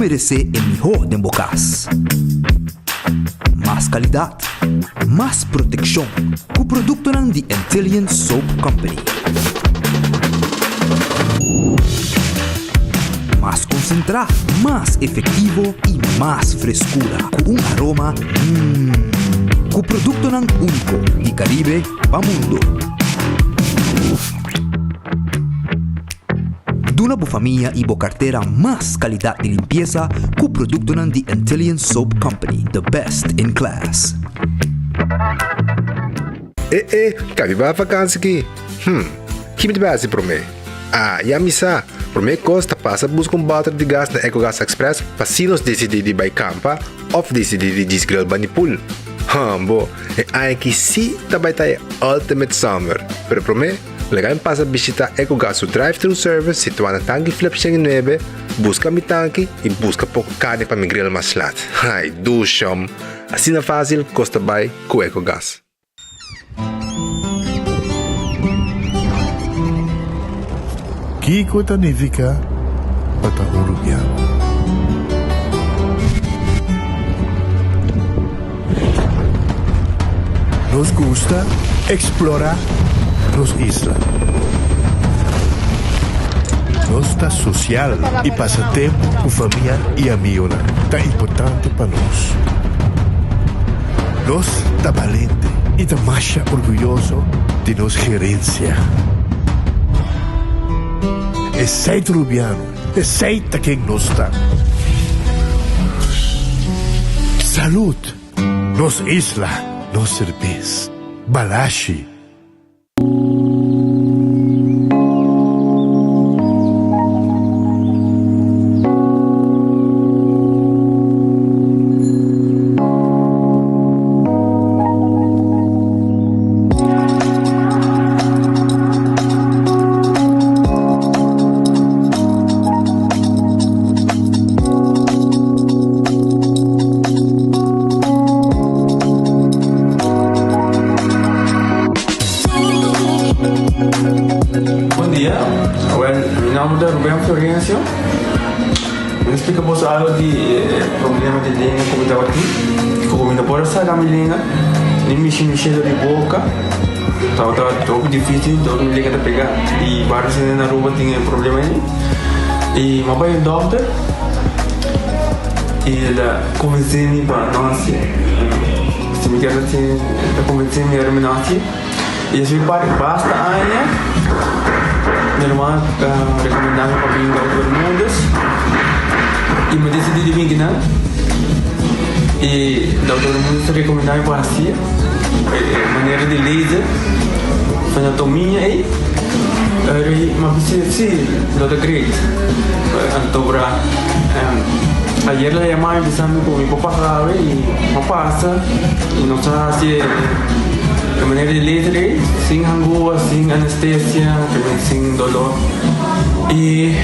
merece el mejor de Bocas. Más calidad, más protección. Con producto ng The Intelligent Soap Company. Más concentrado, más efectivo y más frescura. Con un aroma con producto ng único di Caribe pa mundo. Duna bu familia y bu cartera más calidad de limpieza con producto ng The Intelligent Soap Company, the best in class. Cabe ba vakansie aqui? Que me base para mim? Já me sa. Para mim costa passa buscar bater de gás na EcoGas Express para se nos decidir de ir campa ou decidir de desgrill banipul. Bo, aqui sim também tá Ultimate Summer. Pero para mim, legal passa visitar EcoGas o drive-thru service situado na tanque flip 9, busca mi tanque e busca pouco carne para me grill mais lat. Ai, do chão. Assim na fácil, costa bem com EcoGas. Kiko Tanivika Patahurubiano. Nos gusta explorar las islas. Nos está social y pasatiempo con familia y amigos tan importante para nos. Nos está valiente y está más orgulloso de nos gerencia. Es seid rubiano, es seid quien nos está. Salud, nos isla, nos servis, Balashi. Explicamos algo de problema de língua como estava aqui. Como não pode sair da minha língua, nem mexer de boca. Estava muito difícil, então minha língua está pegar. E vários na rua tinham problema aí. E meu pai é doutor. E ele convenceu-me para nós. Se me quer assim, ele convenceu-me para nós. E eu fui para basta aia. Minha irmã recomendava para vir para todo mundo. E me decidi de vir aqui, e o doutor muito recomendava para assim, maneira de laser, anatomia aí, mas sim, doutor great, então ayer le llamaba dizendo que mi papá sabe e não passa, e não sabe se a maneira de laser aí, sem angústia, sem anestesia, sem dolor. E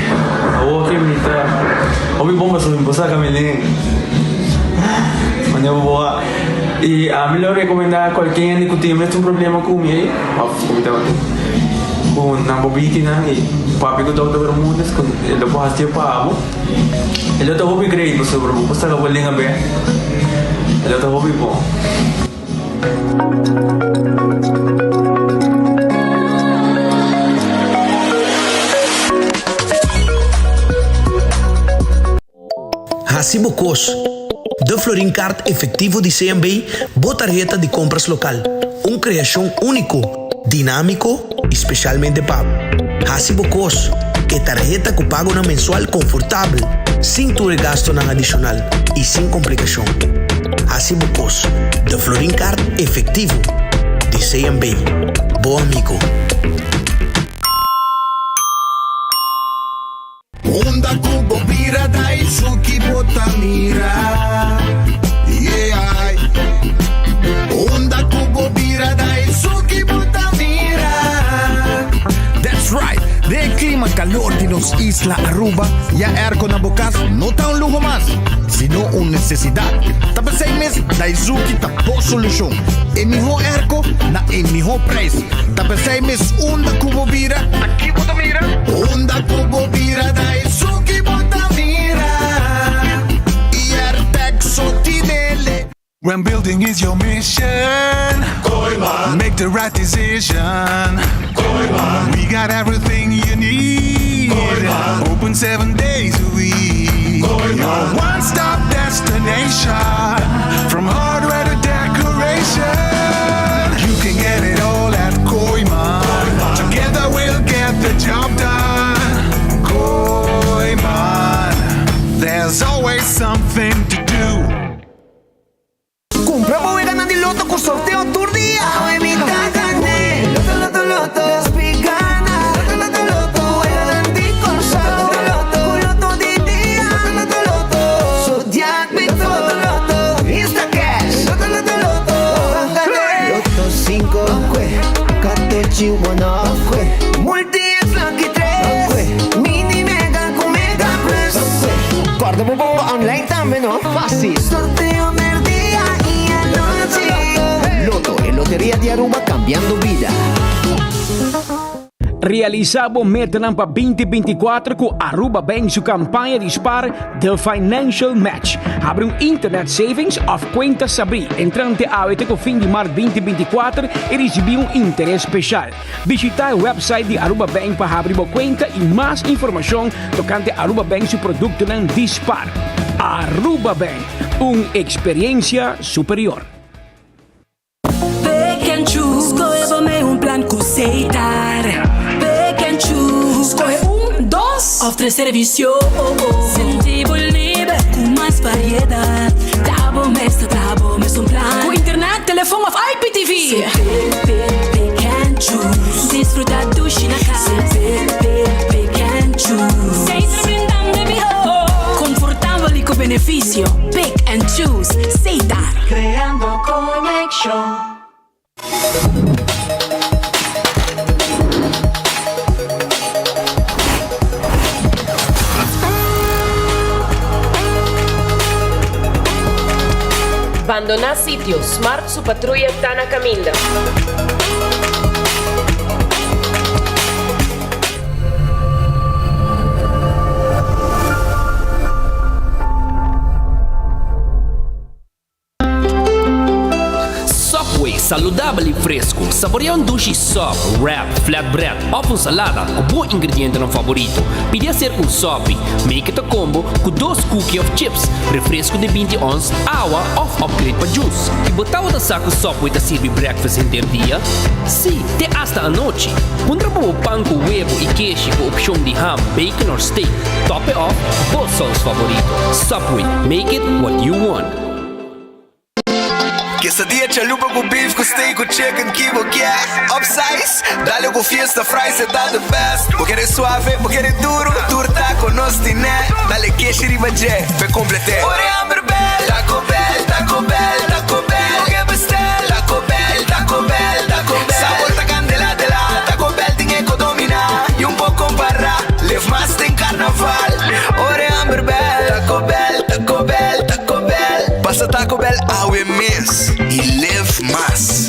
a outra me tá, ouvi bomba sobre você caminhando, mas eu vou e a melhor recomendar qualquer que tenha mesmo problema com ele, como estava com na bobina e papi que estava todo mundo, ele pode fazer para ele estava bem great sobre você que vai ligar bem, ele estava bem bom. Hasibo Cos, de Florin Card efectivo de CMB, botarjeta de compras local. Una creación único, dinámico y especialmente pago. Hasibo Cos, que tarjeta que paga una mensual confortable, sin tu gasto nada adicional y sin complicación. Hasibo Cos, de Florin Card efectivo de CMB. Bom amigo. Onda kubo bira dai suki botamira. Yeah. Onda kubo bira dai suki botamira. That's right. De clima calor de nos Isla Aruba, ya airco na Bocas no está un lujo más, sino una necesidad. Tapos 6 meses, da Izuki tapo solución. El mejor airco, na el mejor precio. Tapos 6 meses, onda cubo vira. Aquí bota mira. Onda cubo vira, da Izuki bota mira. When building is your mission, make the right decision. We got everything you need. Open 7 days a week. Your one-stop destination, from hardware to decoration. You can get it all at Koiman. Together we'll get the job done. Koiman, there's always something to do. Compramos e ganando il lotto con sorteo tour di evita carne. Lotto, lotto, spigana. Lotto, lotto, di corsa. Lotto di dia. Lotto, su diabito. Lotto, insta cash. Lotto, Lotto 5, 14, 1, multi-ex lucky 3, mini mega con mega press. Guarda un po' online también, no? Fácil. Sorteo per dia y anoche. Lotto e Lotteria di Aruba cambiando vida. Realizamos metanam para 2024 com Aruba Bank sua campanha de spar The Financial Match. Abre internet savings of conta Sabri. Entrante avete com fim de março 2024 e receber interesse especial. Visitar o website de Aruba Bank para abrir uma conta e mais informação tocante Aruba Bank seu produto não dispar. Aruba Bank, experiência superior. Pick and choose, escolhe um plano com aceitar. Pick and choose, escolhe 2 ou 3 serviços. Sentivo livre com mais variedade. Tá bom mesmo plano. Com internet, telefone of IPTV. Pick and choose, desfrutar do China casa. Pick and choose, sem se brindar de biho. Confortável e com benefício. Pick and choose, aceitar. Creando conexão. Abandonar sitio, Smart su patrulla está na caminda. Subway, saudável e fresco. Saboreia um sushi sub, wrap, flatbread, ou salada com bom ingrediente no favorito. Podia ser um sub, make it a combo com 2 cookies of chips, refresco de 20 ons, água ou upgrade para juice. E botar o saco Subway da serve breakfast inteiro dia? Sim, até hasta a noite. Contrapão o pão com huevo e queijo com opção de ham, bacon ou steak. Top it off, both sauce favorito. Subway, make it what you want. Quesadilla chalupa com beef, com steak, com chicken, kibo, yeah. Upsize, dale com fiesta, fries, e dá the best. Vou querer suave, vou querer duro. Turta com nostiné, dale queijo e ribajé, pe complete. Ore Amberbell, Taco Bell, Taco Bell, Taco Bell. Vou que bestel, Taco Bell, Taco Bell, Taco Bell. Sabor ta candela de la, Taco Bell tinha que dominar. E pouco para, live mais tem carnaval. Ore Amberbell, Taco Bell, Taco Bell, Taco Bell. Passa Taco Bell awe mês e live mais.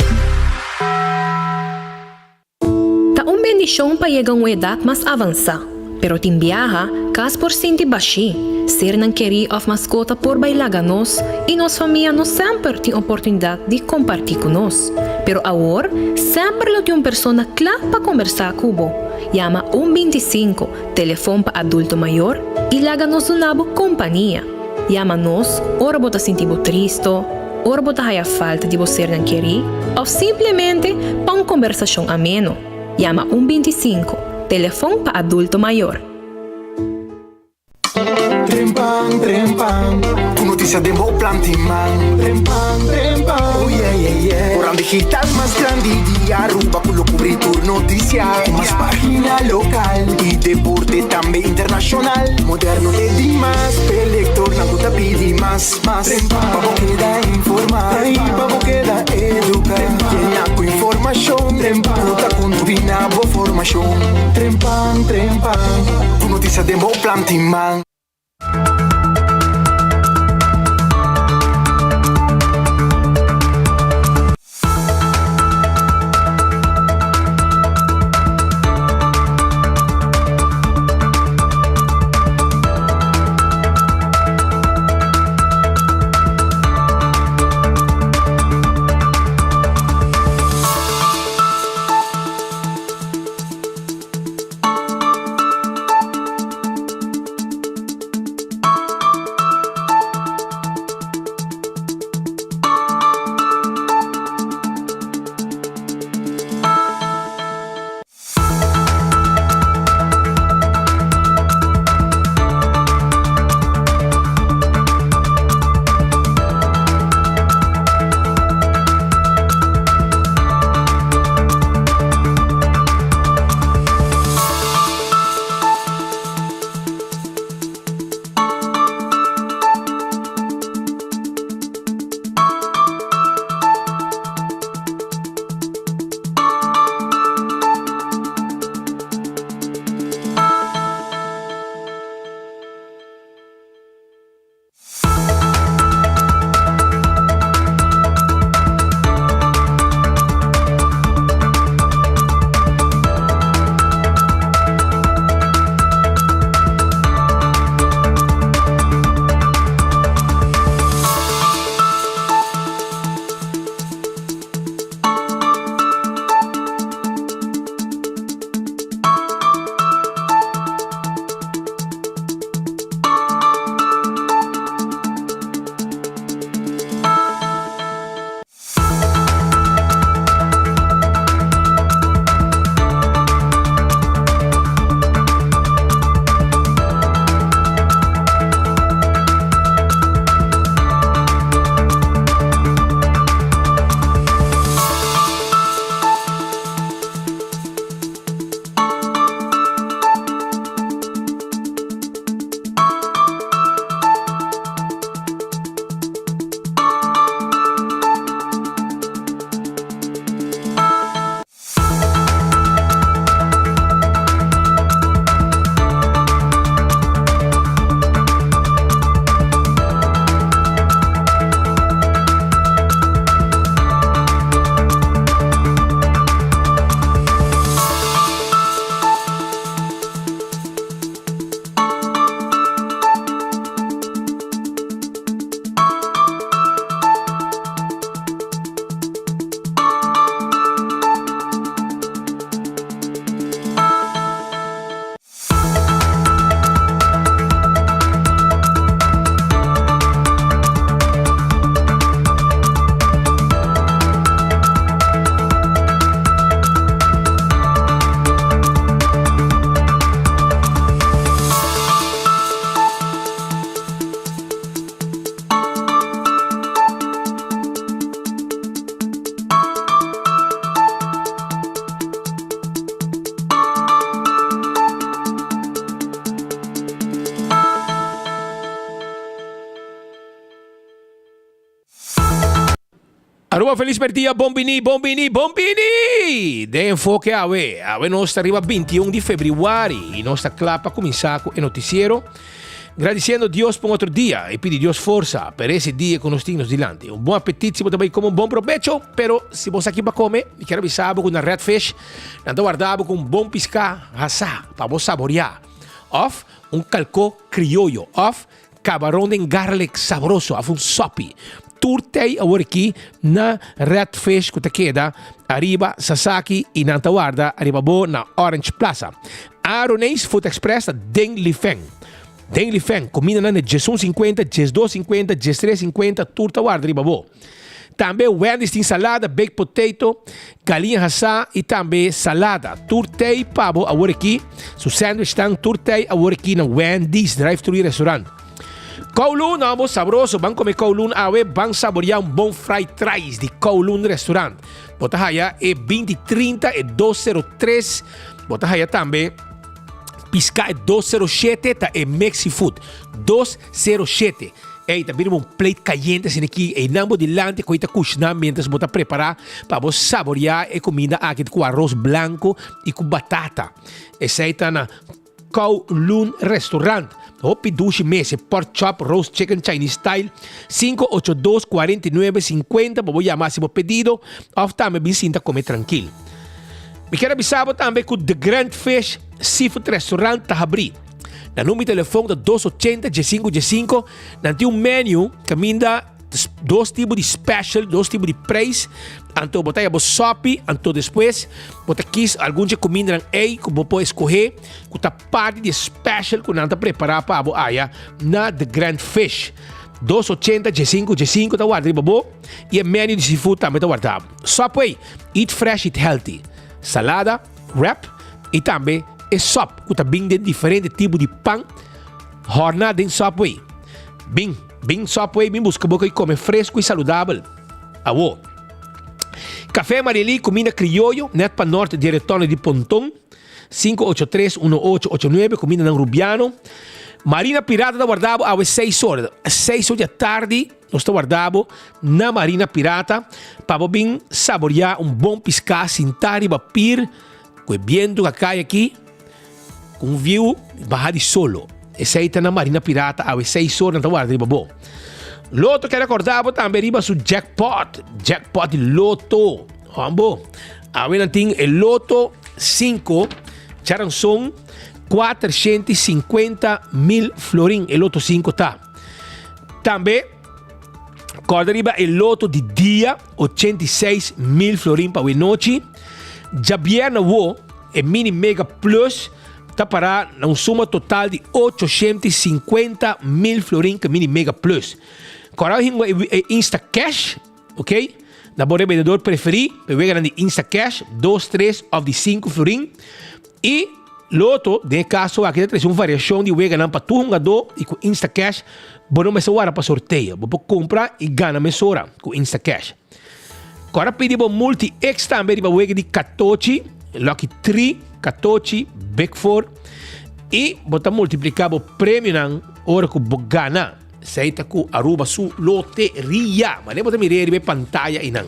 Tá bendição para chegar a uma idade mais avançada, pero tem viaja, cas por sentir baixi, ser não querer of mascota por bailar nós e nossa família não sempre tem oportunidade de compartilhar com nós. Pero agora, sempre tem uma pessoa clara para conversar com você. Llama 125, telefone para adulto maior e laga-nos uma companhia. Llama-nos, ora você sentir triste, ora você tem falta de você não querer, ou simplesmente para uma conversação ameno. Llama 125, telefone para adulto maior. Trempang, com notícia de bom plantiman. Trempang, oh yeah. Orang digital más grande de Aruba, por lo cubrir tu noticia. Más página local y deporte también internacional. Moderno de Dimas, pelector, na gota pidi más. Pavo queda informar, pavo queda educar. Llena con información, nota con tu binabo formación. Trempang, con notícia de bom plantiman. Aruba feliz per dia, bombini. De enfoque awe nós arriba 21 de fevereiro e nós clapa começar com o noticiero. Agradecendo a Deus por outro dia e pedir Deus força para esse dia que nós temos diante. Bom apetite, se você também come bom provecho, pero se você aqui para comer, me quero avisar com uma redfish, não guardado com bom piscar, assar, para você saborear. Of calcó criollo, of camarão de garlic saboroso, of sopi. Turtei agora aqui na redfish que te queda, arriba Sasaki e na guarda, arriba bo na Orange Plaza. Aronês Food Express da Deng Lifeng. Deng Lifeng, comida na $1.50, $2.50, $3.50, turta guarda arriba bo. Também Wendy's tem salada, baked potato, galinha assada e também salada. Turtei pabo agora aqui, su sandwich tang turtei agora aqui na Wendy's drive-thru restaurant. Kowloon, vamos sabroso, vamos comer Kowloon, vamos saborear bom fried rice de Kowloon Restaurant. Bota aí, 2030 e 203. Bota aí também, pisca é 207, tá, é Mexi Food, 207. Ei, também plate caliente assim aqui, e não dilante com esta cozinha, mientras bota preparar para você saborear a comida aqui com arroz branco e com batata. Essa aí tá na Kowloon Restaurant. Hopi dushi mese, pork chop, roast chicken, Chinese style, 582-49-50, vou chamar se vou pedido, ou também me sinta comer tranquilo. Me quero avisar também que o The Grand Fish Seafood Restaurant está abrindo. Na número de telefone da 280-1515, não tem menu que me dá dois tipos de special, dois tipos de preço. Então, botar a sopi, então depois, botar aqui alguns comidas aí que você pode escolher, que está parte de special que não está preparado para a área na The Grand Fish. 280-1515, está guardado, e o menu de seafood também está guardado. Sopi, eat fresh, eat healthy. Salada, wrap, e também é sop, que está bem de diferentes tipos de pão, jornada em Subway. Bem Subway, bem busca boca e come fresco e saudável. Awo. Café Marili, comida criollo, net para norte de retorno de Pontón, 583-1889, comida ng Rubiano. Marina Pirata da guardado às 6 horas. Às 6 horas da tarde, nós estamos guardado na Marina Pirata para bem saborear bom piscar, sentar e bapir, com o vento que cai aqui, com view, barra de solo. Essa aí está na Marina Pirata às 6 horas, então guarda, bom. Loto que recordava também riba su jackpot de loto. Vamos. Agora tem o loto 5, charanson 450.000 florin. O loto 5 tá. Também corda riba o loto de dia 86.000 florin para a noite. Jabier na o mini mega plus tá para suma total de 850.000 florin que mini mega plus. Agora é Insta Cash, ok? Na bora vendedor preferido, pega de Insta Cash, 2, 3 ou de 5 florin. E loto, de caso, aqui tem uma variação de vega para tu jogador e com Insta Cash, bom não me para sorteio. Vou comprar e ganhar mesura com Insta Cash. Agora pedimos multi-X também para vega de 14, Lucky 3, 14, Big 4. E botar multiplicar o prêmio na hora que você ganha. Seita ku aruba su loteria. Mas nem botar mirar e pantalla e não.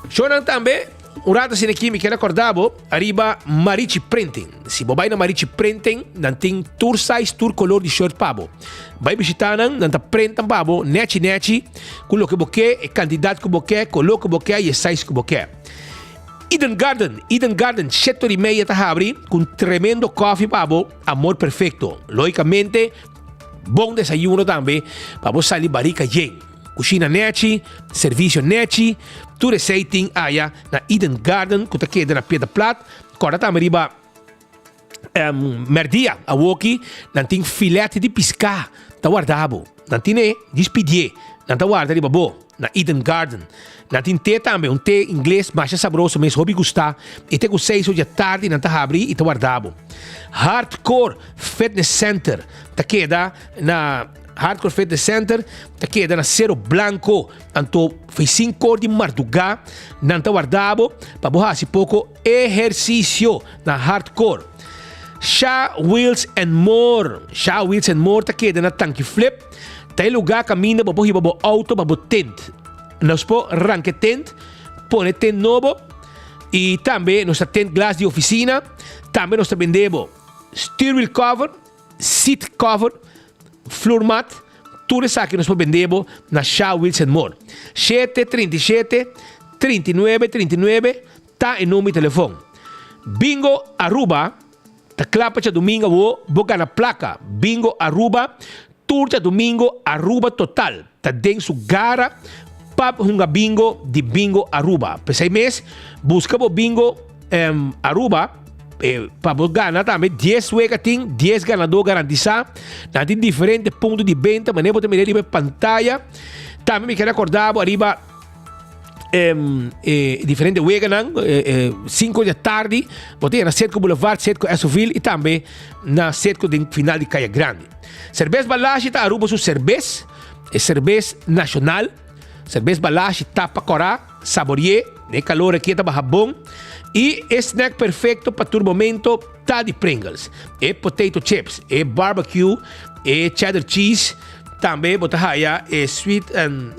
Shonan também, urata sin aqui me quer acordar, arriba Marichi Printing. Se você vai na Marichi Printing, não tem tour size, tour color de shirt pabo. Vai visitar não tá printam pabo, neti, com o que você quer, candidato que você quer, color que você quer e size que você quer. Eden Garden, 7:30 tá abre com tremendo coffee pabo, amor perfeito. Logicamente, bom desayuno também, para você sair barica yen. Cozinha neti, serviço neti, tudo aceitem aí na Eden Garden, que está aqui na Pedra Plata. Agora também riba merdia, a woki, não tem filete de pescar, tá guardado. Não tem despedir, não tá guardado riba bo, na Eden Garden. Não tem té também, té inglês, mais saboroso, mas hobby gostar. E tem com 6 horas da tarde, não tá abrir e tá guardado. Hardcore Fitness Center, tá queda na Hardcore Fitness Center, tá queda na Cerro Blanco, então fez 5 horas de madrugada, não tá guardado, para borrar se pouco exercício na Hardcore. Shaw Wheels and More, tá queda na Tanque Flip, tá lugar caminha para borrar o auto, para tent. nós po arranque tent, pone tent novo e também nós tent glass de oficina, também nós vendemos steering wheel cover, seat cover, floor mat, tudo isso que nós vendemos na Shaw Wheels and More. 737-3939 tá em nome e telefone. Bingo Aruba, ta clapa cha domingo boca na placa. Bingo Aruba, turta domingo Aruba total. Ta den su gara pap hunga bingo di Bingo Aruba. Pesai mês busca bo bingo Aruba. Para ganhar também 10 wegating, 10 ganador garantiza, nanti diferentes pontos de venta, mas nem pode mirar em pantalla. Também me quero acordar arriba diferentes weganang, 5 da tarde, pode na Setco Boulevard, Setco Esoville e também na Setco de final de Caia Grande. Cerveza Balashi tá Aruba su cerveza, é cerveza nacional, cerveza Balashi tapa corá, saborier, de calor aqui tá bom. E snack perfeito para todo momento tá de Pringles. E potato chips, e barbecue, e cheddar cheese, também botar aí sweet and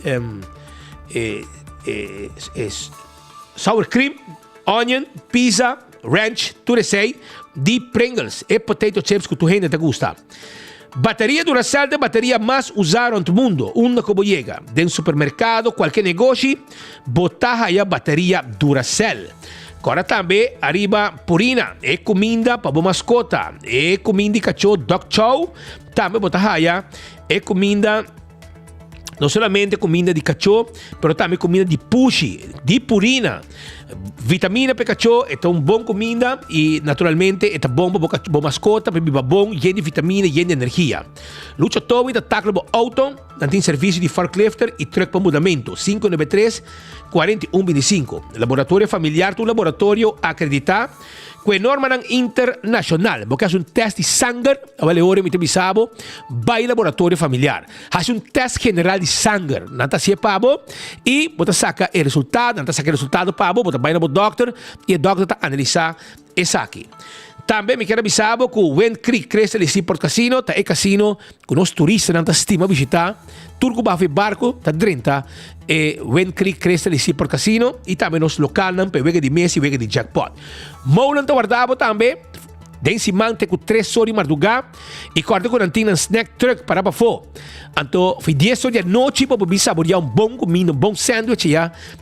sour cream, onion, pizza, ranch, tudo isso aí de Pringles. E potato chips que tu gente te gusta. Bateria Duracell de bateria mais usada no mundo, uma como chega. Dentro do supermercado, qualquer negócio, botar aí a bateria Duracell. Agora também, arriba Purina, é comida para boa mascota, é comida de cachorro Dog Chow, também botar aí, é comida, não somente comida de cachorro, mas também comida de pushi, de Purina. Vitamina para cachorro, é uma boa comida e, naturalmente, é bom para boa mascota, para beber bom, cheio de vitamina e cheio de energia. Lucha Toby, da tacla para auto, tem serviço de forklifter e truck para mudamento, 593-4125. Laboratório familiar, um laboratório acreditado, com norma internacional, porque faz teste de sangue, vale hora, me bisabo, vai laboratório familiar. Faz teste general de sangue, nanta se pabo, e bota saca o resultado, nanta saca o resultado pabo, bota vai no doctor, e o doctor tá analisar isso aqui. Também me quero bisabo que o Wind Creek Cresta de Seaport Casino, tá é casino que nós turistas nanta estima visitar, turco bafe barco, tá 30, Wind Creek Cresta de Seaport Casino, e também nos local não pe wega de mês e wega de jackpot. Moulan tá guardado também, den si mante com 3 horas de madrugada, e corta com antina snack truck para fora. Então, foi 10 horas da noite para poder saborear bom comida, bom sándwich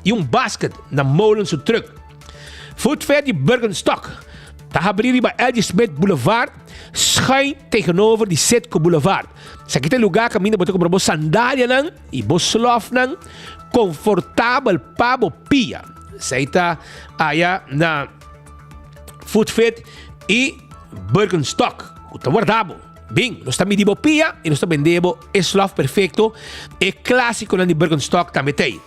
e basket na Moulan su truck. Food Fair de Bergenstock. Tá abrindo para L.J. Smith Boulevard, schijn tegenover de Setco Boulevard. Sa kita lugar caminho para comprar sandália nang e slof nang confortável para pia. Sa ita aya na Food Fit e Bergenstock. Tá guardado. Bem, nós estamos medindo pia e nós estamos vendendo slof perfeito e clássico na de Bergenstock também tem.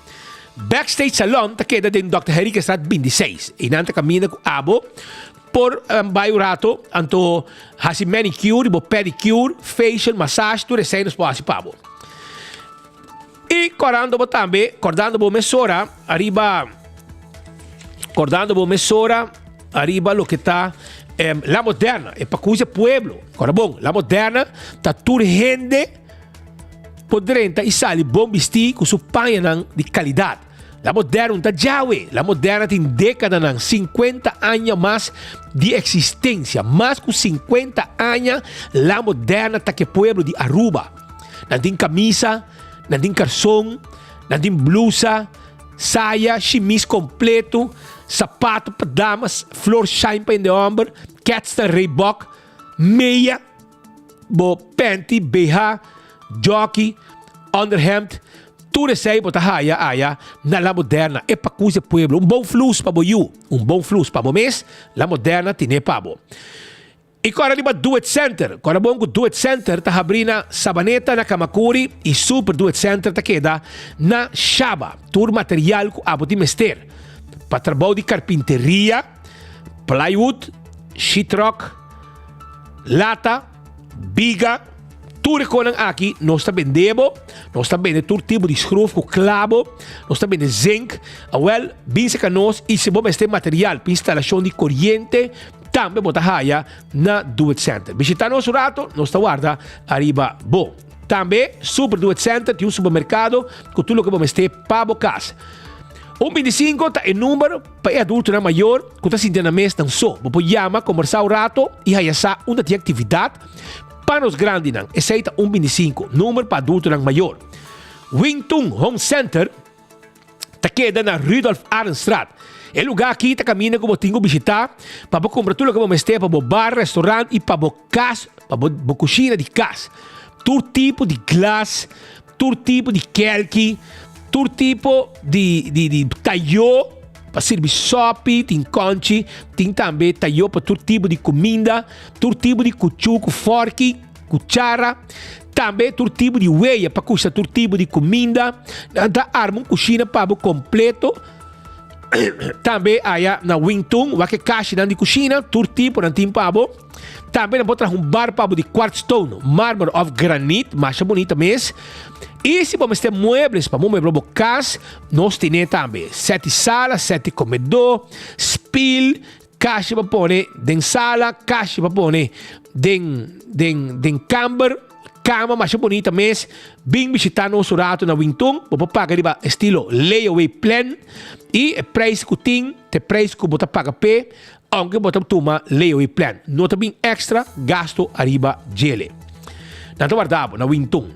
Backstage Salon tá queda dentro Dr. Henrique Straat 26. E nanta caminho com abo por baio rato, anto hasi manicure, pedicure, facial, massage, tudo isso aí nos pode pabo. E correndo também, cordando bo mesora, arriba lo que tá La Moderna, é para coisa pueblo. Agora bom, La Moderna tá tudo gente podrenta e sale bom vestir com su panha de qualidade. La Moderna está Yahweh. La Moderna tem década, 50 anos mais de existência. Mais que 50 anos, La Moderna está que pueblo de Aruba. Não tem camisa, não tem calção, não tem blusa, saia, chemise completo, sapato para damas, flor shine para de homem, Catster Reebok, meia, panty, BH, jockey, underhemd, tudo isso aí botar aí na La Moderna é para coisa pueblo, bom flux para boiu, bom flux para o mês, La Moderna tem pabo. E agora ali Do It Center, agora bom que Do It Center tá abrindo Sabaneta na Kamakuri e Super Do It Center tá queda na Shaba, tur material que abo de mester, para trabalho de carpinteria, plywood, sheetrock, lata, biga. Tudo que aqui nós está vendendo, nós está vendendo todo tipo de escravo, clavo, nós está vendendo zinc, bem se nós e se bom este material para instalação de corrente, também botar aí na Do It Center. Visitar nosso rato, nós está guarda arriba bom. Também Super Duet Center tem um supermercado com tudo que vamos ter para a casa. 125 tá em número para adulto na maior, que está sentindo na mesa não só. Você chama, conversar um rato e aí essa uma de atividade para os grandes não. Esse é 125, número para adulto na maior. Wingtung Home Center tá queda na Rudolf Ahrenstraat. É lugar aqui tá caminho que você tem que visitar para comprar tudo que vamos ter para o bar, restaurante e para o casa, para a cozinha de casa. Todo tipo de glass, todo tipo de kelki, todo tipo de talho para servir sopa, tem conchi, tem também talho para todo tipo de comida, todo tipo de cuchuco, forque, cuchara, também todo tipo de hueia para cozinhar todo tipo de comida, da arma uma cozinha para o completo. Também aí na Wingtung, que caixa de cozinha, todo tipo de tempo para também nós temos bar para de quartzstone, mármore of granite, mais bonita mesmo. E se vamos ter muebles para mover casa, nós temos também 7 salas, 7 comedor, spill, caixa para pôr dentro sala, caixa para pôr dentro camber, cama mais bonita mesmo. Bem visitar nosso rato na Wingtung, você paga estilo layaway plan e o preço que tem, o preço que você paga pé. Aunque você toma layaway plan, não tem extra gasto arriba gele. Nós guardamos na Wingtung.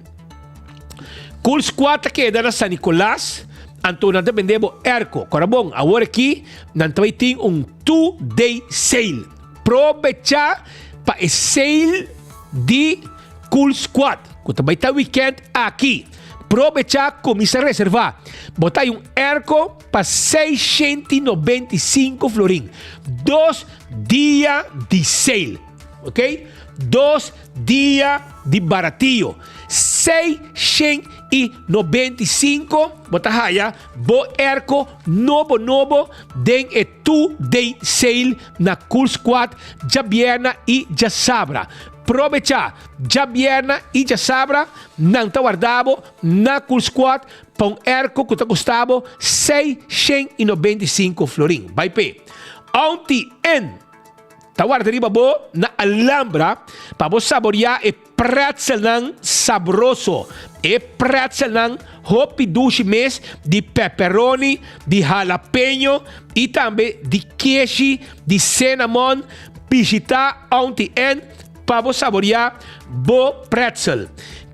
Cool Squad queda na San Nicolás, então nós vendemos erco. Corabon, agora aqui nós também temos 2-day sale. Aproveitar para o sale de Cool Squad. Que também está weekend aqui. Aproveitar, começa a reservar. Botar erco para 695 florim. 2 dias de sale. Ok? 2 dias de baratinho. 695. Botar raya. Bo erco novo. Den e 2-day sale na Cool Squad. Já vierna e já sabra. Aproveitar, já vierna e já sabra, não está guardado na Cool Squad para erco que está custado 695 florim. Vai pé. Ontem, está guardado na Alhambra para você saborear o pretzel saboroso. E pretzel hopi dushi mes de pepperoni, de jalapeno e também de queijo, de cinnamon. Visitar ontem para você saborear bo pretzel.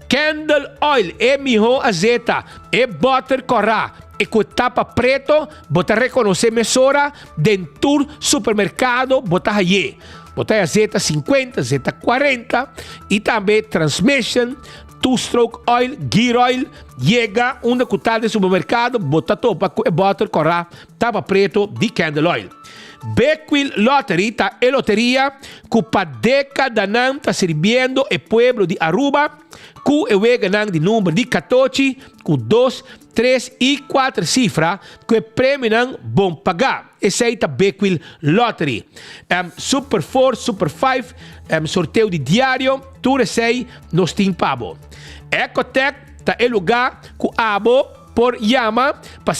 Candle oil é melhor azeite, é butter corá, e com tapa preto, você reconhecer mesura dentro do supermercado, você aí. Você azeite 50, azeite 40 e também transmission, two-stroke oil, gear oil, chega uma cutada de supermercado, você topa com butter corá, tapa preto de candle oil. Beckwil Lottery tá a loteria que para década não está servindo o pueblo de Aruba que é o de número de 14 com 2, 3 e 4 cifras que o prêmio não bom pagar. Esse aí tá Beckwil Lottery. Super 4, Super 5, sorteio de diário, tudo esse aí nós tem pabo. Ecotec tá o lugar que abo por chama para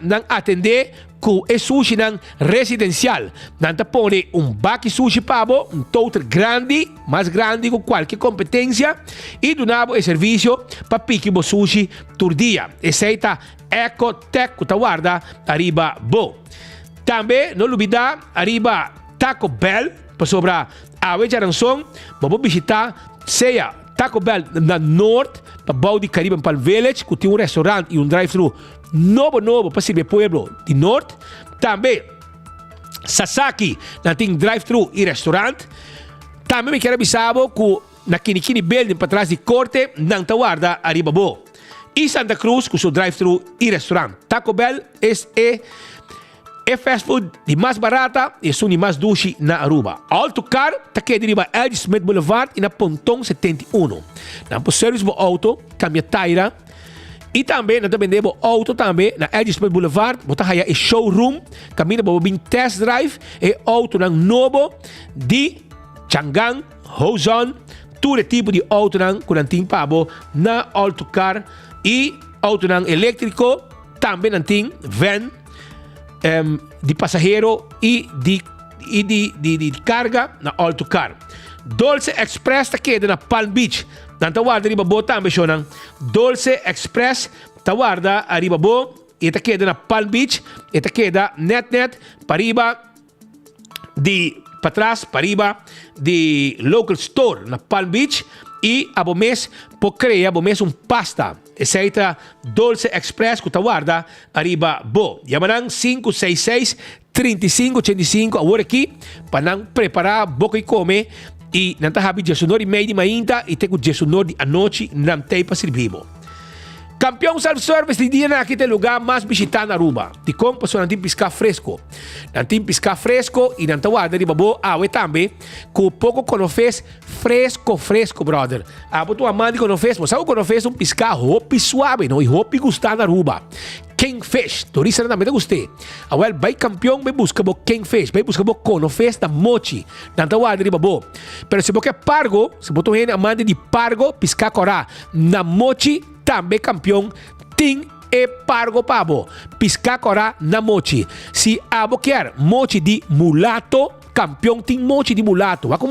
não atender que é sushi residencial. Nanta pone baki sushi pabo, total grande, mais grande que qualquer competência, e donavo o serviço para pique bo sushi todo dia. Esse aí tá Ecotec, que guarda arriba bo. Também, não olvidar, arriba Taco Bell, para sobrar a Vejaranson, vamos visitar, seja Taco Bell na Norte, para Baudi Caribbean Palm Village, que tem restaurante e drive-thru novo para servir pueblo de norte. Também Sasaki, não tem drive-thru e restaurante. Também me quero avisar que na Kinikini Building para trás de corte não está guarda arriba bo. E Santa Cruz com seu drive-thru e restaurante. Taco Bell é fast food de mais barata e são de mais duche na Aruba. Alto Car está aqui de L. Smith Boulevard e na Pontão 71. Na serviço do auto, cambia taira. E também, nós vendemos auto também na Edison Boulevard. Você tem um showroom, caminho para um test drive, e auto novo de Chang'an, Hozon, todo tipo de auto que tem pabo na Alto Car e auto elétrico, também tem van de passageiro e de carga na Alto Car. Dolce Express está aqui na Palm Beach. nan tawarda riba bo tambe siya ng Dulce Express, tawarda arriba bo, ita queda na Palm Beach, ita queda net pariba pariba di local store na Palm Beach e abo mes po crea abo mes pasta essa Dulce Express ku tawarda arriba bo yamanang 566-3585 agora aqui panang preparar boca e come e nantahabi jesunor e meio de mainta e teco jesunor de anoche nam teipa servibo. Campeão self-service di dia na aqui tem lugar mais visitado na Aruba. Di kong paso nantin pisca fresco. Nantin pisca fresco e nantawarda riba bo awe tambe ku pouco conofes fresco brother. Abo tu amandi conofes, mo sa conofes um pisca hopi suave no e hopi gustar na Aruba. Kingfish, turista na também gostei. Awel vai campeão vai busca bo Kingfish, vai busca bo conofes da mochi. Nantawarda riba bo. Pero se bo que pargo, se bo tu hen amandi di pargo pisca corá na mochi também campeão tem e pargo pabo pisca cora na mochi se abo quer mochi de mulato campeão tem mochi de mulato wa com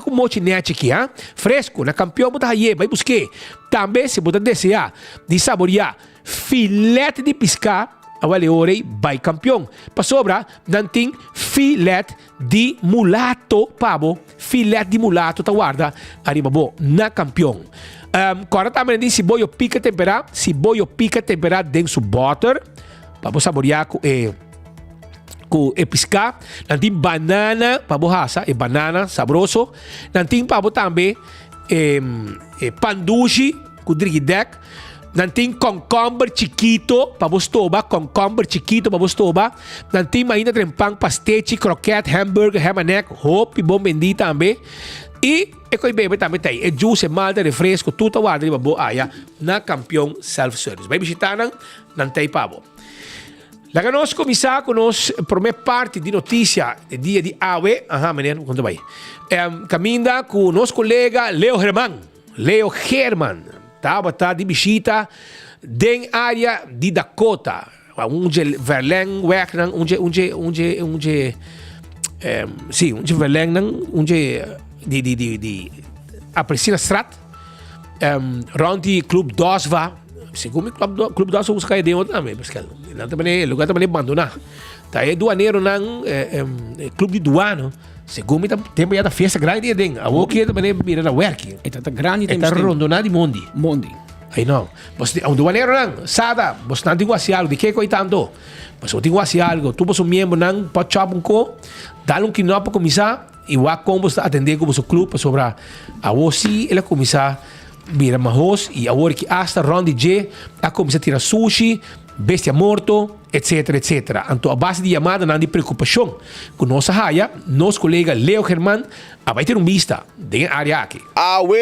mochi nete aqui fresco na campeão botar aí vai buscar também se botar desejar de saborear filete de pisca awale orei vai campeão pa sobra não tem filete de mulato pabo filete de mulato tá guarda arriba bo na campeão. Agora também tem cebola pica temperada dentro do butter para saborear com piscar. Nanti banana para borracha e banana saboroso. Nanti para também pandushi com drigidek. Nanti concombre chiquito para bostoba, Nanti ainda tem pão pastete, croquete, hambúrguer, ham and egg, hope e bom bendito também. E coi bebe também tem juice, malta, refresco, tudo guarda riba bo aya na campeão self-service. Vai visitar não tem pabo. Laga nós começar com nós primeira parte de notícia de dia de awe, menino, quando vai. Caminha com nosso colega Leo Herman. Tá de visita den área de Dakota. Onde Verlaine werkt, onde Verlaine, onde di Apelsina Strat rond die Club Dosva segundo Club Dosva busca de outra também porque não também lugar também abandonar tá é doaneiro não Club de Duano segundo tempo já da festa grande de a o que também mira na work é tá grande tem tá rondona de mondi aí não você um doaneiro não sada você não tem algo de que coitando você tem algo tu você membro não pode chapar dá quinó para começar e o como está atender como seu clube sobre a você ele começar vira mahos e agora que hasta round de a começar a tirar sushi bestia morto etc. Então a base de chamada não de preocupação com nossa raia nosso colega Leo Herman vai ter vista da área aqui.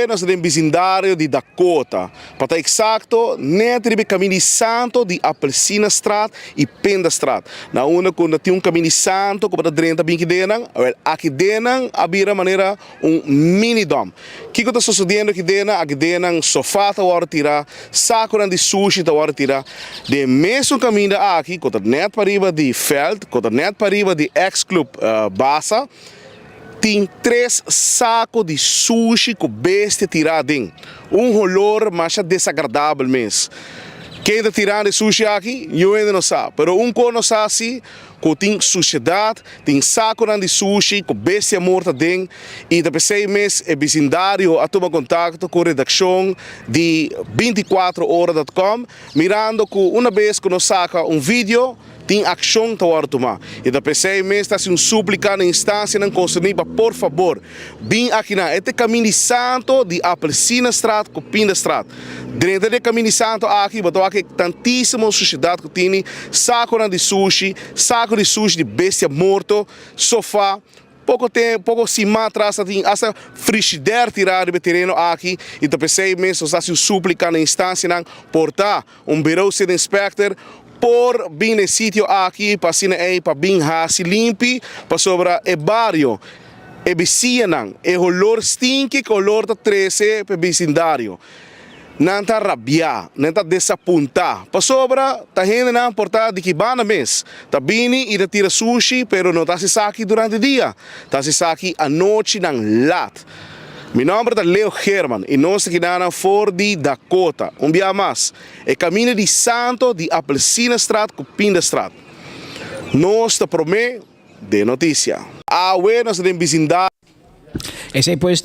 Nós temos vecindário de Dakota. Para estar exato, nem tem caminho santo de Apelsina Strat e Penda Strat. Na uma quando tem caminho santo que para dentro bem que denang, aqui denang abira maneira mini dom. Que está sucedendo aqui denang sofá tá hora tirar, saco de sushi tá hora tirar. De mesmo caminho aqui, quando net para riba de Veld, quando net para riba de ex-club Basa. Tem 3 sacos de sushi com bestia tirada em olor mais desagradável mesmo. Quem está tirando de sushi aqui, eu ainda não sabe. Mas cono sabe assim, que tem suciedade, tem saco de sushi com bestia morta dentro. E depois 6 meses, o vecindário a tomar contato com a redação de 24horas.com, mirando que uma vez que nós saca vídeo, tem ação para tomar. E depois 6 meses está súplica na instância não consumir, por favor, vem aqui na este caminho santo de Apelsina Strat com Pinda Strat. Dentro do caminho santo aqui, botou aqui tantíssima sociedade que tem saco de sushi de bestia morto, sofá. Pouco cima atrás tem essa frigideira tirada do terreno aqui e depois 6 meses está súplica na instância não portar bureau de inspector por bem no sítio aqui para sina para bem se limpe para sobra o barrio e vizinha e olor stinky que olor da 13 para vecindário não tá rabiar não tá desapontar para sobra tá gente não portar de que bana mês tá bini e tira sushi pero não tá se saque durante o dia tá se saque à noite não lat Meu nome é Leo German e nós aqui na Ford de Dakota. Dia mais, é caminho de Santo de Apelsina Straat com Pinda Straat. Nós te prometemos de notícia. Nós temos vecindade. Esse é pues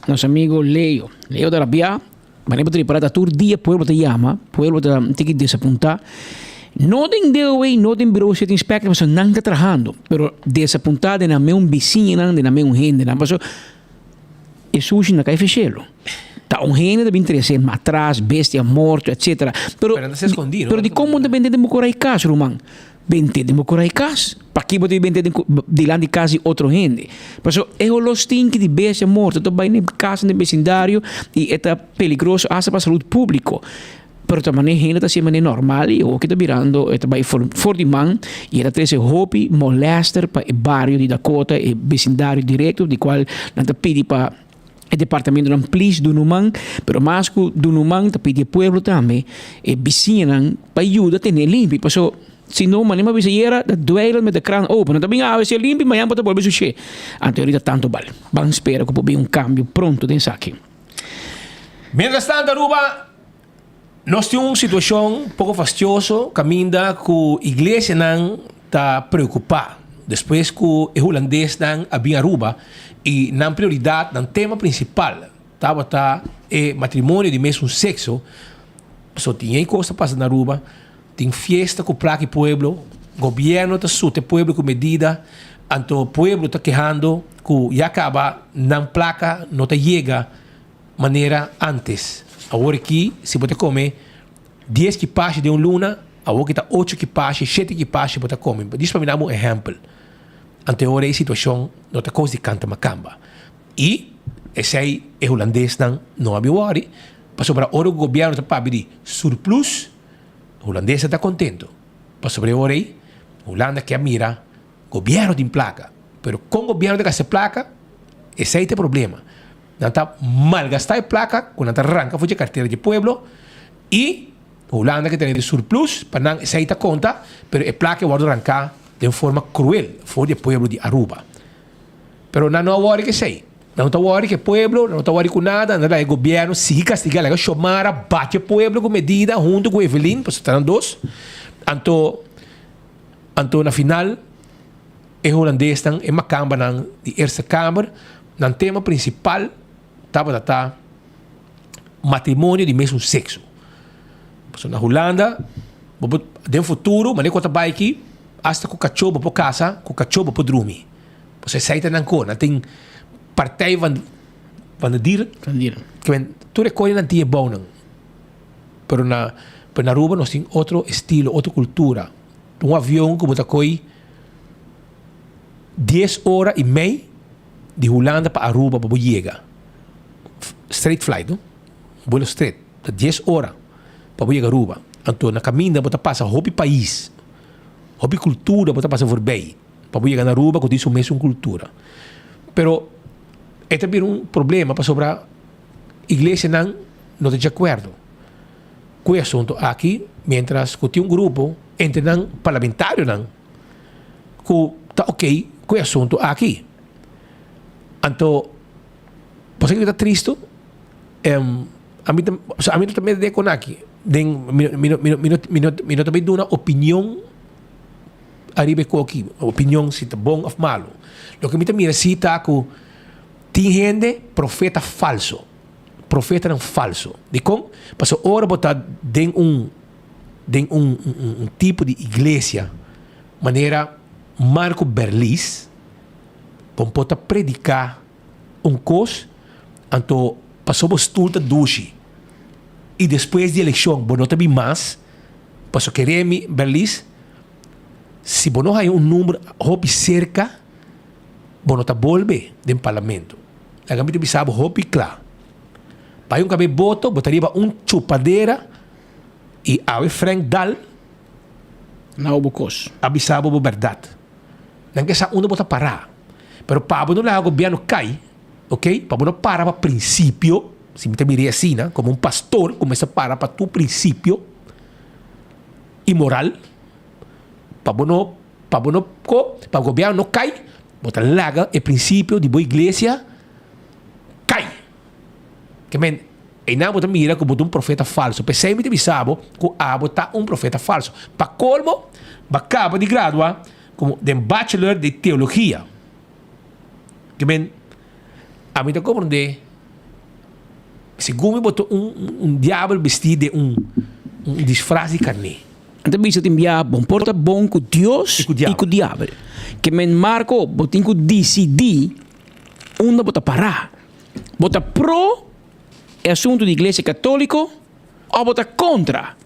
nosso amigo Leo da Rabia. Mas não para todo dia pueblo te chama, pueblo te que desapontar. Não tem DOE, não tem bureau de inspector, mas não está trabalhando. Pero desapontar de na meu vizinho, de na meu gente, na passo e sushi na cai fechelo. Tá gente de interesse matraz, bestia morto, etc. Pero não se escondido. Pero de como depende de mocorai casa, Roman. Bente de mocorai casa. Para que você bente de lá de casa de outro gente. Passo é o losting que de bestia morto, tô vai na casa de vecindário e é perigoso asa para saúde público. Pero também gente está sendo normal e o que está virando está vai for de man e está trazendo hobby molester para o bairro de Dakota e vecindário direto de qual não está pedindo para o departamento de polícia do Numan, pero mais que do Numan está pedindo pueblo também e vizinhos para ajudar a ter limpo. Passo se não, mas nem se era da duelo met de kraan open. Não também se é limpo, mas pode volver sushi. A teoria tanto vale. Vamos esperar que pode um cambio pronto desse aqui. Mientras tanto, Aruba, nós temos uma situação um pouco fastidiosa, caminda que a igreja não está preocupada. Depois que o holandês não havia Aruba e na prioridade, no tema principal, estava o matrimônio de mesmo sexo, só tinha coisa passando na Aruba, tem fiesta com placa e pueblo, governo está sute pueblo com medida, então o pueblo está quejando que já acaba, não placa, não te chega maneira antes. Agora aqui, se você comer 10 equipagens de luna, agora que está 8 equipagens, 7 equipagens, você comer. Isso para mim é um exemplo. Anterior a situação, não tem coisa de canta macamba. E, esse aí é holandês, não havia worry. Para sobre o governo está para pedir surplus, o holandês está contente. Para sobre o aí, Holanda quer mirar, governo tem placa. Pero com o governo de essa placa, esse aí tem problema. Não está malgastar a placa, quando está arranca, foi a carteira de pueblo, e a Holanda que tem de surplus, para não sair da conta, mas a placa vai arrancar de forma cruel, fora do pueblo de Aruba. Pero não há hora que sei. Não está hora que o pueblo, não está hora com nada, não é o governo, se castigar, é chamar, bate o pueblo com medida, junto com Evelyn, para estar dois. Então, na final, o holandês é uma câmara de Eerste Kamer, no tema principal, estava matrimônio de mesmo sexo. Na Holanda, no futuro, mas quando vai aqui, hasta com o cachorro para casa, com o cachorro para dormir. Você sai da não tem partij van de dieren. Tu recolhe não tinha bom não. Pero na Aruba nós tem outro estilo, outra cultura. Um avião que você coi 10 horas e meia de Holanda para Aruba para chegar. Straight flight, não? Vuelo straight. 10 horas para chegar a Aruba. Então, na caminho, você passa hobby país. Hobby cultura, você passa por bem. Para chegar na Aruba, que isso mesmo cultura. Pero, é também um problema para sobre a igreja não está de acordo com o assunto aqui, mientras que tem um grupo entre não parlamentário que está ok com o assunto aqui. Então, por isso que está triste, a mim também é com aqui. Eu também dou uma opinião arriba com aqui, opinião se está bom ou malo. O que me também cita que tem gente profeta falso. Profeta não falso. De como? Porque ora botar tem um tipo de igreja, maneira Marco Berlis, para predicar coisa, então passou por estulta duche. E depois da eleição, não também mais, passou querer Berlis, se não há número hobby cerca, não está volve do parlamento. A gente sabe hobby claro. Para cabelo voto, botaria chupadeira e a Frank Dal não bocos. Avisava a verdade. Não que essa onda bota parar. Pero para não lá o governo cai, ok? Para não parar para princípio, se me mirar assim, como pastor, começa a parar para tu princípio imoral, para o governo não cai, bota larga o princípio de boa igreja cai. Que men, e não bota mira como um profeta falso. Pe sempre bisabo que bota um profeta falso. Pa colmo, acaba de graduar como de bachelor de teologia. Que men, a mim te compreende, segundo botou diabo vestido de disfraz de carne. Então, bisa timbia bom porta bom com Deus e com o diabo. Que men Marco botin que decidir onde bota parar. Bota pro assunto de igreja católica ou bota contra.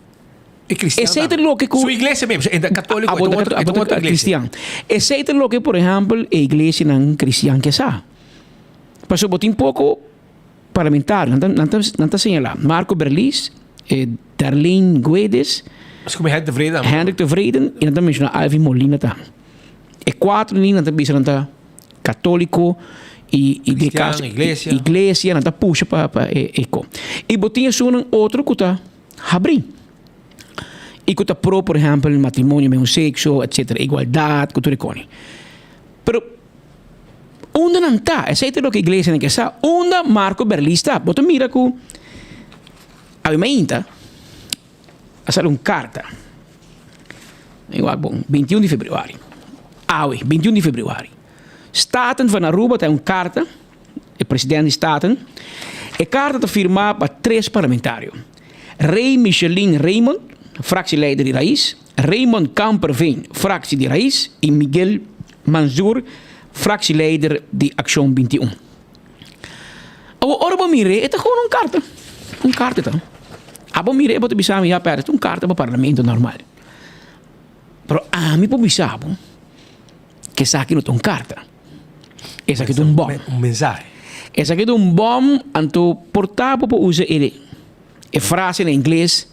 E cristiano. Exceto lo que sua igreja mesmo, é católico, é cristiano. Exceto lo que, por exemplo, a igreja não cristiana que sa. Passou botin pouco parlamentar, não señalar. Marco Berlis, Darlene Guedes, Hendrik de Vreden, e não menciona Alvin Molina tam. E 4 linhas não bisa não católico e de casa igreja não puxa para eco. E botinha sunan outro que tá abrir. E que tá pro, por exemplo, matrimônio mesmo sexo, etc, igualdade, que tu recone. Pero onde não está? Essa é o que a igreja não quer saber. Onde Marco Berlis está? Bota mira que a minha a uma carta. Igual, bom, 21 de fevereiro. 21 de fevereiro. Staten van Aruba tem uma carta, o presidente de Staten. A carta está firmada para 3 parlamentários. Ray Michelin Raymond, fractieleider de Raiz. Raymond Kamperveen, fractie de Raiz. E Miguel Manzour, fractieleider de Action 21. Ora, mire, é gewoon uma carta. Uma carta, então. Abo mire, bote bisami já perto, uma carta para o parlamento normal. Pero a mim, bisabo, que essa aqui não tem uma carta. Essa aqui é um bom. Mensagem. Essa aqui é um bom, anto portável para usar ele. A frase em inglês,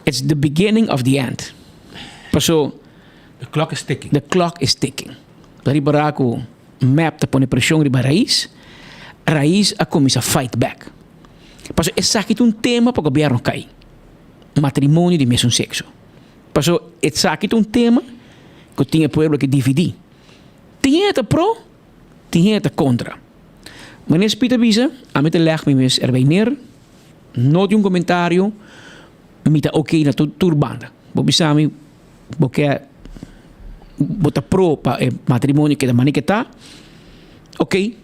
it's the beginning of the end. Passou. The clock is ticking. The clock is ticking. Dari baraco map te pone pressão de raiz, raiz a começa a fight back. Passou essa aqui é um tema para o governo cair. Matrimônio de mesmo sexo. Passou essa aqui é um tema que tinha povo que dividir. Tinha eta pro, tinha eta contra. Mas nesse pita bisa, a mim te leg me mes erbij neer, não de um comentário, me tá ok na turbanda. Bo bisa me, bo que bota pro para matrimônio que da maneira que tá, ok.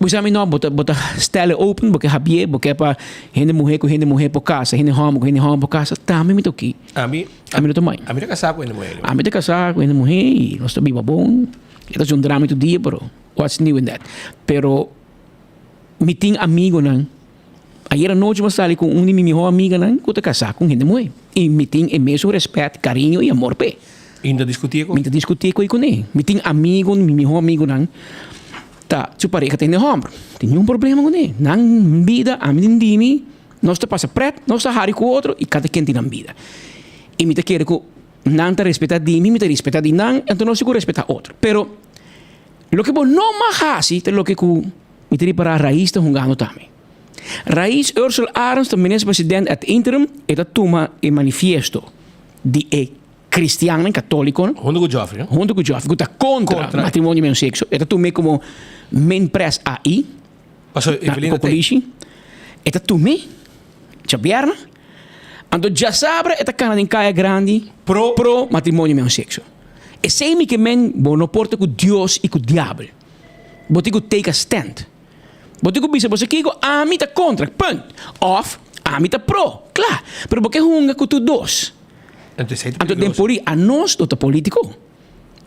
Bisa me não bota stelle open, porque habie, porque para gente mulher com gente mulher por casa, gente homem com gente homem por casa, tá me tá ok. A mim não também. A mim tá casado com gente mulher. A mim tá casado com gente mulher, e nós também bom. Itu um drama itu dia, bro. What's new in that? Pero me tem amigo não. Ayer à noite eu saí com de minha melhor amiga não, que tá casado com gente mulher. E me tem imenso respeito, carinho e amor pe. Ainda discutia com? Ainda discutia com ele. Me tem amigo, meu melhor amigo não. Tá, sua pareja tem ombro. Tem nenhum problema com ele. Não vida, a mim dimi, nós tá passa preto, nós tá hari com o outro e cada quem tem vida. E me tá querer que não te respeitar de mim, me te respeitar de não, então não se respeitar outro. Pero lo que vos não mahasi, é lo que me te para a raiz está jogando também. Raiz Ursula Arens, o ministro-presidente ad interim, ele toma o manifesto de cristiano e católico. Junto com o Joffrey. Junto com o Joffrey, que está contra matrimônio mesmo sexo. Ele toma como main press AI. Passou, Evelina tem. Ele toma, Chabierna. Então já sabe, esta cana em caia grande pro matrimônio mesmo sexo. E sei que men não porta com Deus e com o diabo. Bote que take a stand. Bote que bisa você que a mim tá contra, ponto. Off, a mim tá pro, claro. Pero porque hunga com tu dois. Então depois a nós do político,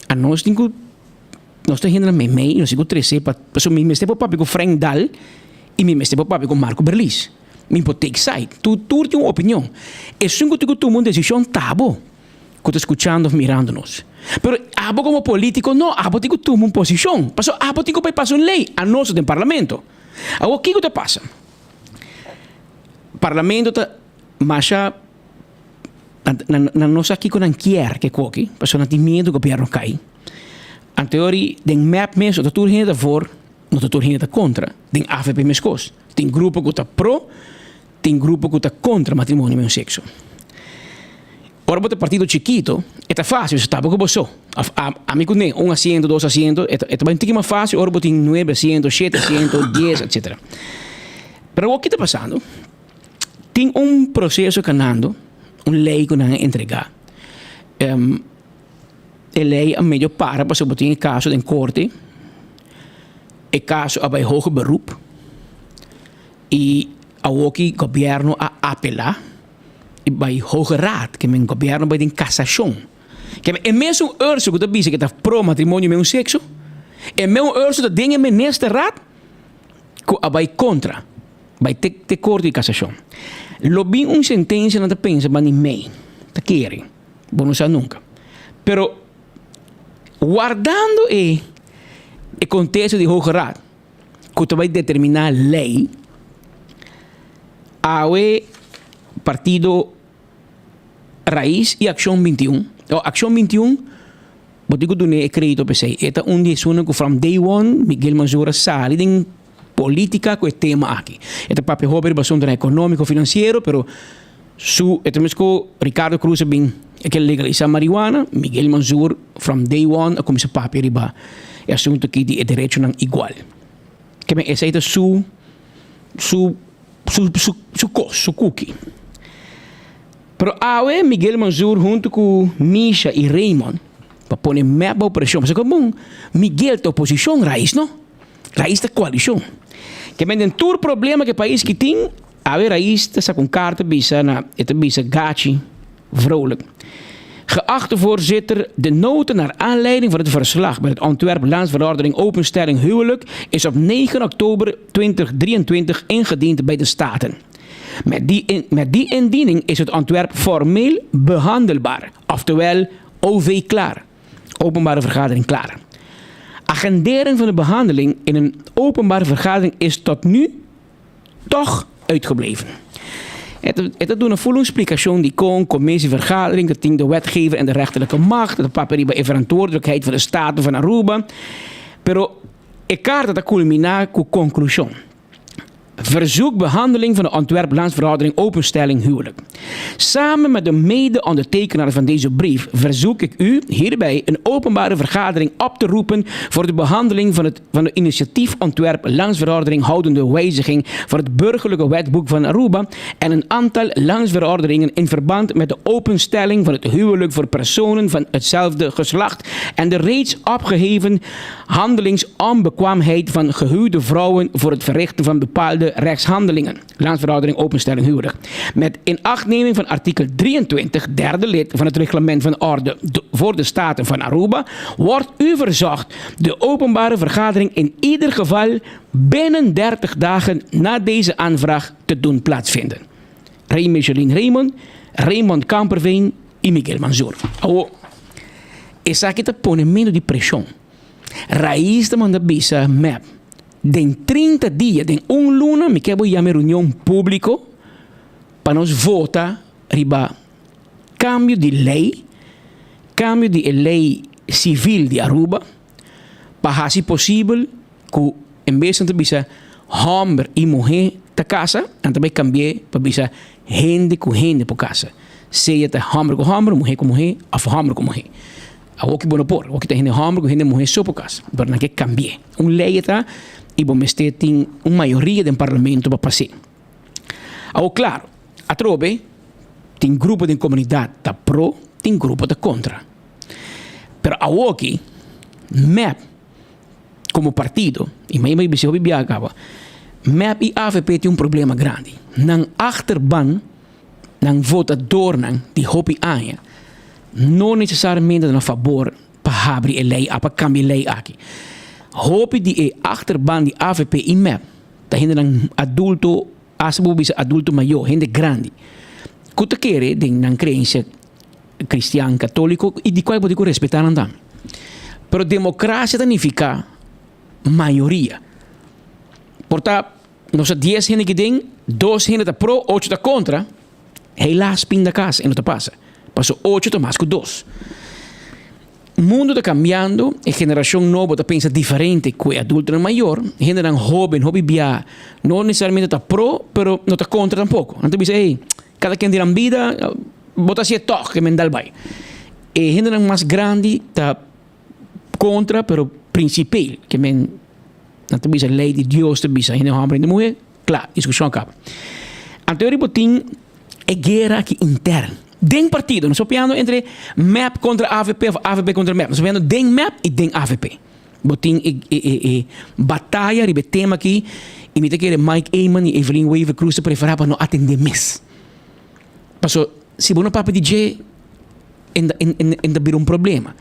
a nós tem que nós tá indo na meme, nós tem que trazer para so me este para papi com Frank Dahl e me este para papi com Marco Berlis. Me pode take side. Tu tem uma opinião. É só que tu toma uma decisão tabo. Que tu escuchando, mirando-nos. Pero abo como político, não, abo tem que tomar uma posição. Passou, abo tem que passar uma lei a nós do parlamento. Agora, o que te passa? Parlamento tá macha na nossa aqui com não quer que coque, passou não tem medo do governo cai. A teoria den map mesmo, tudo gente a favor, não tudo gente a contra. Den AFP mescos. Tem grupo que está pro, tem grupo que está contra matrimônio mesmo sexo. Ora, bote partido chiquito, é fácil, você sabe o que você a mim, com assento, 2 assentos, é bem mais fácil, ora, bote 9 assentos, 7 assentos, 10, etc. Pero o que está passando? Tem processo canando, lei que não entregar. A lei a meio para se botar em caso de corte, e caso a bij hoger beroep, e o governo a apelar, e bij hoge raad, que men governo bij de cassação. Que é mesmo urso que diz que está pro matrimônio mesmo sexo, é mesmo urso que tem nesta raad, que a bij contra, bij te corte de cassação. Lobby sentença não te pensa, mas nem mei, te querem, bom não sabe nunca. Pero guardando o contexto de hoge raad, que tu vai determinar lei, há partido Raiz e Ação 21. Ação 21, vou dizer que é crédito para você. É uma que from day one, Miguel Manzura sale em política com o tema aqui. É papel Robert bastante econômico, financeiro, pero é mesmo Ricardo Cruz bem que legalizar marihuana, Miguel Manzur from day one a começar papel riba. É assunto que de direito não igual. Que é essa su cookie. Pero Miguel Manzur junto com Misha e Raymond para pôr mais pressão. Mas como Miguel tem oposição, Raiz, não? Raiz da coalição. Que é todo problema que o país que tem, Raiz está com carta, bisa gachi, vrolijk. Geachte voorzitter, de nota naar aanleiding van het verslag met het Antwerp-Landsverordening openstelling huwelijk is op 9 oktober 2023 ingediend bij de Staten. Met die indiening is het Antwerp formeel behandelbaar, oftewel OV klaar. Openbare vergadering klaar. Agendering van de behandeling in een openbare vergadering is tot nu toch uitgebleven. Het doet een volle explicatie die commissievergadering, dat de wetgever en de rechterlijke macht, de paperiba en verantwoordelijkheid van de Staten van Aruba. Pero ik kaart dat culmina cu conclusie. Verzoek behandeling van de Antwerp-Landsverordening openstelling huwelijk. Samen met de mede-ondertekenaar van deze brief verzoek ik u hierbij een openbare vergadering op te roepen voor de behandeling van de initiatief Antwerp-Landsverordening houdende wijziging voor het burgerlijke wetboek van Aruba en een aantal landsverordeningen in verband met de openstelling van het huwelijk voor personen van hetzelfde geslacht en de reeds opgeheven handelingsonbekwaamheid van gehuwde vrouwen voor het verrichten van bepaalde rechtshandelingen. Landsverordening openstelling huwelijk. Met inachtneming van artikel 23, derde lid van het reglement van orde voor de Staten van Aruba, wordt u verzocht de openbare vergadering in ieder geval binnen 30 dagen na deze aanvraag te doen plaatsvinden. Michelin Raymond, Raymond Kamperveen en Miguel Manzur. Essa aqui está pondo menos de pressão. Raiz de manda bisa map. Den 30 dias, den luna, me quero ir a uma reunião pública para nós votar riba cambio de lei civil de Aruba, para se possível que em vez de bisa homem e mulher da casa, também cambiar para bisa gente com gente por casa. Seja homem com homem, mulher com mulher, ou homem com mulher. O que bom por, o que tem gente homem com gente mulher só por casa, para não que cambie. Lei está e bom este tem uma maioria do parlamento para passar. Claro, a trobe tem grupo de comunidade da pro, tem grupo da contra. Pero aqui, MEP como partido, e mais bem se acaba, MEP e AVP tem problema grande. Nang achterban, nang votador nang die hopi anja, não necessariamente a favor para abrir a lei, para cambiar a lei aqui. Hopi die achterban die AVP e MEP, da gente nang adulto, adulto maior, gente grande. Kuta kere den nang crença cristiano católico e di qual pode respeitar andam. Pero democracia significa maioria. Portanto, nós 10 gente que tem, 2 gente da pro, 8 da contra, helaas pin da casa e não te passa. Passou 8 to mais que 2. O mundo está cambiando, a geração nova está pensando diferente com o adulto maior. A gente é jovem, bia, não necessariamente está pro, pero não está contra tampouco. Então diz, hey, cada quem tem vida, bota se toque que me dá vai. E a gente é mais grande, está contra, pero principal, que men, não diz a lei de Deus, te diz a gente é homem e mulher, Claro, discussão acaba. Então, eu botin é guerra aqui interna. Den partido, nós estamos entre MAP contra AVP, AVP contra MAP. Nós estamos den MAP e den AVP. Botin batalha, ribe tema aqui, e me quer Mike Eyman e Evelyn Weaver Cruz preferar para não atender mais. Passo, se você não papo DJ, ainda vira um problema.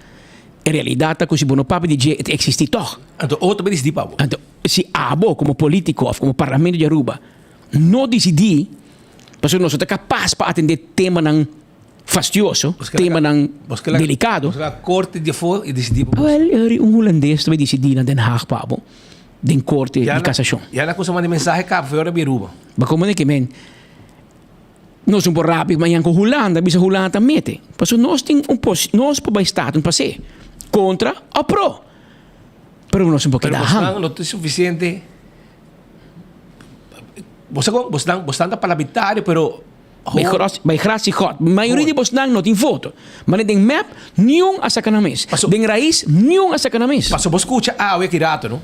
Em realidade, se você não papo DJ, existe toch. Então, outro bem decidir, Pablo. Então, se abo, como político, como parlamento de Aruba, não decidir, porque nós somos capazes para atender tema não fastidioso, tema não delicado. A corte de fora e decidir. Um holandês vai decidir na Den Haag, Pablo, den corte de cassação. E ela começou a mandar mensagem cá, foi hora de Aruba. Mas como é que, man? Nós somos rápidos, mas com Holanda, bisa Holanda mete. Porque nós temos nós para estar um passe contra ou pro. Pero nós somos pouquinho da não é suficiente. Você está parlamentário, pero Bij graag God. Maioria de Bosnang não tem foto. Mas tem map, nenhum a sacanamento. Tem raiz, nenhum a sacanamento. Mas você escuta, eu aqui rato, não?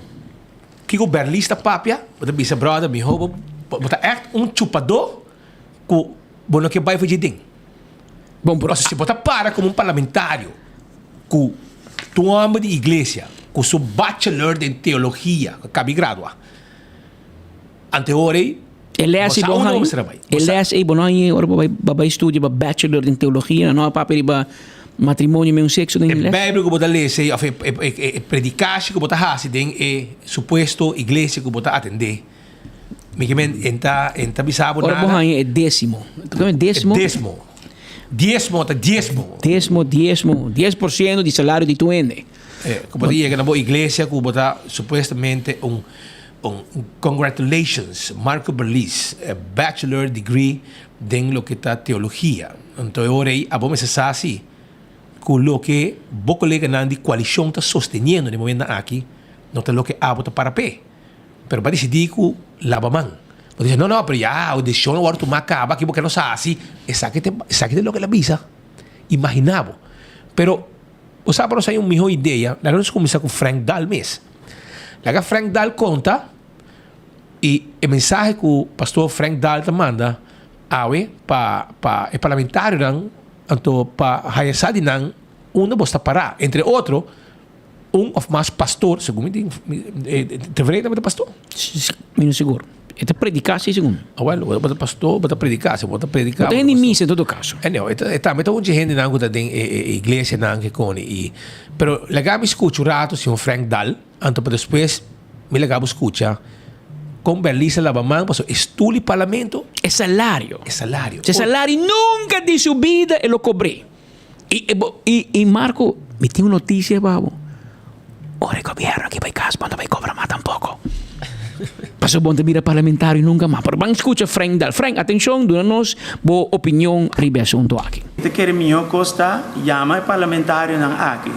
Que o berlista papia, você bisa brother, me rouba, você é chupador, que você que vai fazer ding. Bom, se você para como parlamentário, com tu homem de igreja, com seu bachelor em teologia, que cabe graduar. Anteori, ele é bom estudia para bachelor em teologia, não é para matrimônio e sexo em inglês. Bíblia que você lê, predicação que você faz, é suposto igreja que você atender. Me enta bisabo nada. Ora é décimo. Décimo. 10% de salário de tu ende. Como diga na boa igreja que você supostamente congratulations, Marco Berlis, bachelor degree em lo que está teologia. Então agora aí a bom pensar assim, que lo que o colega na de coalição está sustentando no momento aqui, não está lo que a bota para pé. Pero para decidir que lava mão. Diz não, pero já o deixou agora tu macaba aqui porque não sabe assim, exactamente lo que la visa. Imaginava. Pero o sabe para sair uma melhor ideia, nós começar com Frank Dahl mesmo. Laga Frank Dahl conta e o mensagem que o pastor Frank Dahl te manda para o parlamentário então para a não uma bosta parar entre outro of mais pastor segundo me deveria também pastor não seguro é predicar sim segundo bota pastor bota predicar tem missa em todo caso não está mas onde gente não que tem igreja não que com e pero legal me escuto rato se Frank Dahl então para depois me legal escuta com Berlisa Labamán pasó estuli parlamento é salário se salário nunca de subida e lo cobrei e Marco me tem uma notícia babo ora o governo aqui vai casa não vai cobrar mais tampouco passou bom de vir parlamentário nunca mais pero vamos escutar Frank Dahl Frank atenção dá-nos boa opinião sobre o assunto aqui te quer minha costa chama parlamentário não aqui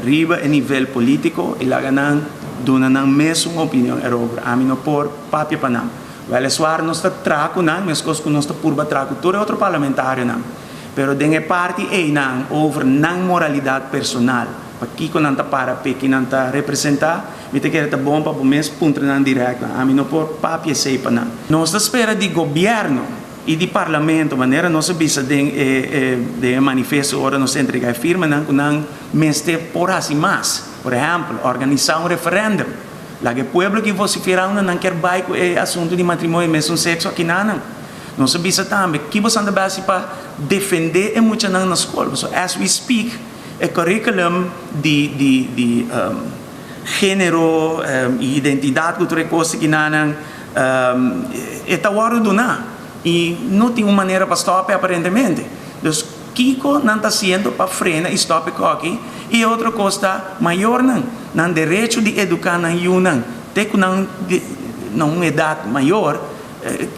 riba a nível político e lá ganham dona não mesmo opinião era a mim não por papia para não vai soar nós está traco não mas coisas que nós está por traco todo outro parlamentário não pero dengue parte e não over não moralidade personal para que quando anda para que não está representar me te quer tá bom para o mesmo ponto não direto a mim não por papia sei para não nós espera de governo e de parlamento maneira nós bisa de manifesto ora nós entregar firma não mestre por assim mais por exemplo, organizar referendo. Lá que o povo que vocifera não quer vai com o assunto de matrimônio e mesmo sexo aqui não. Não se bisa também que você anda base para defender muito na escola. So, as we speak, o curriculum de gênero e identidade cultural coisa que não está agora do nada e não tem uma maneira para stopar aparentemente. Então, Kiko não está sendo para frenar e stopar aqui. E outra coisa maior não direito de educar não yunan tem que não idade maior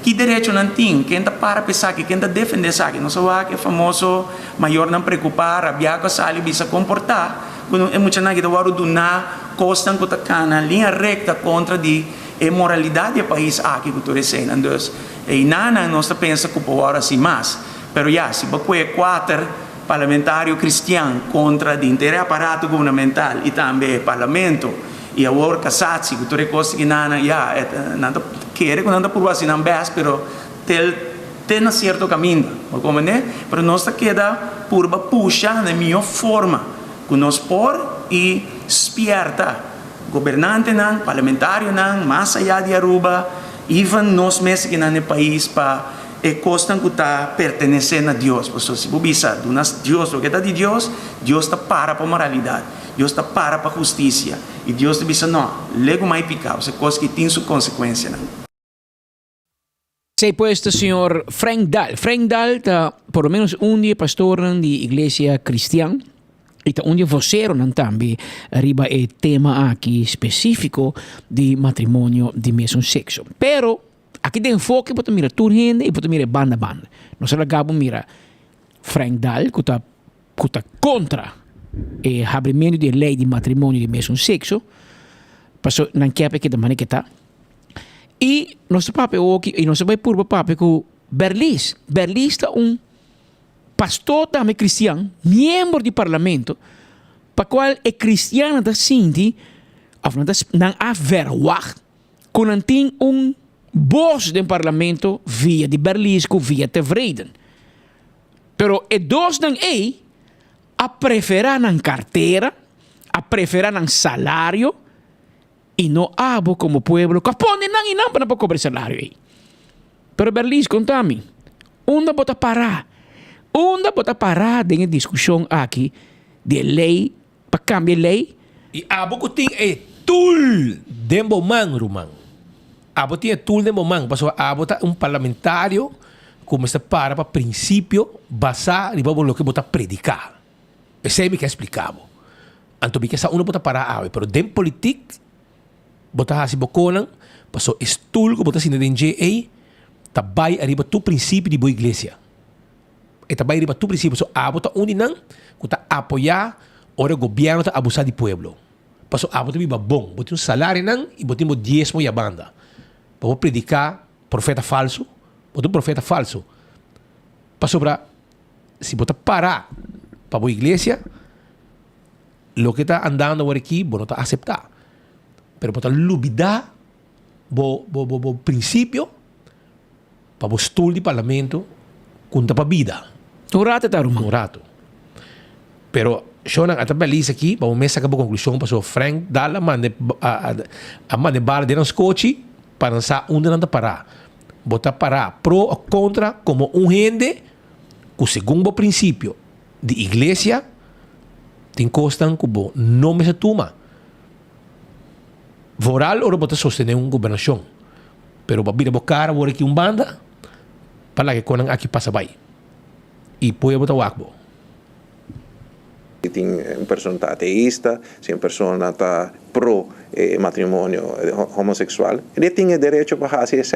que direito não tem quem está para pensar que quem está defender sabe não só que famoso maior não preocupar rabiar com sali bisa comportar quando é muito nada que agora do na costa que está na linha recta contra de imoralidade do país aqui que tu recém então e nada nós pensa que agora assim mais pero já se bacué 4 parlamentário cristiano contra o inteiro aparato governamental e também parlamento e agora casati, que tu recosta que nana, nada quer que nada por assim não bes, pero tem certo caminho, como né? Pero nós queda por puxa na minha forma, que nós por e spierta, governante não, parlamentário não, mais allá de Aruba, even nós mesmos que no país para costam que está pertenecendo a Deus, porque se você bisa, Deus, o que está de Deus, Deus está para a moralidade, Deus está para a justiça, e Deus está bisa, não, lego mais picado, é coisa que tem sua consequência, não. Sei puesto señor Frank Dahl. Frank Dahl está por lo menos un día pastor de iglesia cristiana e está un día vocero también arriba el tema aquí específico de matrimonio de mesmo sexo. Pero aquí de enfoque puedo mirar tu gente y puedo mirar banda. No se la acabo mira Frank Dahl que está contra el abrimento de ley de matrimonio de mesmo sexo. Pasó non chiave che da mani che sta. E nostro pape ook e nostro pai purba pape ku Berlis sta un pastor também cristiano, membro do parlamento, para qual é cristiano da Sinti, of não há verwacht, quando tem voz do parlamento via de Berlis ku via tevreden. Pero e dos dan a preferar na carteira, a preferar na salário, e não abo como pueblo que pone nang inang para cobrar salário aí. Pero Berlis contami, onde bota parar dengan discussão aqui de lei para cambiar lei. E abo que tem tool de momang rumang. Abo tem tool de momang, paso abo tá parlamentário como está para princípio basar riba lo que bota predicar. Esse me que explicavo. Anto bi que sa uno bota para ave, pero dem politik bota hasi bokonan, paso estul ko bota sina DNJ tabay arriba tu princípio de boa igreja. E tabay arriba tu princípio, so abo ta uninang ko ta apoiar ora governo ta abusar de pueblo. Paso abo ta biba bom, bota salário nang e bota mo diezmo e a banda. Pa predicar profeta falso, bota profeta falso. Paso para se bota parar para boa igreja, lo que está andando por aqui, bota ta aceptar. Pero bota lubida bo princípio para o estudo de parlamento conta para a vida. Um rato está rumang. Um rato. Pero eu não até beleza aqui, para o mês acabou a conclusão, para o Frank Dahl a mande bala de nos coche para lançar onde não está parar. Bota parar pro ou contra como gente que segundo o princípio de igreja tem costan como não me se toma. Voral ora bota sostener uma governação. Pero babida bocara bora aqui banda para que quando aqui passa vai. E põe botar wakbo. Tem uma pessoa ateísta, se uma pessoa está pro matrimônio homossexual, ele tem o direito para fazer isso.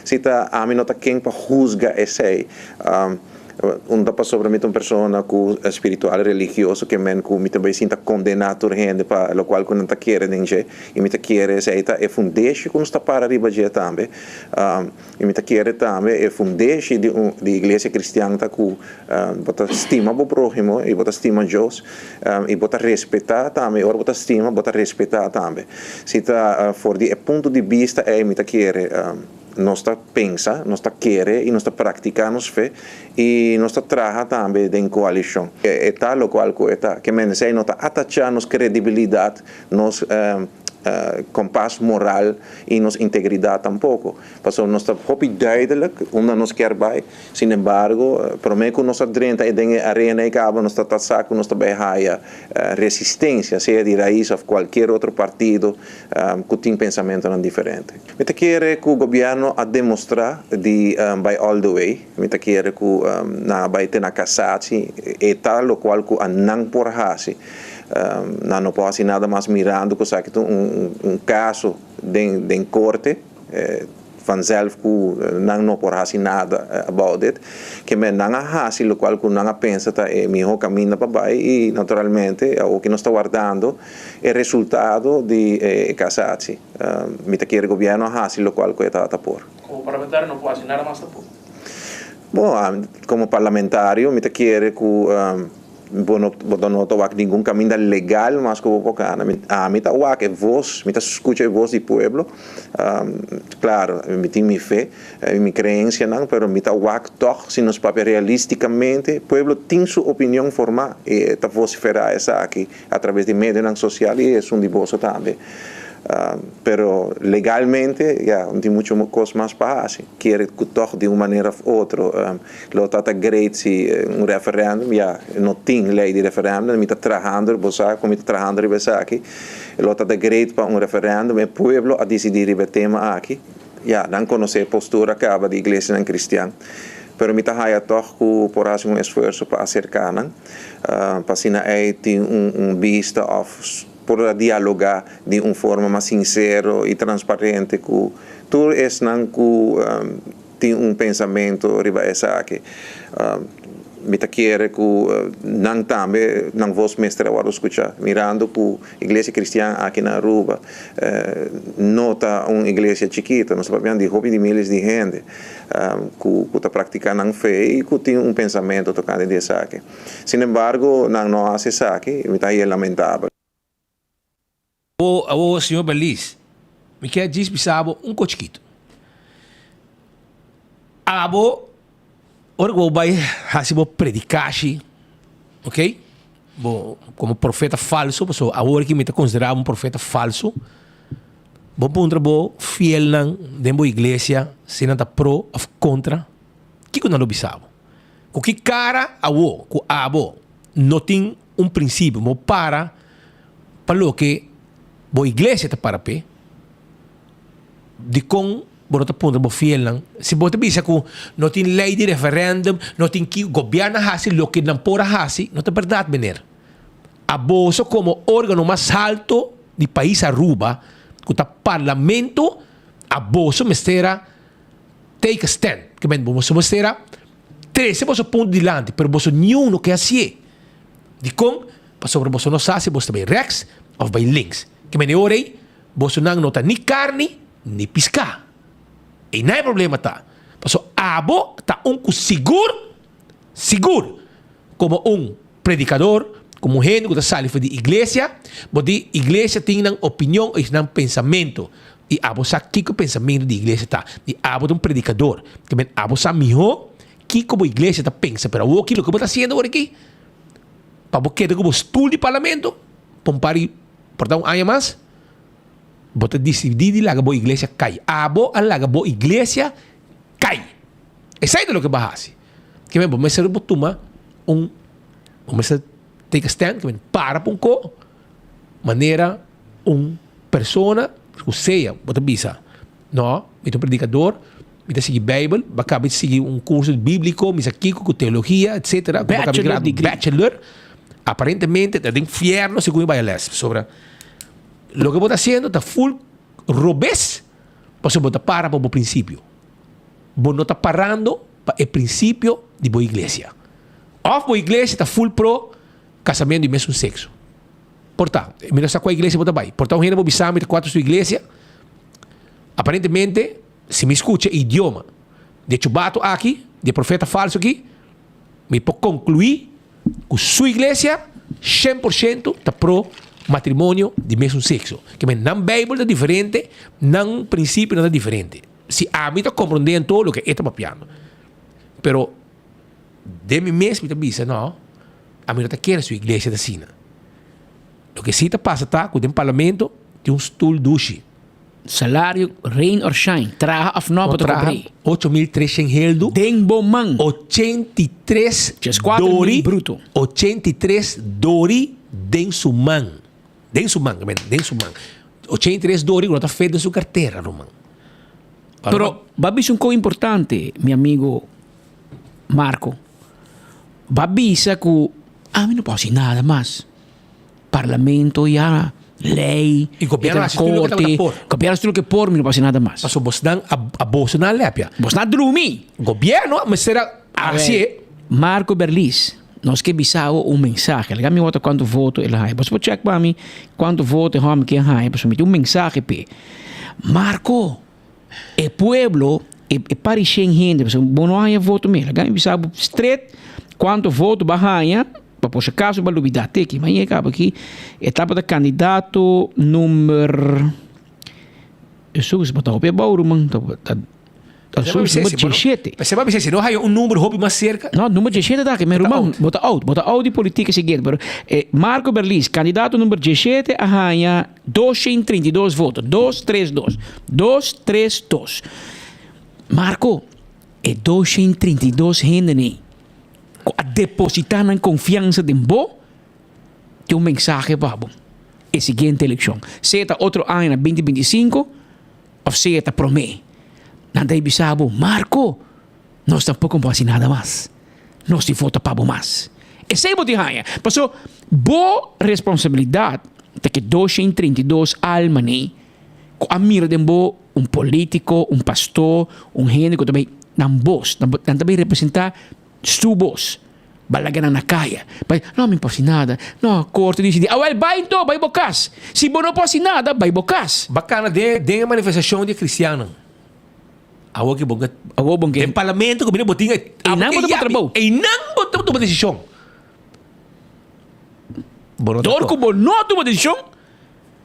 Se está a mim não está quem para julgar isso. Onda pa sobramente uma pessoa com espiritual religioso que men com mita sinta condenado gente para lo qual não tá querer ninguém e mita querer seita e fundeixe com está para riba je também e mita querer também e fundeixe de igreja cristiana tá com bota estima pro próximo e bota estima Deus e bota respeitar também ora bota estima bota respeitar também se tá for de ponto de vista é mita querer nós pensa, nós querer e nós praticamos fé e nós trabalha também em coalição. É tal o qual coisa que men sei nós atachamos credibilidade, nós compasso moral e nos integridade tampouco. Passou nós hopi duidelijk onde nós quer vai. Sin embargo, para mim que nós drenta e den arena e cabo nós tá saco nós tá behaia resistência, seja de raiz ou qualquer outro partido que tem pensamento não diferente. Me te quer que o governo a demonstrar de by all the way. Me te quer que na vai ter na cassati e tal o qual que não por hasi. Não posso nada mais mirando que caso de corte vanzelf que não por fazer nada about it que me não há o qual que não pensa tá é meu caminho para baixo e naturalmente o que nós está guardando é resultado de casarse me te quer governo há o qual que está por como parlamentário não pode fazer nada mais por bom como parlamentário me te quer que não tô nenhum caminho legal, mas como bocana, me tá que voz, me tá escuta a voz do povo, claro, me tem minha fé, minha crença não, pero me tá toch, se nos papel realisticamente, o povo tem sua opinião formada e tá vociferar essa aqui através de mídias sociais e é um divorcio também. Pero legalmente ya não tem mucho cosas mais para fazer. Quer que toch de uma maneira ou outra lo tá great se referendum ya não tem lei de referendum, me está trabalhando, você como está trabalhando riba aqui, lo tá great para referendum, e pueblo a decidir riba tema aqui. Ya não conhece a postura acaba de igreja não cristã. Pero me está toch por fazer esforço para acercar, para sina tem vista of por dialogar de uma forma mais sincera e transparente com tu és não tem pensamento riba essa aqui me tá querer com não também não vos mestre agora escutar mirando com igreja cristã aqui na Aruba nota uma igreja chiquita nós sabemos de hobby de milhares de gente que tá praticando fé e que tem pensamento tocante dessa aqui. Sin embargo não hace isso aqui me tá lamentável. O senhor Berlis, me quer dizer, bisabo, cochiquito. Abo, ora vou vai hasibo predicashi, ok? Bom, como profeta falso, pessoal, agora que me está considerado profeta falso, bom ponto bo fiel nan dentro da igreja, se não tá pro ou contra, que não lo bisabo. O que cara abo, com abo, não tem princípio, mo para lo que a igreja está para pé, de com bota ponto bo fiel lang. Se bota bisa que não tem lei de referendum, não tem que o governo hasi lo que não pode hasi, não é verdade, bener. A bolsa como órgano mais alto do país Aruba, que o parlamento, a bolsa mestera take a stand, que bem, bolsa mestera 13 pontos dilante, pero bolsa nenhum no que assim. De com, para sobre bolsa não hasi, bolsa vai rex ou vai links. Que me orei, você não nota ni carne, ni pisca. E não é problema, tá? Porque abo tá seguro, como predicador, como gente que está saindo de igreja, porque a igreja tem uma opinião e um pensamento. E abo sabe que o pensamento da igreja tá. E abo é predicador. Que me abo sabe melhor que como a igreja tá pensa. Pero o que você está fazendo agora aqui? Para você ter como estudo de parlamento, pompari por um ano mais, você decidir lá que a igreja cai. Abo a lá que a igreja cai. Isso é o que vai fazer. Que bem, vamos ser botuma vamos take a stand, que bem, para um co, maneira persona, que seja, você bisa, não, me predicador, me seguir Bible, vai seguir curso bíblico, me aqui com teologia, etc. Bachelor. Aparentemente está de infierno según Bailes sobre lo que está haciendo está full robes pues vos para por principio vos no está parando para el principio de la iglesia o la iglesia está full pro casamento de mesmo sexo portanto mira essa iglesia vos vai portanto gente vos bisame de quatro sua iglesia aparentemente se me escucha idioma de chubato aqui de profeta falso aqui me pode concluir que sua igreja 100% está pro matrimônio de mesmo sexo. Que na Bíblia é diferente, no princípio não é diferente. Se a mim está compreendendo todo o que está papiando. Pero de mim mesmo está dizendo, não, a mim não está querendo sua igreja da Sina. O que se está passa tá, que tem parlamento, tem stoel dushi. Salário, rain or shine. Traga of no para cobrir. 8.300 heldo. Den bomang. 83 dori. Bruto. 83 dori den sumang. Den sumang. 83 dori não está feito na sua carteira, Roman. Pero, babis um co importante, meu amigo Marco. Babisa que a mim não posso nada mais. Parlamento já lei, e governo a corte, governo tudo que por mim não passa nada mais. Passo vos dan a bolsa na lepia. Vos na drumi. Governo, mas será assim. Marco Berlis, nós que bisao mensagem. Ele me bota quanto voto ele hai. Você pode check para mim quanto voto ele que hai. Você me mensagem pe. Marco, o pueblo e parecem gente, você não hai voto mesmo. Ele me bisao straight quanto voto bahanha para por si acaso, para lubidar aqui, mas acaba aqui, etapa do candidato número... Eu sou que se botar o pé bauru, mano. Número 17. Você vai ver se não há número hobby mais cerca. Não, número 17 dá que meu irmão bota out de política seguinte, pero Marco Berlis, candidato número 17, arranha 232 votos, 232. Marco, é 232 gente a depositar na confiança de bo, tem mensagem para bom. É seguinte eleição. Se está outro ano na 2025, ou se está promê. Nanday bisabo, Marco, nós tampouco vamos fazer nada mais. Nós te vota para mais. Essa é a botihanha. Passou, boa responsabilidade de que 232 almas, com a mira de um político, um pastor, um gente que também não também representar sua voz. Balagan na kaya. Não me pode nada. Não, corte diz, vai então, vai bocas. Se não pode nada, vai bocas. Bacana de a manifestação de cristiano. Awo que bom que em parlamento que botinha e não botou trabalho. E não botou uma decisão. Dorco bom não toma decisão.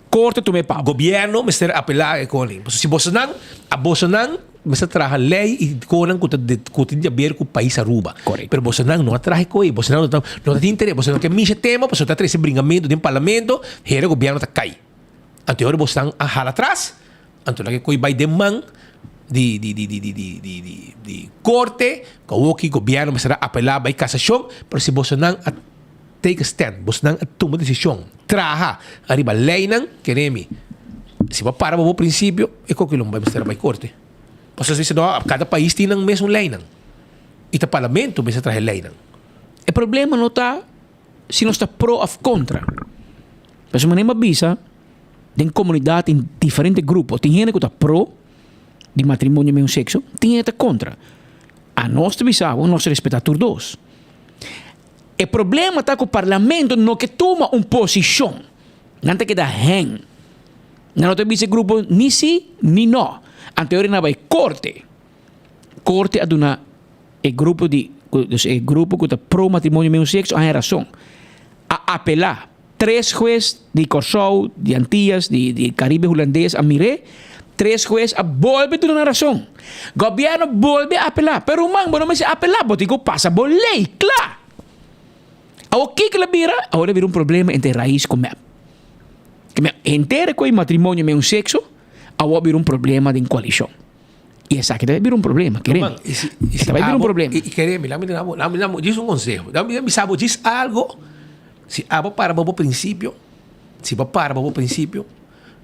Corte tu me pau. Governo me ser apelar com ele. Se Bolsonaro, a Bolsonaro me ser traga lei e conan com a ver com o país Aruba. Correto. Pero Bolsonaro não atrai coi. Bolsonaro não tem interesse. Bolsonaro quer mixa tema, Bolsonaro traz esse bringamento de parlamento, o governo tá cai. Anterior Bolsonaro a hala atrás. Anterior que coi vai de man de corte, com o que o governo será apelar vai cassação, pero se Bolsonaro take a stand, Bolsonaro toma decisão, traha, arriba lei não, queremos. Se vai para o princípio, é que não vai ser vai corte. Você diz, não, cada país tem não mesmo lei não. E o parlamento vai trazer lei não. O problema não está se não está pro ou contra. Mas uma nem avisa, tem comunidade em diferentes grupos, tem gente que está pro de matrimônio mesmo sexo, tem gente contra. A nós bisavos, nós respeitamos todos dois. O problema está com o parlamento não que toma uma posição. Não tem que dar hen. Não tem esse grupo nem sim, nem não. Anterior não vai corte. Corte a dona o grupo que está pro matrimônio mesmo sexo, a razão. A apelar. 3 jueces de Corsou, de Antillas, de Caribe holandês, a Miré, 3 jueces a volve de una razón. Gobierno vuelve a apelar. Pero man, bueno, me dice apelar, porque pasa por ley, claro. Ahora, ¿qué que le vira? Ahora vira un problema entre raíz con MEP. Que me entere con el matrimonio me un sexo, ahora vira un problema de coalición. Y esa que debe vira un problema, queremos. Debe vira un problema. Y queremos, dice un consejo. Dame dice algo. Si abo para o princípio, se para o princípio,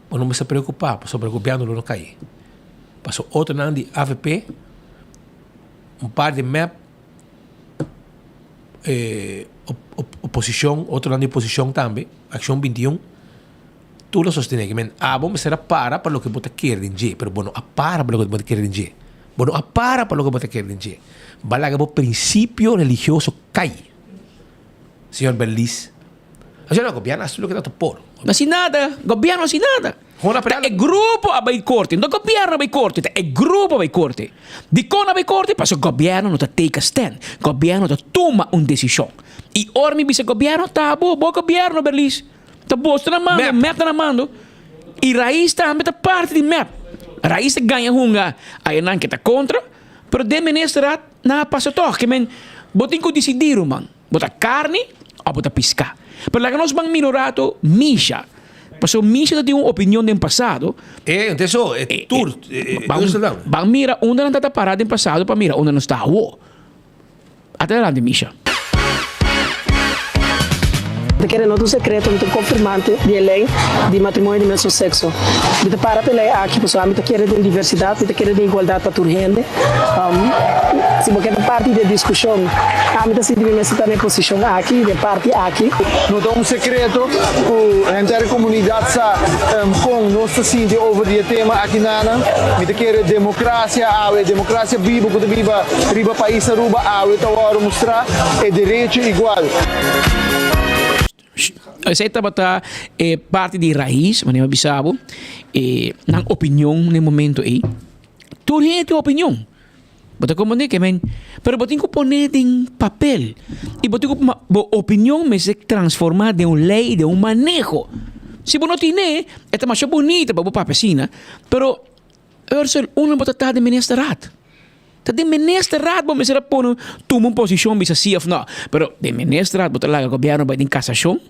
não me se preocupar, sobre o governo não cair. Passou outro ano de AVP, par de MEP, oposição, outro ano de oposição também, Ação 21, tudo sostém que abo será para o que você quer dizer, mas bueno, para o que você quer dizer. Bueno, para o que você quer dizer. Balaga o princípio religioso cai. Senhor Berlis. Mas não, o governo é aquilo que está por. Não se nada, governo não se nada. É grupo a vai corte, não governo vai corte, é grupo vai corte. De quando vai corte, mas o governo não take a stand, o governo não toma uma decisão. E ora me diz o governo tá bom governo Berlis, tá bom, está na mão, MEP na mão. E raiz também tá parte de MEP. Raiz ganha hunga, aí não que tá contra, pero de ministra na passa toch, que men botin ko decidir man, bota carne ou bota piscar. Pero la que nós vamos minorato misha. Passou misha tem uma opinião do passado. Então tour. Vamos mira onde não está parado no passado para mirar onde não está. Até lá de misha. Te querem outro secreto, muito confirmante de lei de matrimônio de mesmo sexo. De para pela aqui, pessoal, me quer de diversidade, me quer de igualdade para toda gente. Se você quer parte de discussão, a mim se deve estar na posição aqui, de parte aqui. Não dá secreto, a inteira comunidade está com nós sentindo over o tema aqui nana. Me quer democracia, a democracia viva, quando viva riba país Aruba, a então mostrar é direito igual. Saya bata parte de raiz, mas não bisabo, na opinião no momento aí. Tudo gente tem opinião. Bota como que men, pero botin ko poner en papel. Y botin ko opinión me se transforma de un ley, de un manejo. Si vos no tiene, esta más bonita para vos piscina, pero Ursel, uno bota de ministerat. De ministerat, vos me será poner toma una posición, bisa sí o no. Pero de ministerat, bota la gobierno para en casación.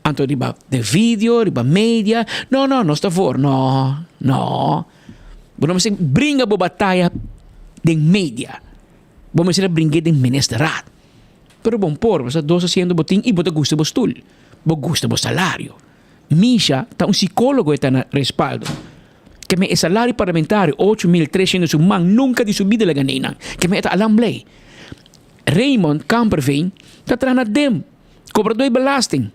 Anto riba de video, riba media. No está for. No. Bueno, me se bringa bo batalha de media. Bo me se bringa de ministerat. Pero bom por, você dos haciendo botin e bota gusto bostul. Bo gusto bo salário. Misha, tá um psicólogo está na respaldo. Que me salário parlamentar 8.300 man nunca de subida la ganina. Que me está alamblei. Raymond Kamperveen tá trana dem. Cobra 2 belasting.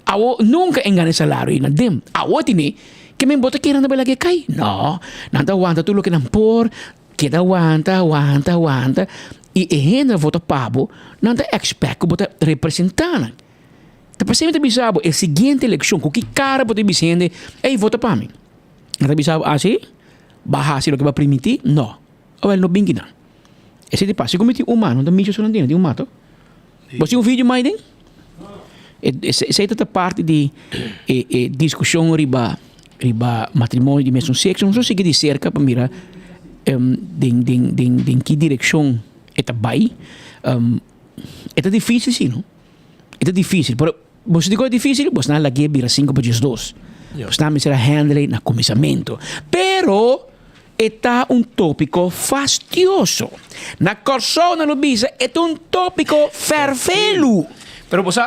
Awo nunca engane salário na dem. Awo tini que me bota querendo bela que cai. No, nada aguanta tudo lo que não por, queda aguanta. E ainda vota pabo, nada expect que bota representando. Depois sempre bisabo a seguinte eleição, com que cara bota bisende, ei vota para mim. Nada bisabo assim, baixar se lo que vai permitir, não. Ou ele não bingue não. Esse de passo, como é humano, não mídia só não tem um mato. Você vídeo mais den? Essa é parte de discussão riba matrimônio de mesmo sexo, não sei de cerca para mirar em que direção vai. É difícil, sim, não? É difícil, mas você diz que é difícil, você não lagi vira 5 para 2. Você não será handle na começamento. Pero está um tópico fastidioso. Na corso na lobisa é um tópico fervelo. Pero vos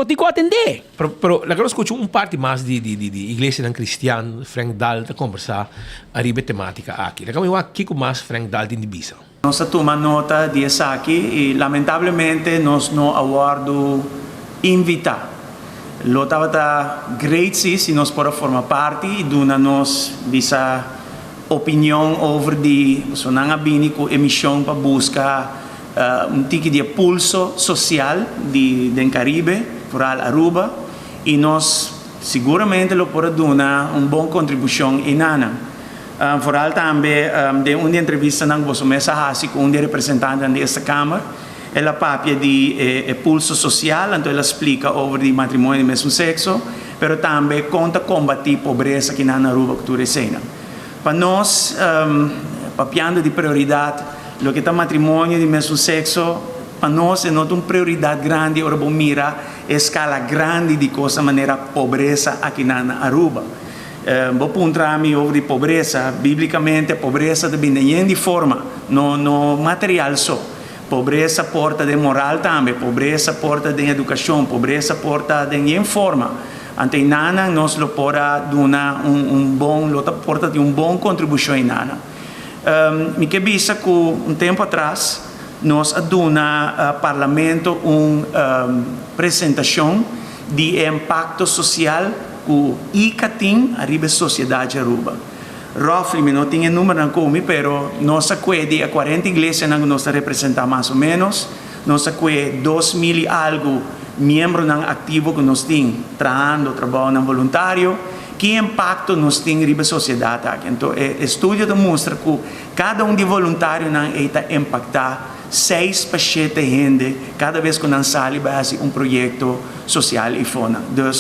dico atender. Pero la que escucho un parte más de iglesia non cristiana, Frank Dalt conversar arriba tematica aqui. La que aqui com mais Frank Dalt in divisa. Nós tomamos nota disso aqui e lamentavelmente nós não aguardo invitar. Lo estava great se nós podemos formar parte e dona nos essa opinião over de so não abini com emissão para buscar tipo de pulso social do Caribe, vooral Aruba, e nós seguramente lo podemos dar uma boa contribuição em Nana. Vooral também de uma entrevista que você mesa hasi com dos representantes desta Câmara, ela papia de pulso social, então ela explica sobre o matrimônio do mesmo sexo, mas também conta combater a pobreza que na Aruba que tu recena. Para nós, papiando de prioridade, lo que está matrimônio de mesmo sexo, para nós é uma prioridade grande, ora vamos mirar a escala grande de coisa maneira pobreza aqui na Aruba. Vou puntrami sobre pobreza, biblicamente pobreza também de forma, não material só. Pobreza porta de moral também, pobreza porta de educação, pobreza porta de forma. Ante nana nós lo pora dar porta de bom contribuição em nana. Me que bisa que tempo atrás nós aduna parlamento uma apresentação de impacto social que ICATIN arriba a sociedade Aruba. Roughly, não tinha número não como, pero nós acquedi a 40 igrejas que nós representamos mais ou menos, nós acquedi 2.000 e algo membros ativos que nós temos trabalhando voluntário. Que impacto nós temos na sociedade aqui? Então, o estudo demonstra que cada de voluntário está impactar 6 para 7 gente cada vez que nós sai base projeto social e fona. Então,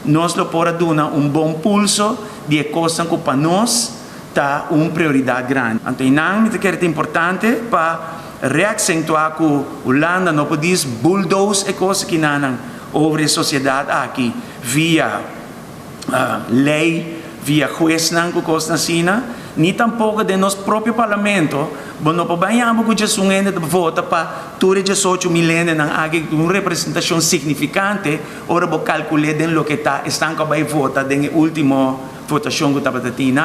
nós podemos dar bom pulso de coisas que para nós está prioridade grande. Então, não é importante para reacentuar que a Holanda não pode bulldoze coisas que não sobre a sociedade aqui via lei, via juez não costa sina, nem tampouco de nosso próprio parlamento, não podemos que Jesus ainda vota para tudo 18 milênios não há uma representação significante, ora vou calcular de lo que estão que vai votar na última votação que estava tendo.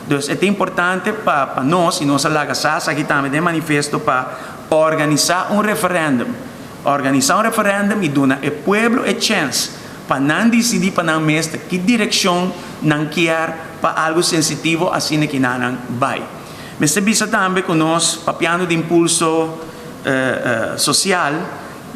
Então é importante para nós e nossa lagaças aqui também de manifesto para organizar referendo. Organizar referendo e dar ao povo a chance para não decidir para não mestre que direção não quer para algo sensitivo assim que não vai. Mas se bisa também que nós papiando de impulso social,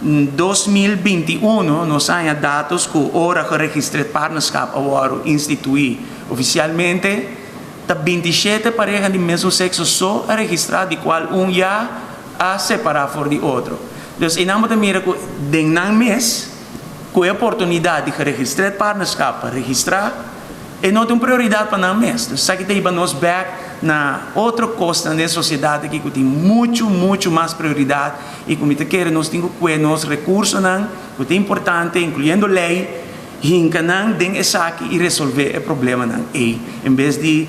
em 2021 nós temos dados que ora que registrado partnership agora instituir oficialmente tá 27 parejas de mesmo sexo só a registrar, de qual já a separar for de outro. Então, em nome da mira que denang mês, com a oportunidade de registrar partnership, para registrar, é não tem prioridade para não mês. Então, sabe que tem nos back na outra costa da sociedade que tem muito mais prioridade e como te quer nós temos que nos recursos que é importante, incluindo lei, hincanan den essa aqui e resolver o problema não em vez de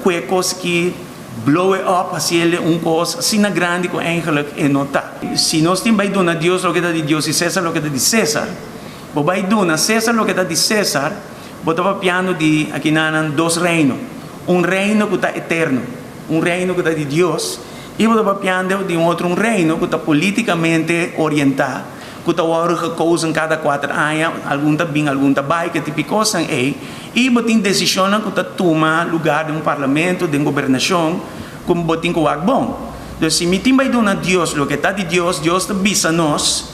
coisas que blow it up, assim coisa assim grande que eigenlijk é não tá. Se nós temos vai donar Deus o que dá de Deus e César o que dá de César, vai donar César o que dá de César, botava piano de aqui nanan dois reinos, reino que está eterno, reino que está de Deus, e botava piano de outro reino que está politicamente orientado, que está agora gekozen cada 4 anos, algum está bem, algum está bem, que tipo coisa é, e botin decisão que está toma lugar de parlamento, de governação, como botin que é bom. Então, se me vai donar Deus, o que está de Deus, Deus te visa nós,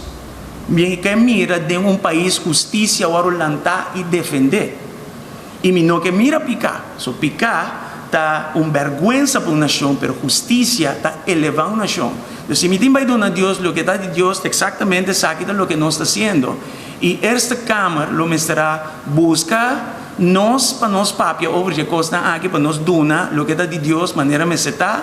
bem que mira de país justiça o lantar e defender. E me não que mira picar, picar está vergüenza para uma nação, pero justiça está elevando uma nação. Então, se me vai donar Deus, o que está de Deus, exatamente sabe o que nós está fazendo. E esta Câmara, lo estará busca nós para nós papia over a costa aqui para nós donar o que está de Deus, maneira me está.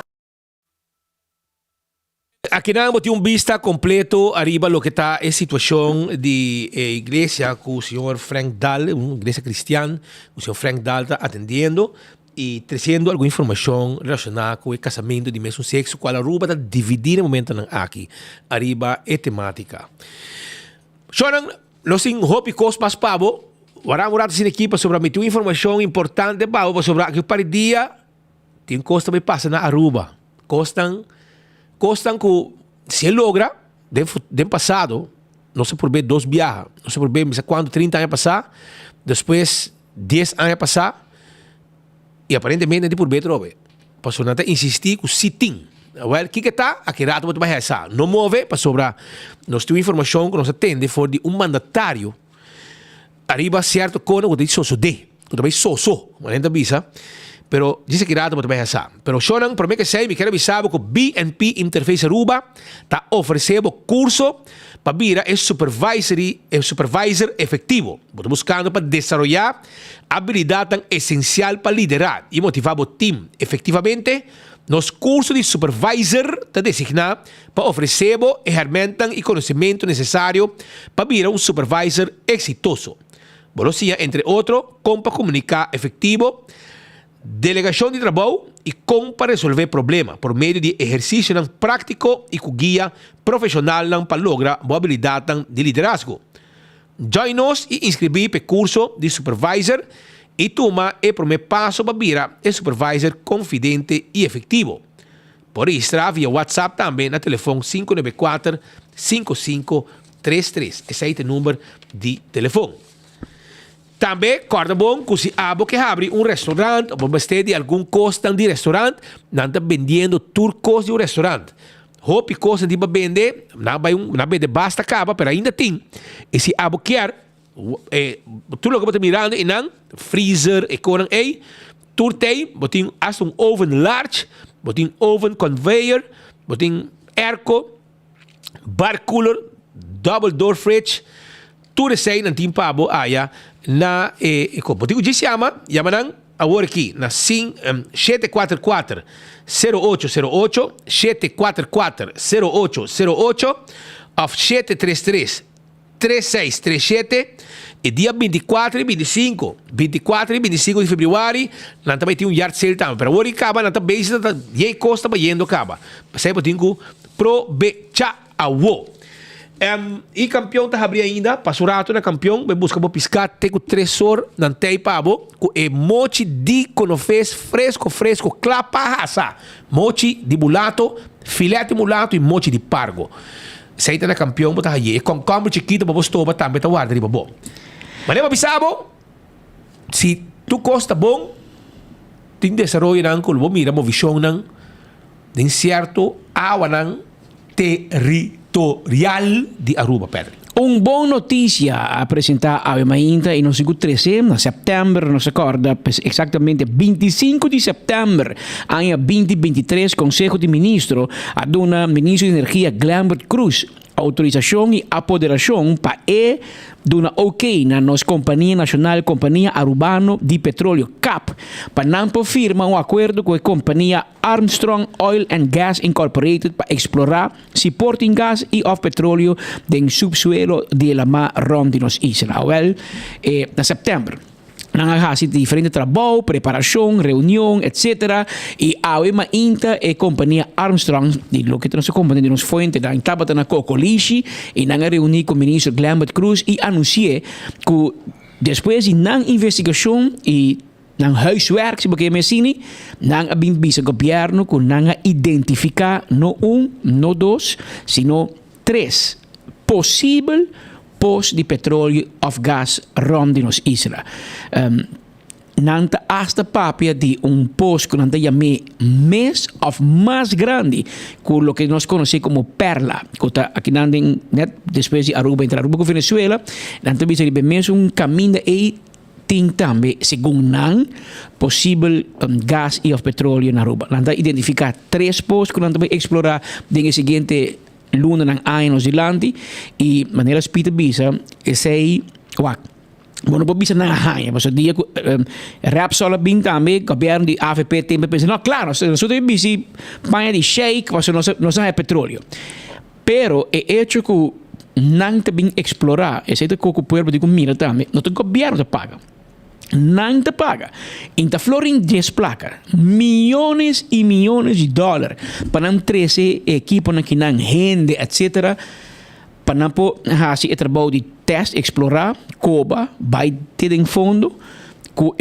Aqui nós temos vista completo arriba lo que está a situação de igreja que o senhor Frank Dahl, uma igreja cristiana, o senhor Frank Dahl está atendendo e trazendo alguma informação relacionada com o casamento de mesmo sexo, qual a Aruba está dividindo no momento aqui, arriba a temática. Sonan, nós temos hopi cos mais pavo, vamos lá sin equipa sobre uma informação importante pavo sobre que para dia tem costa que passa na Aruba, costan que se logra, do passado, não se por ver 2 viajes, não se por ver, não sei quando, 30 anos passar, depois 10 anos passar, e aparentemente não por ver trove. Passou nada insistir com sitin. Well, que está? Aqui rato você vai rezar. Não move, para sobrar, nós temos informação que nos atende for de mandatário, arriba certo cono que diz soso de, que também soso, mas ainda avisa. Pero dice que rato vai passar. Pero Shonan, por mim que sei, me quero avisar que o BNP Interface Aruba está oferecendo curso para virar supervisor efetivo. Estou buscando para desenvolver habilidade tão essencial para liderar e motivar o time. Efetivamente, nos cursos de supervisor está designado para oferecer ferramentas e conhecimento necessário para virar supervisor exitoso. Bolosía, entre outros, como para comunicar efetivo, delegação de trabalho e como para resolver problemas por meio de exercício prático e com guia profissional para lograr uma habilidade de liderazgo. Join-nos e inscrever para o curso de supervisor e toma o primeiro passo para virar o supervisor confidente e efetivo. Por isso, via WhatsApp também no telefone 594-5533. Esse é o número de telefone. Também, corda bom, que se abo que abre restaurante, ou você de algum custo de restaurante, não está vendendo turcos de restaurante. Hope coisa de vender, não vai basta acaba, mas ainda tem. E se abo quer, tudo que você mirando e não, freezer e coisa aí, tudo tem, botin hasta oven large, botin oven conveyor, botin airco, bar cooler, double door fridge, tudo isso aí não tem pabo, na botigo de chama agora aqui na 744 0808 744 0808 of 733 3637 e dia 24 e 25 de fevereiro nós também tem yard sale também para agora acaba nós também e costa para indo acaba sai botigo pro becha awo. E campeão está abrindo ainda, passou rato na campeão, vai buscar piscar, tem o tresor, não tem pabo, com mochi de conofés fresco, clapa raça, mochi de mulato, filete mulato e mochi de pargo. Se aí na campeão, bota aí, com como chiquito, para você tomar também, tá guarda, riba bom. Mas lembra pisabo, se tu costa bom, tem desenvolvimento não, como mira, uma visão não, de certo, água não, territorial de Aruba, Pedro. buona notizia a presentare a Mainta in nostro 13 na settembre, non si ricorda esattamente 25 di settembre, anno 2023, Consiglio di Ministro ad un Ministro di Energia Glambert Cruz autorizazione e apoderazione per duna ok na nos Companhia Nacional Companhia Arubano di Petróleo CAP para não firma um acordo com a companhia Armstrong Oil and Gas Incorporated para explorar supporting gas e of petróleo do subsuelo de la mar rond de nos isla. Well, na setembro nangahasi diferente trabalho, preparação, reunião, etc. E awe Mainta e companhia Armstrong, de lo que nossa companhia de nos fuente da intabata na Cocolishi, e nanga reuni com o ministro Glambert Cruz e anunciou que depois de nang investigação e nang huiswerk, se você me sini, nang abin bisa governo que nanga identificar no no dos, sino tres possível poços de petróleo of gas rond de nos isla. Nanta hasta papia de poço que nanta llame mais of mais grande que lo que nós conhecemos como Perla. Kota aqui nandem net depois de Aruba entrar Aruba com Venezuela, nanta bisa de mesmo caminho e tem também segundo nan possível gas e of petróleo na Aruba. Nanta identificar três poços que nanta vai explorar den seguinte luna ng anos dilante e maneira spita bisa sei wak Bueno, po bisa nangahay. Basta dia rap sola bing tambe, governo di AFP tempo pensa, no, claro, nosotros bisi paia di shake, basta no sa petróleo. Pero e hecho que nang te bing explorar, ese te coco pueblo di comida tambe, no te governo te paga. Nang te paga. Inta florin 10 placa, millones y millones de dólares para não 13 equipos na kinang gente, etc. Para não fazer o trabalho de teste, explorar, coba, vai ter em fundo, com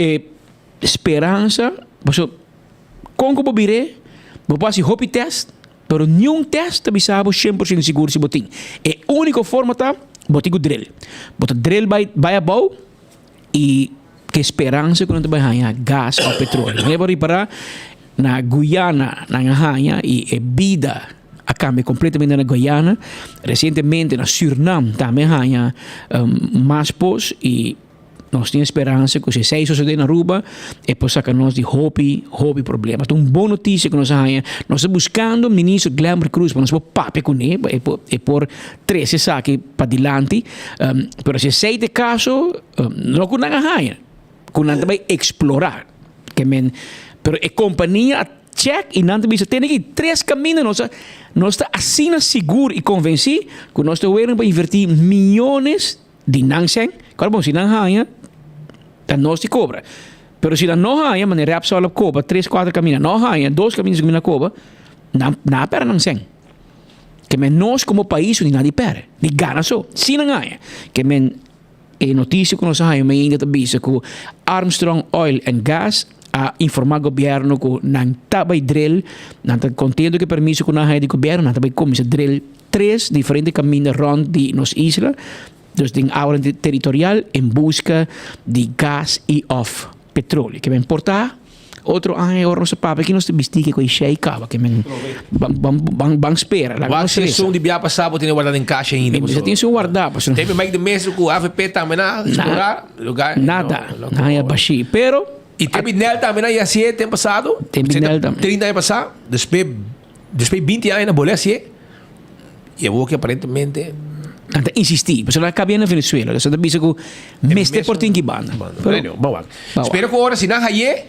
esperança, você com que bobire, você pode fazer teste, pero nenhum teste também sabe 100% seguro se botin. É a única forma tá, botigo drill. Bota drill vai a bom e que esperança quando vai ganhar gás ou petróleo. Não é para reparar na Guiana, na ganha e vida a cambio completamente na Guiana. Recentemente na Suriname também ganha mais pos e nós temos esperança que se sei suceder na Aruba e possa sacar nós de hobby problema. Então, boa notícia que nós ganha. Nós estamos buscando o ministro Glambert Cruz para nós papo com ele e por 13 saque para adiante. Pero se sei de caso, não que não ganha. Que não vai explorar. Pero a companhia check e não bisa tem aqui 3 caminhos nós está assim seguro e convencido que nós estamos para investir milhões de nanseng. Claro, bom, se não ganha, então nós te cobra. Pero se não ganha, maneira absoluta cobra 3, 4 caminhos, não ganha, 2 caminhos que cobra, não pera nanseng. Que nós como país não de pera, de gana só. Se não ganha, que a notícia que nós ganha ainda também que Armstrong Oil and Gas a informar o governo que não estava drill, não está contendo que permisso que não há de governo, não estava como se drill 3 diferentes caminhos rond de nos isla, dus de área territorial em busca de gás e of petróleo. Que me importa outro ano não se papo que nós te bistique com isso aí cava que me bang espera. Lá se som de biar passado tem guardado em caixa ainda. Você tem som guardado. Tem mais de mês que o AVP também na explorar lugar. Nada, não é baixo. Pero e tem Binel também aí assim tem passado. Tem Binel também. 30 anos passado, depois 20 anos na bolha assim. E eu vou que aparentemente anta insistir, porque ela cabia na Venezuela, essa também que mestre por tem que banda. Espero que agora se não haie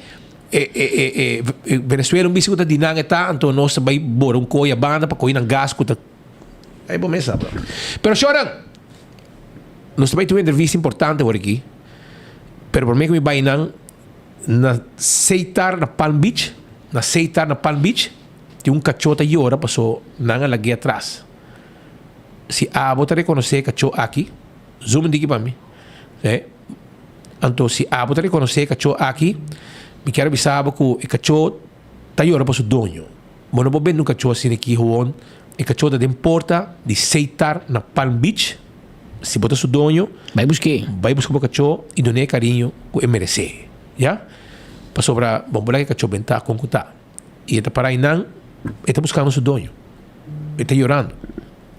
Venezuela um bicho que dinang eta, então nós vai bora coia banda para coir gas que aí bom mesmo. Pero choran. Nós também temos uma entrevista importante por aqui. Pero por mim que me vai na Seitar na Palm Beach, tem cachota e ora passou nanga lagi atrás. Se a bota reconhecer cachorro aqui, zoom daqui para mim, então se a bota reconhecer cachorro aqui, me quero avisar que o cachorro tá aí ora para o dono. Mas não vou ver no cachorro assim aqui Juan, o cachorro da porta de Seitar na Palm Beach, se bota o dono, vai buscar o cachorro e donar carinho que ele merece, já? Para sobrar, vamos lá que o cachorro bentar com o tá, e ele para aí não, ele está buscando o dono, ele está chorando.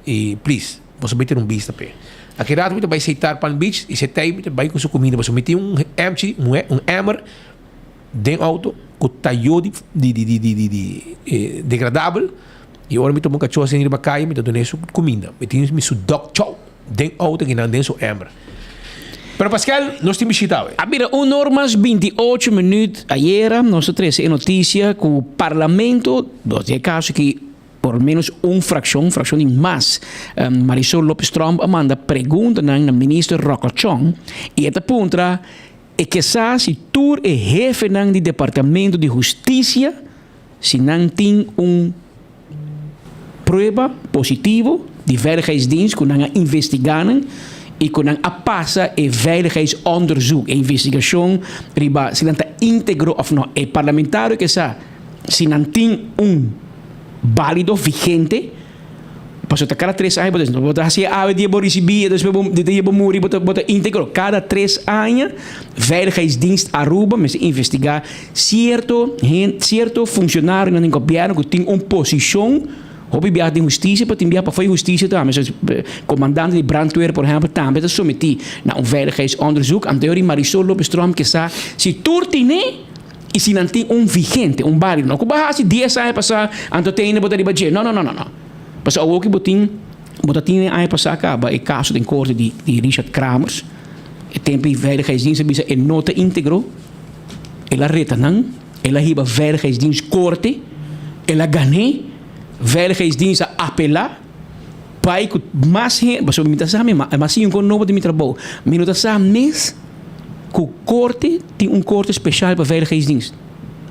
E, please, você meter um bicho pe. Aqui rato você vai aceitar para o bicho e você tem vai com sua comida, você meter um empty, um hammer dentro auto com talho de degradável e agora me tomo um cachorro sem ir para cair, me dou sua comida, me tem me su dog chow dentro auto que não dentro seu hammer. Pero Pascal, nós temos visitado. Mira, normas 28 minutos ayer, nós trouxe a notícia que o parlamento, dos casos que por menos uma fração de mais, Marisol Lopes-Trump manda pergunta na ministro Roca Chong e esta pontra é que se tu é jefe do departamento de justiça, se não tem prova positiva de veiligheidsdienst que não investigam e que não passa e veiligheidsonderzoek, a investigação, riba se não está íntegro ou não, é parlamentário que se não tem válido, vigente, passou cada 3 anos, bota assim, dia vou receber, depois vou morrer, bota íntegro, cada 3 anos, veiligheidsdienst Aruba, mas investigar certo funcionário no governo que tem posição, hobby biar de justiça, para enviar para a justiça também, mas comandante de brandweer, por exemplo, também está submetido a veiligheidsonderzoek, aan teorie Marisol Lopes-Trump que se turtine e se não tem vigente, válido, não que se 10 anos passar, anto tem botar de budget, não. Mas o que botin anos passar acaba é caso de corte de Richard Kramers, e tempo de veiligheidsdienst bisa é nota íntegro, ela reta não, ela riba veiligheidsdienst corte, ela ganhe, veiligheidsdienst apelar, pai que mais mas o mita sabe, mas sim com novo de trabalho, minuta sabe mês que o corte tem corte especial para veiligheidsdienst.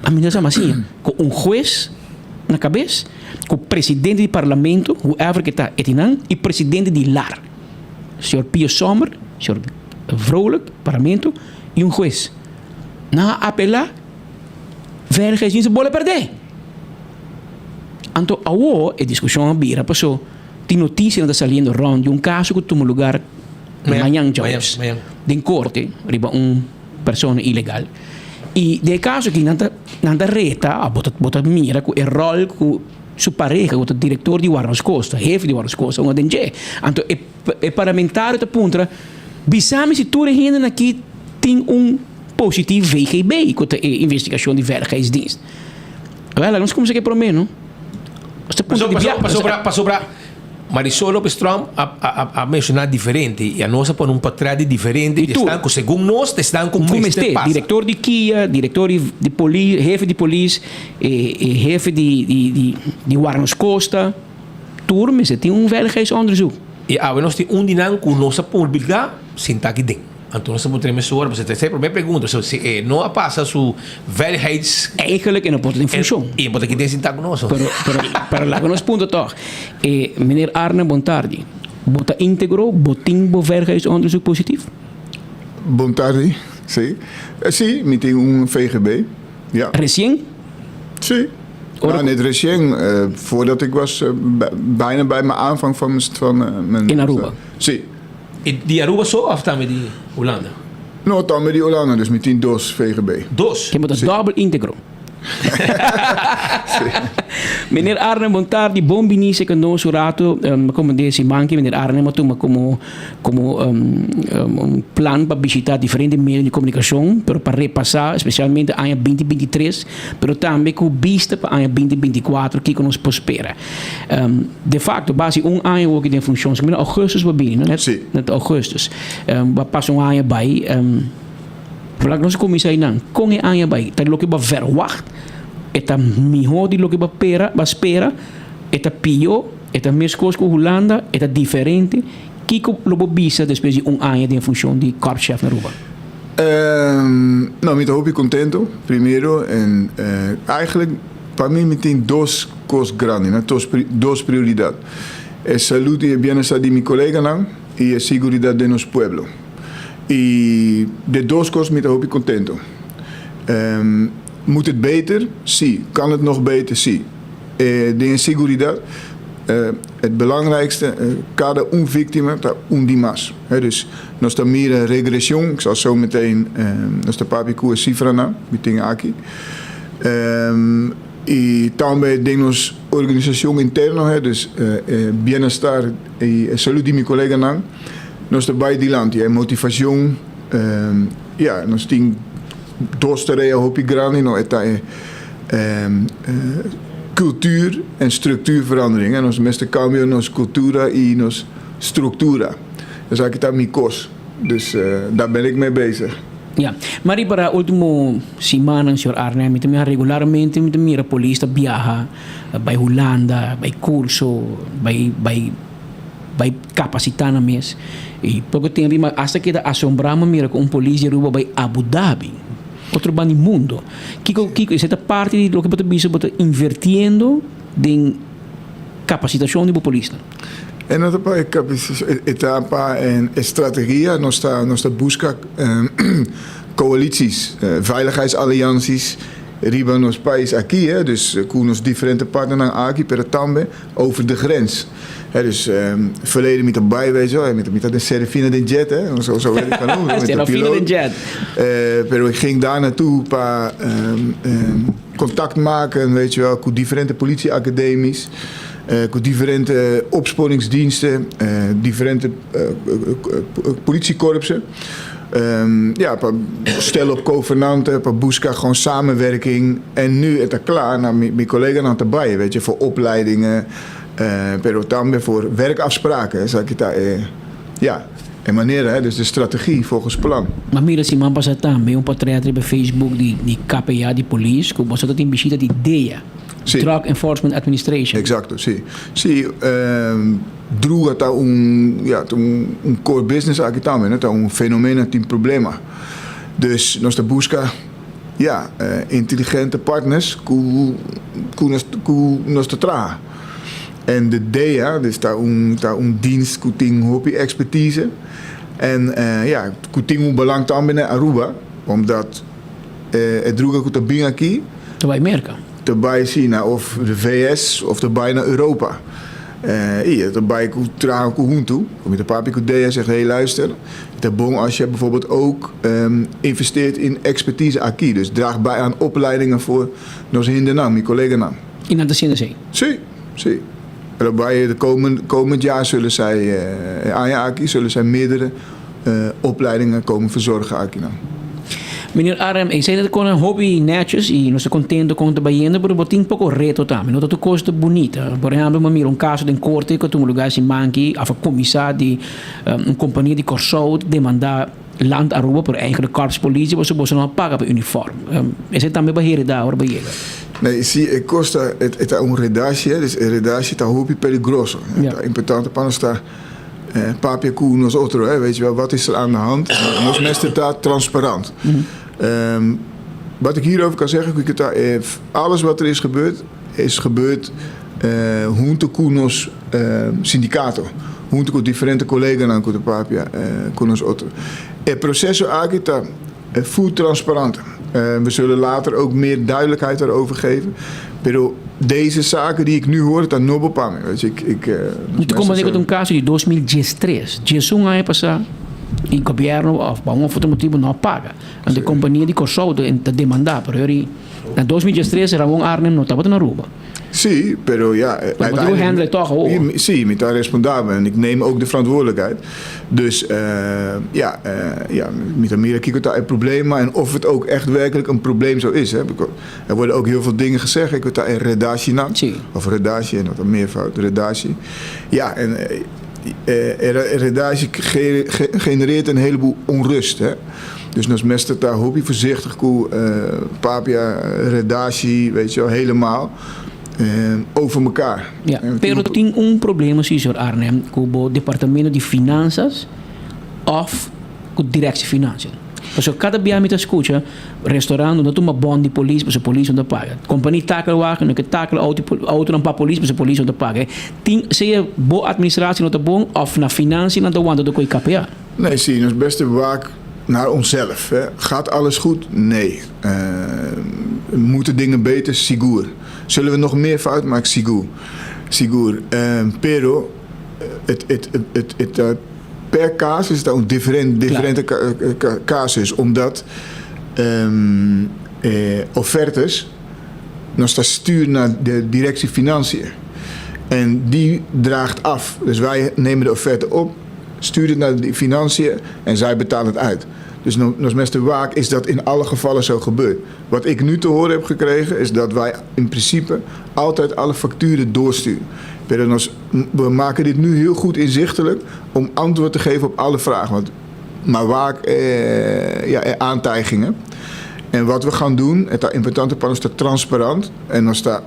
A minha sabe assim, com juiz na cabeça, com o presidente do parlamento, whoever que está etinang, e presidente de LAR, senhor Pio Sommer, senhor Vrolijk, parlamento, e juiz. Na apelar, veiligheidsdienst bola perder. Então, a discussão abira passou. Tem notícia que está saindo de caso que tomou lugar amanhã, de corte, riba pessoa ilegal. E de caso que não está reta, bota mira com o rol que sua pareja, o diretor de Guardas Costa, chefe de Guardas Costa, um DNG. Então, é parlamentar da ponta, bisame se tu ainda aqui tem positivo VGB, com a investigação de veiligheidsdienst. Olha, não sei como você quer prometer, não? Passou para Marisol Lopes-Trump a mencionar diferente e a nossa por patrão diferente e estão com segundo nós estão com diretor de Kia, diretor de polícia, chefe de polícia, chefe de Guardas Costa, turma, você tem veiligheidsonderzoek. E nós temos dinâmico com nossa pública sem estar aqui dentro. Então nós podemos mesura, você tem sempre pergunta, se não passa su veiligheids eigenlijk não pode ter função. E pode que tem sinta conosco. Para lá nós ponto toch. Meneer Arne Bontardi, bota íntegro, botin bo veiligheidsonderzoek positivo. Bontardi, sim. Sim, me tem VGB. Ja. Recien? Sim. Net recien, voordat ik was, bijna bij mijn aanvang van mijn... In Aruba? Sim. Die Aruba só ou também de Holanda? Não, também de Holanda, dus meteen DOS VGB. DOS? Que moet double íntegro. Meneer Arne Bontardi, bom benisse conosco rato, como disse manque, meneer Arne, mas como plan para visitar diferentes meios de comunicação, para repassar, especialmente ano 2023, mas também com vista para ano 2024, que nos prospera. De facto, base ano que tem funções, como augustus vai bem, net augustus, passa ano bij, Vlak nós começamos com o ano vai, tá lo que vai verwacht, eta melhor de lo que vai espera, eta pior, eta mais coisa com Holanda, eta diferente, que lo vai bisa depois de ano de função de korpschef na Aruba. Nou, met hoop ik contento, primeiro, en eigenlijk para mim me tem duas coisas grandes, né? Duas prioridades. É saúde e bem-estar de meu colega não, e a segurança de nosso pueblo. E de duas coisas me hoop ik contento. Moet het beter? Zie. Kan het nog beter? Zie. De inseguridad, het belangrijkste, cada víctima, dimas. Dus, nós estamos meer regressão, ik zal zo meteen, nós estamos papi com a cifra na, meteen aqui. E também temos organização interna, dus bienestar e saúde de meu colega não. Nós trabalhamos de land, e motivação, nós temos duas tarefas muito grandes, não é cultuur en structuurverandering. En ons meeste cambio nos cultura e nos structura. Dus ik dat mijn kost. Dus daar ben ik mee bezig. Ja, maar para último semana, senhor Arnem, regularmente a polícia viaja by Holanda, by curso, by capacitando mes. E pouco tempo, mas hasta que assombramos mira com polícia ruba by Abu Dhabi. Outro bando mundo. Kiko, essa parte de lo que você bisa invertindo em capacitação de polícia. En dat etapa en strategieën, nós busca coalities, veiligheidsallianties, riba nos país aqui, dus com os diferentes partners aqui, pero também over de grens. Dus verleden met erbij, weet je wel, met de Serafina de Jet, zo werd ik gaan noemen. Serafina de Jet. Pero ik ging daar naartoe, contact maken, weet je wel, met differente politieacademies. Met differente opsporingsdiensten, differente politiekorpsen. Stellen op covenanten, busca gewoon samenwerking. En nu is het klaar, mijn collega aan het bij, weet je, voor opleidingen, pero tambe voor werkafspraken, zeg ik daar, en manier, dus de strategie volgens plan. Maar mira, si man passa também patriota bij Facebook die KPA, die police, que você tem visita de DEA. Sì. Drug Enforcement Administration. Exacto, sì. Sì, druga ta un core business aqui também, ta un fenomeno, un problema. Dus nós te busca intelligente partners ku nós te tragen. En de DEA, dus ta un dienst ku ting hopi expertise. En ku ting un belang também na Aruba, omdat druga ku ta bing aqui. Te vai merken. Erbij zien naar of de VS of erbij naar Europa. Erbij tragen hoe toe. Met de papi zegt, hey luister, als je bijvoorbeeld ook investeert in expertise acquis, dus draagt bij aan opleidingen voor nos hindernaam, mijn collega naam. In dat zin is zie. Daarbij de komend jaar zullen zij zullen zij meerdere opleidingen komen verzorgen acquis naam. Meneer Arem, ik zei dat ik een hobby netjes e não estou contente com o trabalhando, mas eu tenho pouco reto também. Não estou coisa bonita. Por exemplo, um caso de corte que um lugar se manque, a comissário de uma companhia de corso demandar land Aruba por eigenlijk korpspolitie, mas você não paga para uniforme. Is het também barreira da hora barreira? Nee, zie, costa het een redatie, dus een redatie tá hobby perigoso. Het importante para nós está papia com nos outro, weet je wel, wat is er aan de hand? Nos meeste está transparant. Wat ik hierover kan zeggen, alles wat er is gebeurd junto com nos sindicato, junto com diferente colegas na com de papia, com nos outro. Het processo aqui está full transparant. We zullen later ook meer duidelijkheid daarover geven. Pero deze zaken die ik nu hoor, dat não vou para mim. Então, como eu tenho caso de 2013, Jesus ano passado, e o governo, por um outro motivo, não paga. A companhia de corso está demandar, pero em 2013 Ramon Arnem não estava na Aruba. Zie, pero handelen toch ook. Zie, met daar respondabel en ik neem ook de verantwoordelijkheid. Dus met Amerika kijkt daar een probleem, en of het ook echt werkelijk een probleem zo is. Hè. Er worden ook heel veel dingen gezegd. Ik weet daar een redatie naam. Of redatie, en wat een meervoud, redatie. Ja, en redatie genereert een heleboel onrust. Hè. Dus nos meeste daar hobby voorzichtig, papia, redatie, weet je wel, helemaal. Over elkaar. Ja, pero tem problema, senhor Arnem, com o departamento de finanças of com directie financiën. Porque cada dia me escuta, restaurante não toma bom de polícia, porque a polícia não paga. Companhia tackle wagen, não que tackle auto não para polícia, porque a polícia não paga. Tem se boa administratie não bom of na financiën não wando do KPA. Nee, zie, ons beste waak naar onszelf. Hè. Gaat alles goed? Nee. Moeten dingen beter? Sigur. Zullen we nog meer fout maken? Sigur. Pero per casus is dat een differente casus, omdat offertes nos dat stuurt naar de directie Financiën. En die draagt af. Dus wij nemen de offerte op, sturen het naar de Financiën en zij betalen het uit. Dus nos Mester Waak is dat in alle gevallen zo gebeurd. Wat ik nu te horen heb gekregen is dat wij in principe altijd alle facturen doorsturen. We maken dit nu heel goed inzichtelijk om antwoord te geven op alle vragen. Maar Waak aantijgingen. En wat we gaan doen, het importante pan is dat transparant. En dan staat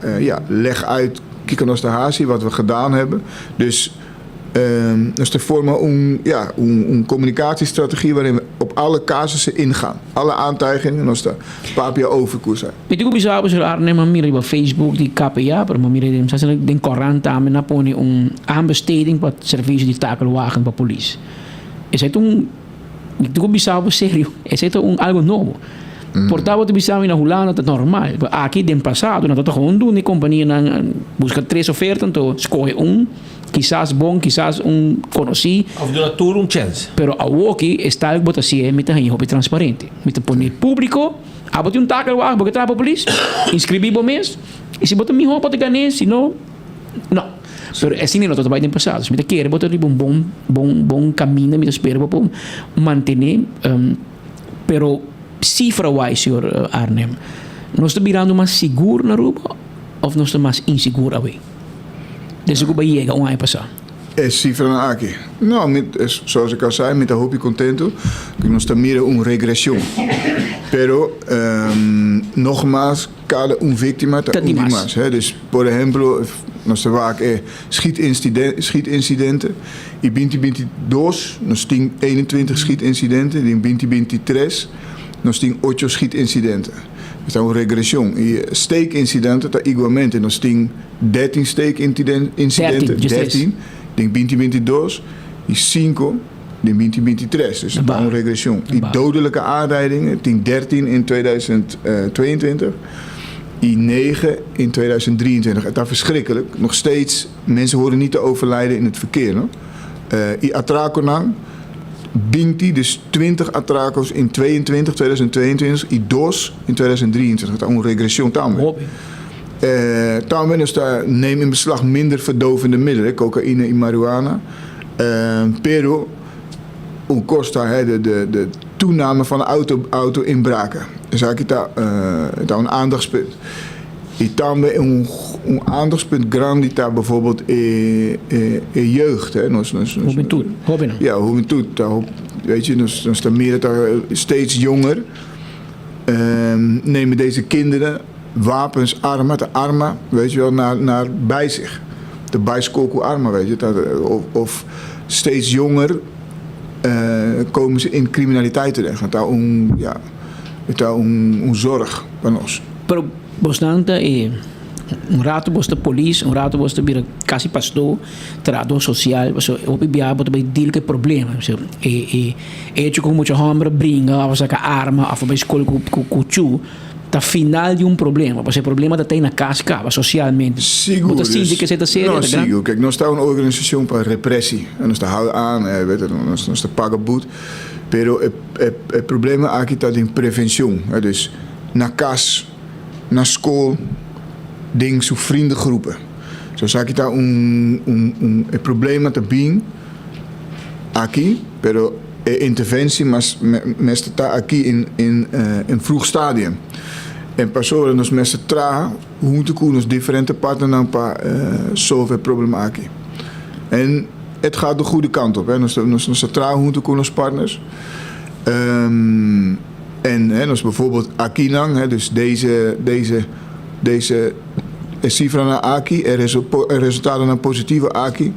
leg uit, kijk naar de hazie wat we gedaan hebben. Dus te vormen een communicatiestrategie waarin we op alle casussen ingaan. Alle aantijgingen, dan staat papia overkoers zijn. Weet je hoe bizar is er nemen mire op Facebook die KPA, maar mire den korant aan na poni aanbesteding wat service die takelwagen bij politie. Is het een ik bizar serio, is het algo novo. Portava te bisava na hulana dat normal. Aqui den passado, nós gewoon doen, die companhia busca 3 ofertas, então escolhe quizás bom, quizás conheci. Of de tour chance. Pero aqui está algo botar assim, met een hobby transparente. Met een público, abot um tackle wacht, porque trapa polícia, inscrevi bom mês, e se botar minha roupa de ganhar, se não, não. Pero assim não está bem passado. Se me quer botar ali bom caminho, me espera para manter, pero cifra-wise, senhor Arnem, nós estamos virando mais seguro na Aruba ou nós estamos mais inseguro aí? Desde que o Bahia vai passar. Cifra na aqui. Não, zoals ik al zei, met de hoop contento, que nós estamos mirando regressão. Pero, nogmaals, cada vítima está mais. Dus, por exemplo, nós estamos aqui schietincidenten. In 2022, nós temos 21 schietincidenten. In 2023, nós temos 8 schietincidenten. Então, uma regressão. E steekincidenten, está igualmente. Nós temos 13 steekincidenten. 13 em 2022 e 5 in 2023. Dus dat is een regressie. Die dodelijke aanrijdingen, 13 in 2022 en 9 in 2023. Het is verschrikkelijk. Nog steeds, mensen horen niet te overlijden in het verkeer. No? I atraconang, 20, dus 20 atracos in 2022, i 2 in 2023. Dat is een regressie. Daarmee is daar neem in beslag minder verdovende middelen, cocaïne en marihuana. Pero Costa, de toename van auto-inbraken. Dus eigenlijk is dat een aandachtspunt. En daarmee een aandachtspunt grand die daar bijvoorbeeld in jeugd. Juventud. Ja, juventud. Weet je, dus dan meer dat steeds jonger nemen deze kinderen wapens, arma, weet je wel, naar bij zich. De bijskoku arma, weet je. Of steeds jonger komen ze in criminaliteit terecht. Het is een zorg van ons. Pero bastante rato bosta police, rato bosta bira quasi pastor, trato social, so opi biabo to bij deal ke problema. So hecho com mucha hambre bringa, a sacar arma, a bij escola cu tá final de um problema, porque o problema está na casca, socialmente. Seguro. Dat zie je que zit sério. Não, seguro. Kijk, nós está uma organização para repressie. En nós está houden aan, weet je, nós está paga boet. Pero o problema aqui está em prevenção. Dus na casa, na school, ding zo vriendengroepen. Zo zeg ik daar een probleem te bing aqui, pero interventie, mas está aqui in vroeg stadium. En personen nos mensen tragen, hoe moeten ons differente partners para solve problemen aqui. En het gaat de goede kant op. Nos tragen hoe moeten ons partners. En als bijvoorbeeld Akinang, dus deze cifra na aqui, resultado na positieve aqui,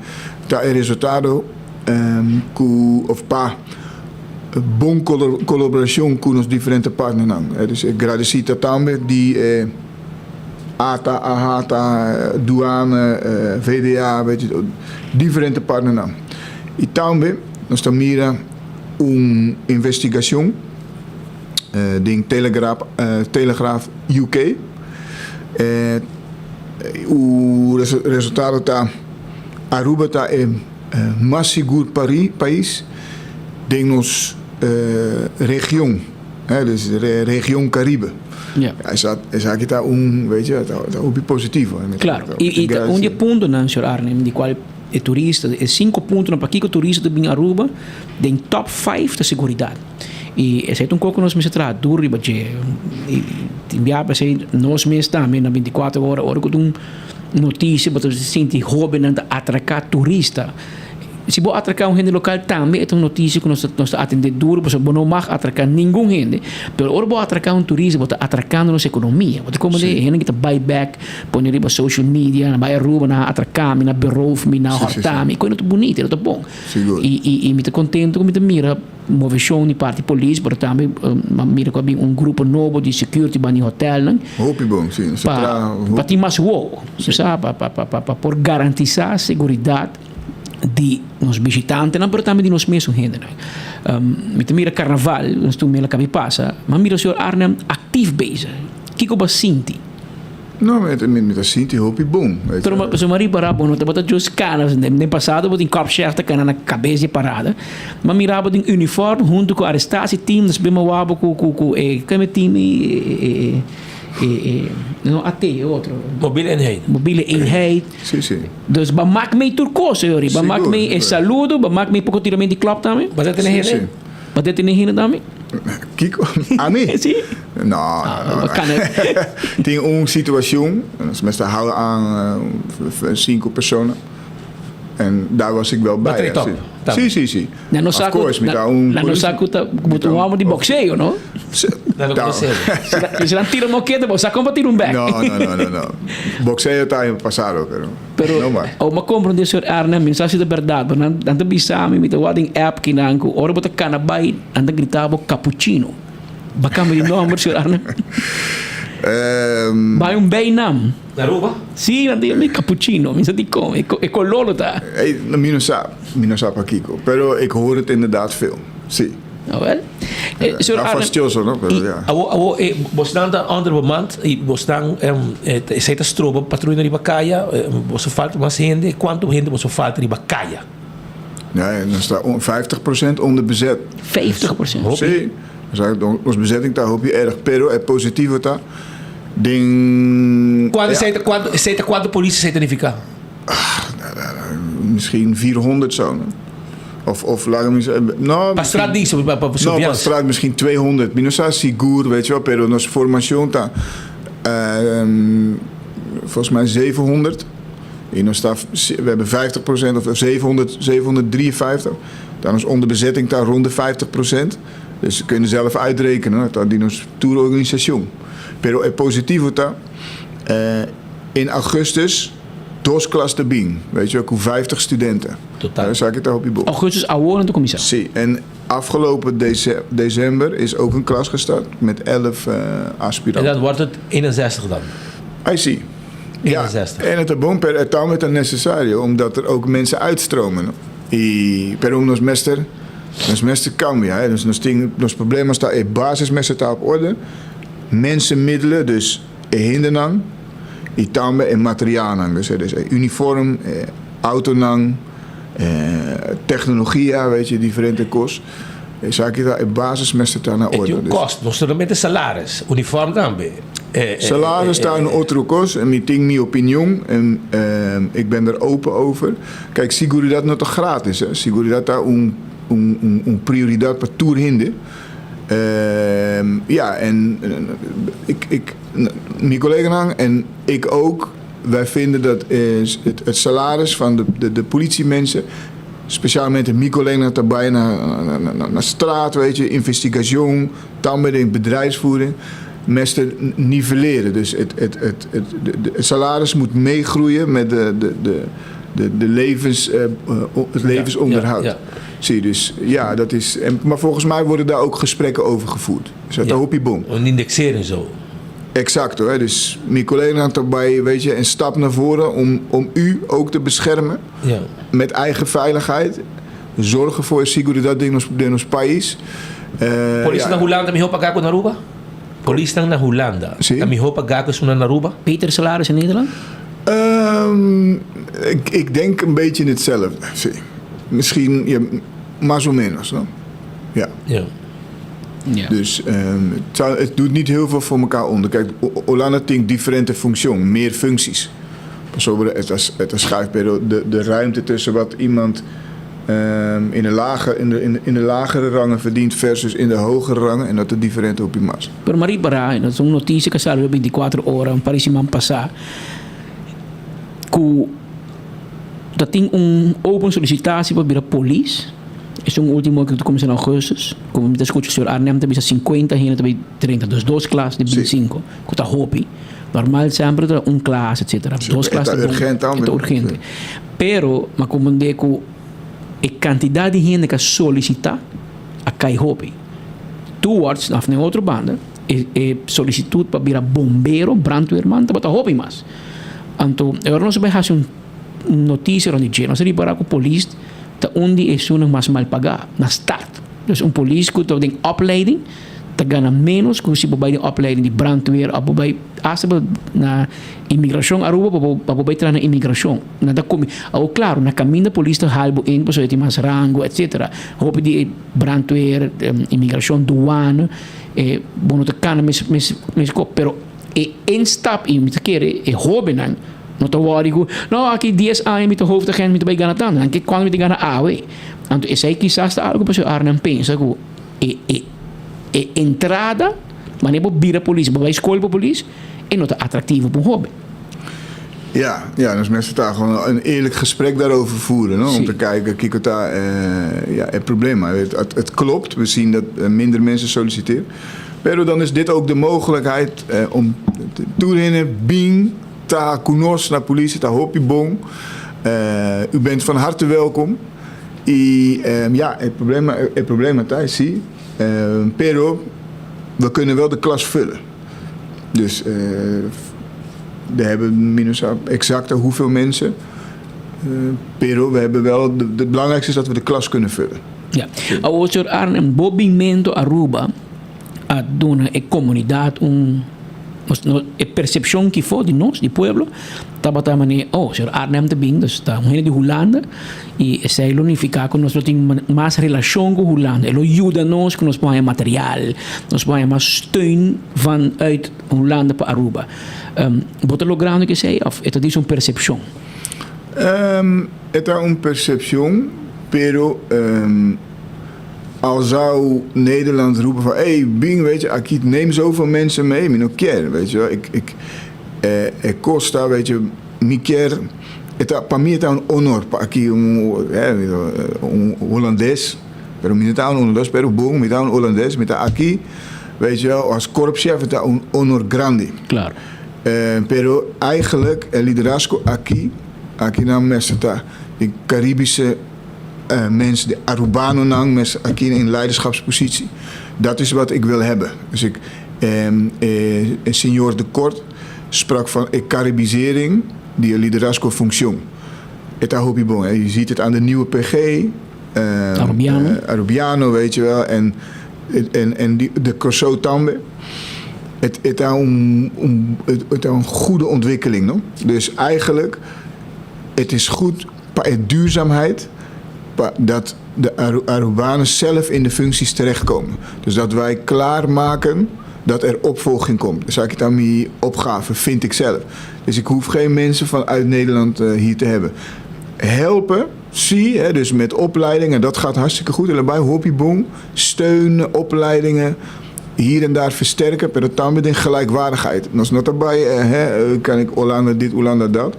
tá resultado of pa bom colaboração com os diferentes partners. Dus ik agradecita também die ATA, AHATA, douane, VDA, weet je, diferentes partners. E também nós mira investigação de Telegraph UK. O resultado está Aruba está mais seguro país de nos região Dus de región Caribe. Ja. Esa kita weet je, está un positivo. Claro, y un punto, Sr. Arnem, de qual é turista, é 5 pontos para que turista de Aruba, de top 5 de seguridade. E esse é um pouco nós me trata duro, porque enviar se nós mesmos também na 24 horas, hora com notícia, para se sentir jovem a atracar turista. Se você atracar gente local também, é uma notícia que nós atender duro, porque você não mag atracar nenhum gente. Mas ora você atracar turista, você atracando nossa economia. Você como de gente que está buyback, põe ali social media, na baia Aruba, na atracar, na beroof, na hortar, coisa muito bonita, é bom. E me está contente, me está mira movição de parte polícia, mas também mira com grupo novo de security para o hotel, né? Hope bom, sim. Para ter mais wow, sabe? Para por garantizar a segurança de nos visitantes, mas também de nós mesmos, gente. Me mira carnaval, nós estamos na cabeça passa, mas mira o senhor Arnem ativo bezig. O que você sente? Não, me sinto hope bom. Mas o marido parava, não estava just canas, nem passado, botem kopscherta cana na cabeça parada, mas mirava de uniforme junto com o arrestatie-team, nós bem wabo com o team não até outro mobile eenheid sim. Dus ba maak mee turcoso yori ba maak mee e saludo ba maak mee pouco tiramento de club também mas tem hene mas tem hene também Kiko a mim sim não tem situação nós houden aan 5 personen en daar was ik wel bij. Sim. Na nossa saco botou um almo de boxeio, não? Se não tira moqueta, você como tira back. Não. Boxeio está em passado, pero não mais. O ma compro de Sr. Arnem, mensagem de verdade, anda bisami, me tawad em app que nanco, ora bota cana bai, anda gritava cappuccino. Bacam de nome, Sr. Arnem. Vai bem nam. Na Aruba? Sì, mi cappuccino, mi sa di come, e con loro da. Mi non sa pa Kiko, pero ik hoor het inderdaad veel. Sì. Nou wel. Fastioso, no? Pero ja. Bostan da andere moment, bostan seta strobo patrulha de Bacaia, você falta mais gente, quanto gente você falta de Bacaia? Nee, dan staat 50% onderbezet. 50%? Sim. Onze bezetting daar hoop je erg, pero é positivo tá. Quanto polícia você tem ficar? Misschien 400 zo. Of laten we zeggen, nou, para straat disso, para straat misschien 200. Minosa seguro, weet je wel, pero nos formación tá volgens mij 700. En we hebben 50% of 753. Dan is onder bezetting daar rond de 50%. Dus ze kunnen zelf uitrekenen, dat die ons tourorganisatie. Pero é positivo tá. In augustus 2 klas de bing, weet je ook, 50 studenten. Totaal. Daar zag ik daar op je boek. Augustus oude de commissie. Zie. En afgelopen december is ook een klas gestart met 11 aspiranten. En dan wordt het 61 dan? I see. Ja, en het is bom per etau met het necessario, omdat er ook mensen uitstromen. Pero nos mestre cambia, dus nos problema está é basismestre está op orde. Mensenmiddelen, dus hinderlang, e também materiaalnang, dus uniform, autonang, technologia, weet je, diferente kost. Zaken daar basismestre está na orde. E kost, não somente salaris, uniform também. Salaris está in outro kost, en ik denk mijn opinie, en ik ben er open over. Kijk, seguridad não toch gratis, hè? Seguridad está prioridade para tour hinder. Ja, en mijn collega en ik ook, wij vinden dat het salaris van de politiemensen, speciaal met de mijn collega daarbij naar straat, weet je, investigatie, dan met de bedrijfsvoering, meester nivelleren. Dus het salaris moet meegroeien met het levensonderhoud. Ja. Zie, dus ja, dat is. Maar volgens mij worden daar ook gesprekken over gevoerd. Dus dat hoop je bom. Een indexering zo. Exact hoor. Dus mijn collega had daarbij, weet je, een stap naar voren om u ook te beschermen. Ja. Met eigen veiligheid. Zorgen voor seguridad de ons país. Politie naar Holanda, mi hopa gago naar Aruba? Politie naar Holanda. Mi hopa gago naar Aruba? Beter salaris in Nederland? Ik denk een beetje hetzelfde. Zie. Misschien, ja, más o menos, no? Ja. Ja. Dus het doet niet heel veel voor elkaar onder. Kijk, Hollanda tinkt differente functie, meer functies. Sobre het schuift de ruimte tussen wat iemand in de lagere rangen verdient versus in de hogere rangen en dat er differente op je mas. Pero maripara, dat is een notitie que salió 24 horas, een parisiman passar, que dat tem open solicitatie para a polícia. É um último que começa em agosto. Como me escuta o senhor Arnem, também 50, ainda também 30. Dus 2 classes de 25. Que está hobby. Normal sempre classe, etc. 2 classes de urgente. É urgente. Pero, mas como digo, a quantidade de gente que solicita a cai hobby. Towards, na outra banda, é solicitude para virar bombeiro, brandweerman, para botar hobby mais. Então, eu não sei se notícia onde diz, não sei para a polícia, onde é zo'n mas mal pagar na start. Dus een police que tem opleiding, te ganha menos que se bij de opleiding de brandweer, op bij als na imigração Aruba, op bij tra na imigração. Na da come, ou claro, na caminho da polícia halbo in, para ter mais rango, etc. Hoop die brandweer, imigração, douane, bom te kan mes kop, pero één stap in met keren, hobby não te worry go. No, aqui 10 anos met de hoofdagent met bij gaan dan. Dan kijk kwam met de gaan awe. En toen zei quizás de algo para Arnhem pensa go. Entrada, maar niet op bira politie, bij school op politie en not attractief op een hobby. Ja, dus mensen daar gewoon een eerlijk gesprek daarover voeren. No? Om te kijken, kijk daar, het probleem. Het klopt, we zien dat minder mensen solliciteren. Maar dan is dit ook de mogelijkheid om toerennen, bing, ta kunos naar politie, ta hopi bong. U bent van harte welkom. Het probleem is, zie. Pero, we kunnen wel de klas vullen. Dus we hebben minus exact hoeveel mensen. Pero, we hebben wel, het belangrijkste is dat we de klas kunnen vullen. Ja, als er een movimento Aruba a doen een comunidad a percepção que foi de nós, de pueblo, estava também, senhor Arnhem também, dus está um de Holanda, e essa é unificar com nós, tem mais relação com Holanda, ele ajuda nós, que nós põe material, nós põe mais steun vanuit Holanda para Aruba. Wat é o grande que sei, of é isso uma percepção? É uma percepção, pero al zou Nederland roepen van Bing, weet je, ik neem zoveel mensen mee, maar keer, weet je wel, ik Costa, weet je, mi quer, para mim é um honor, aqui holandês, pero mi tá holandês, pero bom, mi tá holandês, mi tá aqui, weet je wel, als korpschef het een honor grande. Claro. Pero eigenlijk el liderazgo aqui na Meseta, de Caribische mensen, de Arubanen, mensen in leiderschapspositie. Dat is wat ik wil hebben. Dus Senor de Kort sprak van Caribisering, die liderazgo-functie. Het hoop je ziet het aan de nieuwe PG, Arubiano, weet je wel, en de Corso Tambe. Het is een goede ontwikkeling. No? Dus eigenlijk, het is goed, duurzaamheid, dat de Arubanen zelf in de functies terechtkomen. Dus dat wij klaarmaken dat er opvolging komt. Dus ik het aan mijn opgave, vind ik zelf. Dus ik hoef geen mensen vanuit Nederland hier te hebben. Helpen, zie, dus met opleidingen, dat gaat hartstikke goed. En daarbij hobbyboom, steunen, opleidingen, hier en daar versterken, maar dat dan met een gelijkwaardigheid. En als not daarbij, kan ik Hollanda dit, Hollanda dat.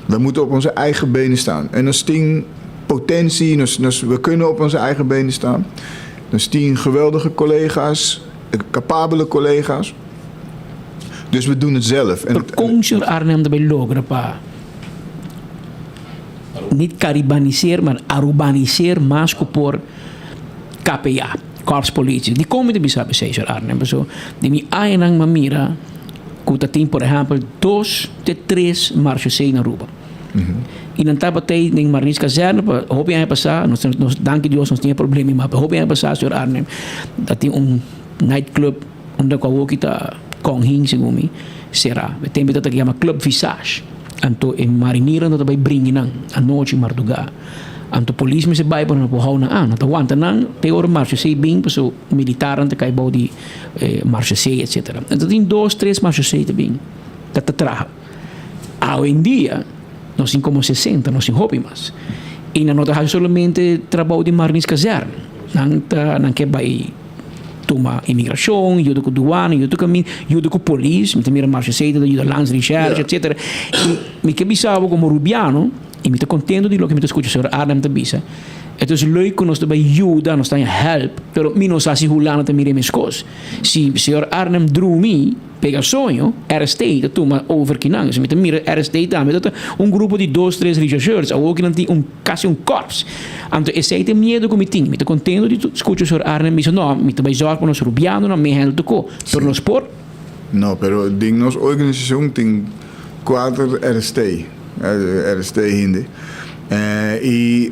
We moeten op onze eigen benen staan. En als ding potentie, we kunnen op onze eigen benen staan. Dan staan geweldige collega's, capabele collega's. Dus we doen het zelf. Per consul Arnhem de Belograpa. Niet Caribaniseer, maar Arubaniseer, Masco por KPA, Korpspolitie. Die komen te bisa bij Arnhem. Zo, die mi ainang mamira, kutatin, por ejemplo, 2 de 3 marchas na Aruba. E não estava até nem Marins Caserna, hoop je passar, nós danke Deus, nós tinha problema, mas hoop je passar, senhor Arnhem, dat tem nightclub, onde eu ook está com hing, segumi, será, tem que chama Club Visage, anto em marinheiro não também brinque não, a noite marduga, Anto police me se bai por no houden aan. Dat want dan teor marche se bing so militaren te kai bou die marche se etc. En dat in 2-3 marche se te bing. Dat te traga. Hoy en día no sin como 60, no sin hobby más. Y no te solamente trabajo de marines caserna. Nan que bai toma imigração, ajuda com douane, ajuda com caminho, ajuda com polícia, me mira marcha cedo, ajuda lands research, etc. E me que bisava como rubiano, e me tô contento de lo que me tô escutando sobre Arnhem te bisa. Então é leuk que nós também ajuda, nós também help, pero me não sabe hoe te mire minhas coisas. Se o senhor Arnhem drew me, pega sonho, RST, toma over kinang, se me te mira RST também, dat grupo de 2-3 researchers, ou ook dan quase corps. Então esse tem medo com me ting, me tô contento de escutar o senhor Arnhem, me diz não, me também zorg para nós rubiano, não me help co, por nós por. Não, pero ding nos organisação tem 4 RST, RST hindi. E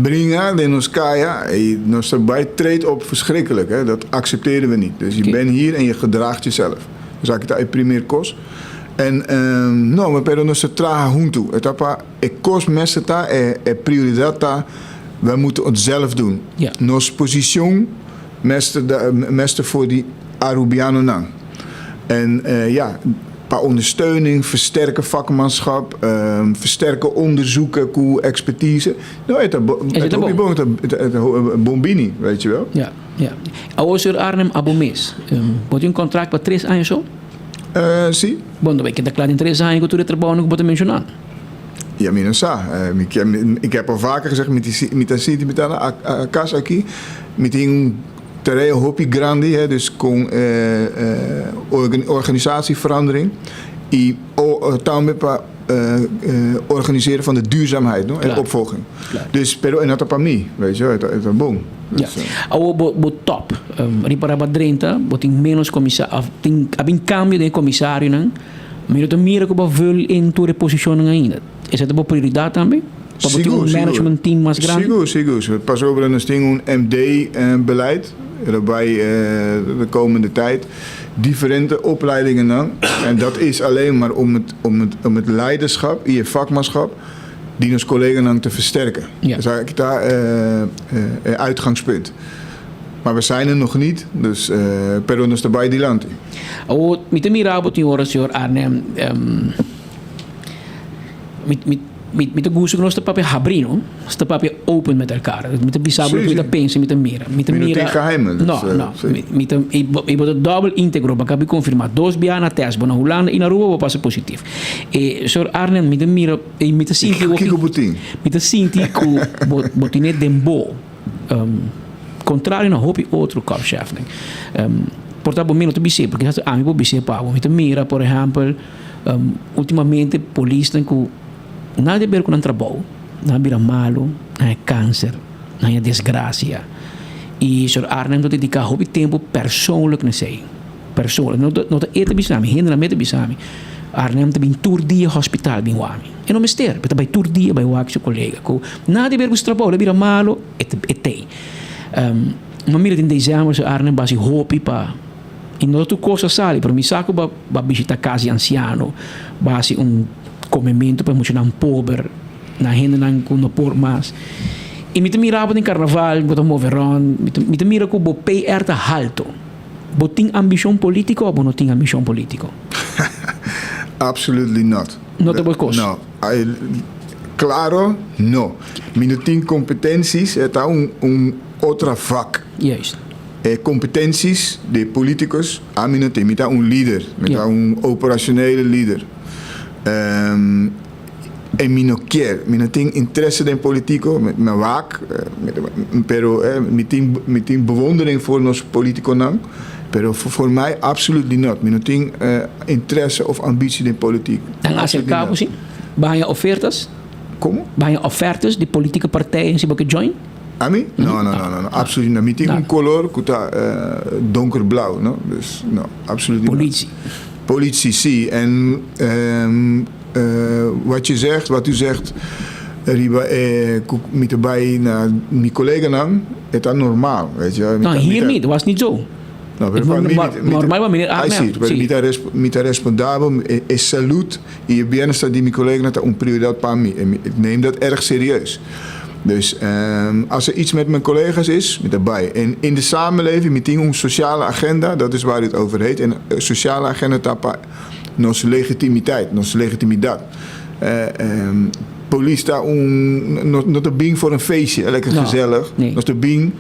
brengen in ons kaya, ons erbij treedt op verschrikkelijk. Hè? Dat accepteren we niet. Dus je bent hier en je gedraagt jezelf. Dus ik dat primeer kost. En no, maar pero nos traga junto. Etapa e kost meseta e prioriteit ta. We moeten het zelf doen. Ja. Nos position meste voor die Arubiano nang. En ja, paar ondersteuning, versterken vakmanschap, versterken onderzoeken, expertise. Nou, het bombini, weet je wel. Ja, ja. Awosur Arnhem Abomes. Wordt een contract para 3 anos só? Sim. Bom, dan ben klaar in 3 anos que tu trabalho no bote mencionar. Ja, ik heb al vaker gezegd met die sentimentale casa aqui, met die terrein hopi grande, hè, dus con organisatieverandering en tambe organiseren van de duurzaamheid, no? En opvolging. Klaar. Dus pero en dat para mí, weet je, het is bom. Ja. Bo top. Ripara badrenta, boting menos commissario, abin cambio de commissario nang. Maar dat meer ook vul in to repositioning ainda. Is het een prioriteit também? Sigur, management team mais grande? Sigur. Pas over een MD-beleid. Waarbij de komende tijd differente opleidingen dan. En dat is alleen maar om het leiderschap, je vakmanschap, die ons collega dan te versterken. Ja. Dat is eigenlijk daar uitgangspunt. Maar we zijn er nog niet, dus pero nos erbij die land. Met mirabo tin horas senhor Arnhem met de goeie nos papel habrino, sta papel open met elkaar. Met de bisabel met de pensen met de mira. Met de mira. No. Met de ik moet het dubbel integro, maar heb confirmar. 2 biana test, bona Holanda in Aruba we passen positief. Senhor Arnhem met de mira met de sinti met de sinti ku botinet dembo. Contrário na hopi outro korpschef. Portanto, menos te bise, porque hasta amigo bise pago. Me mira, por exemplo, ultimamente polícia que nada a ver com o trabalho, nada vira malo, nada câncer, nada desgraça. E o senhor Arnhem te dedica hopi tempo persoonlijk na sei. Persoonlijk, não te ete bisami, hindra mete bisami. Arnhem te bin tour dia hospital bin wami. E não me ster, beta by tour dia by waki seu colega. Nada a ver com o trabalho, vira malo, etei. Uma mira em dezembro, Arnhem basi hopi pa. E não tu coisa sali, para mim saco ba visitar casa anziano, basi comimento para muito não pobre, na renda não com no por mais. E me te mirava em carnaval, botar moveron, me te mira com o PR tá alto. Botin ambição política ou não tem ambição política? Absolutely not. Not about cost. No. Claro, no. Me não tem competências, é tá outra vak. Juist. Competenties de politicus, a mim não tem. Me tá líder, me tá operationele líder. En me não quer, me não tem interesse in politico, me waak, pero me tem bewondering voor ons politico não. Pero voor mij absoluut niet. Me não tem interesse of ambitie in politiek. En als je cabo sim, banha ofertas? Como? Banha ofertas de politieke partijen se que join? A mim? No, absoluut niet. Me tem color que tá donkerblauw, no? Dus no, absoluut niet. Politie. Politie, zie. En wat u zegt, Riba, met erbij naar mijn collega dan, is dat normaal, weet je? Nou, hier niet, dat was niet zo. Normaal, maar meneer Arnhem. Met responsabel, is salut, en je bent die mijn collega dat een prioriteit para mim. Ik neem dat erg serieus. Dus als er iets met mijn collega's is, met daarbij. En in de samenleving, met een sociale agenda, dat is waar het over heet. En sociale agenda tapa onze legitimiteit, onze legitimidad. Police daar not de bing voor een feestje, lekker gezellig. Nee. Not de bing,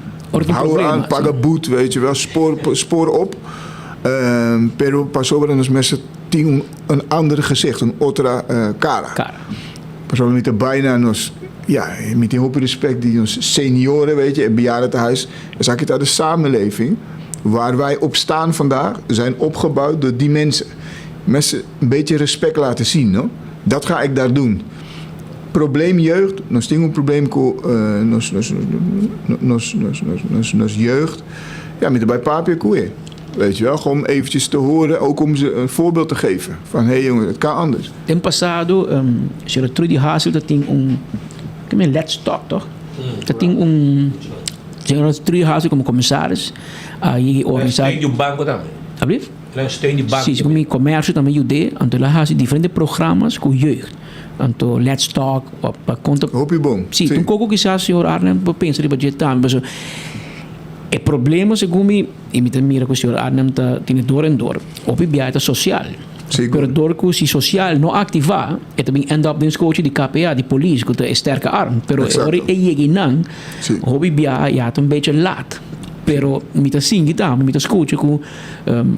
houden aan, paga boet, weet je wel, spoor op. Pero pas op, en als mensen een ander gezicht, een otra cara. Pas op, met de bijna nos. Ja, met die hoop respect die ons senioren, weet je, en bejaardentehuis. Dan zag je daar de samenleving waar wij op staan vandaag, zijn opgebouwd door die mensen. Mensen een beetje respect laten zien, no? Dat ga ik daar doen. Probleem jeugd, nos tengo un probleem con nos jeugd. Ja, met bij papi koeien. Weet je wel, gewoon eventjes te horen, ook om ze een voorbeeld te geven. Van, hé jongen, het kan anders. In passado, se eu trouxe de Hazel, dat ding que é Let's Talk, toch? Dat ding se eu trouxe de Hazel como commissaris, aí organizar. Steun je banco também. Alsjeblieft? Steun je banco. Sim, como comércio também ajudei, então lá há diferentes programas com jeugd. Então, Let's Talk, para conta. Hopi bom. Sim, então como que o senhor Arnem pensa de budget também, mas o problema segundo me imita mira que o senhor Arnem tem dor em dor, hopi biata social. Pero door que si social no activa, het também end up dentro coach de KPA, de polícia, que é sterke arm. Pero ora é yeginang, hopi bia ja een beetje laat. Pero met assim gedaan, met as coach que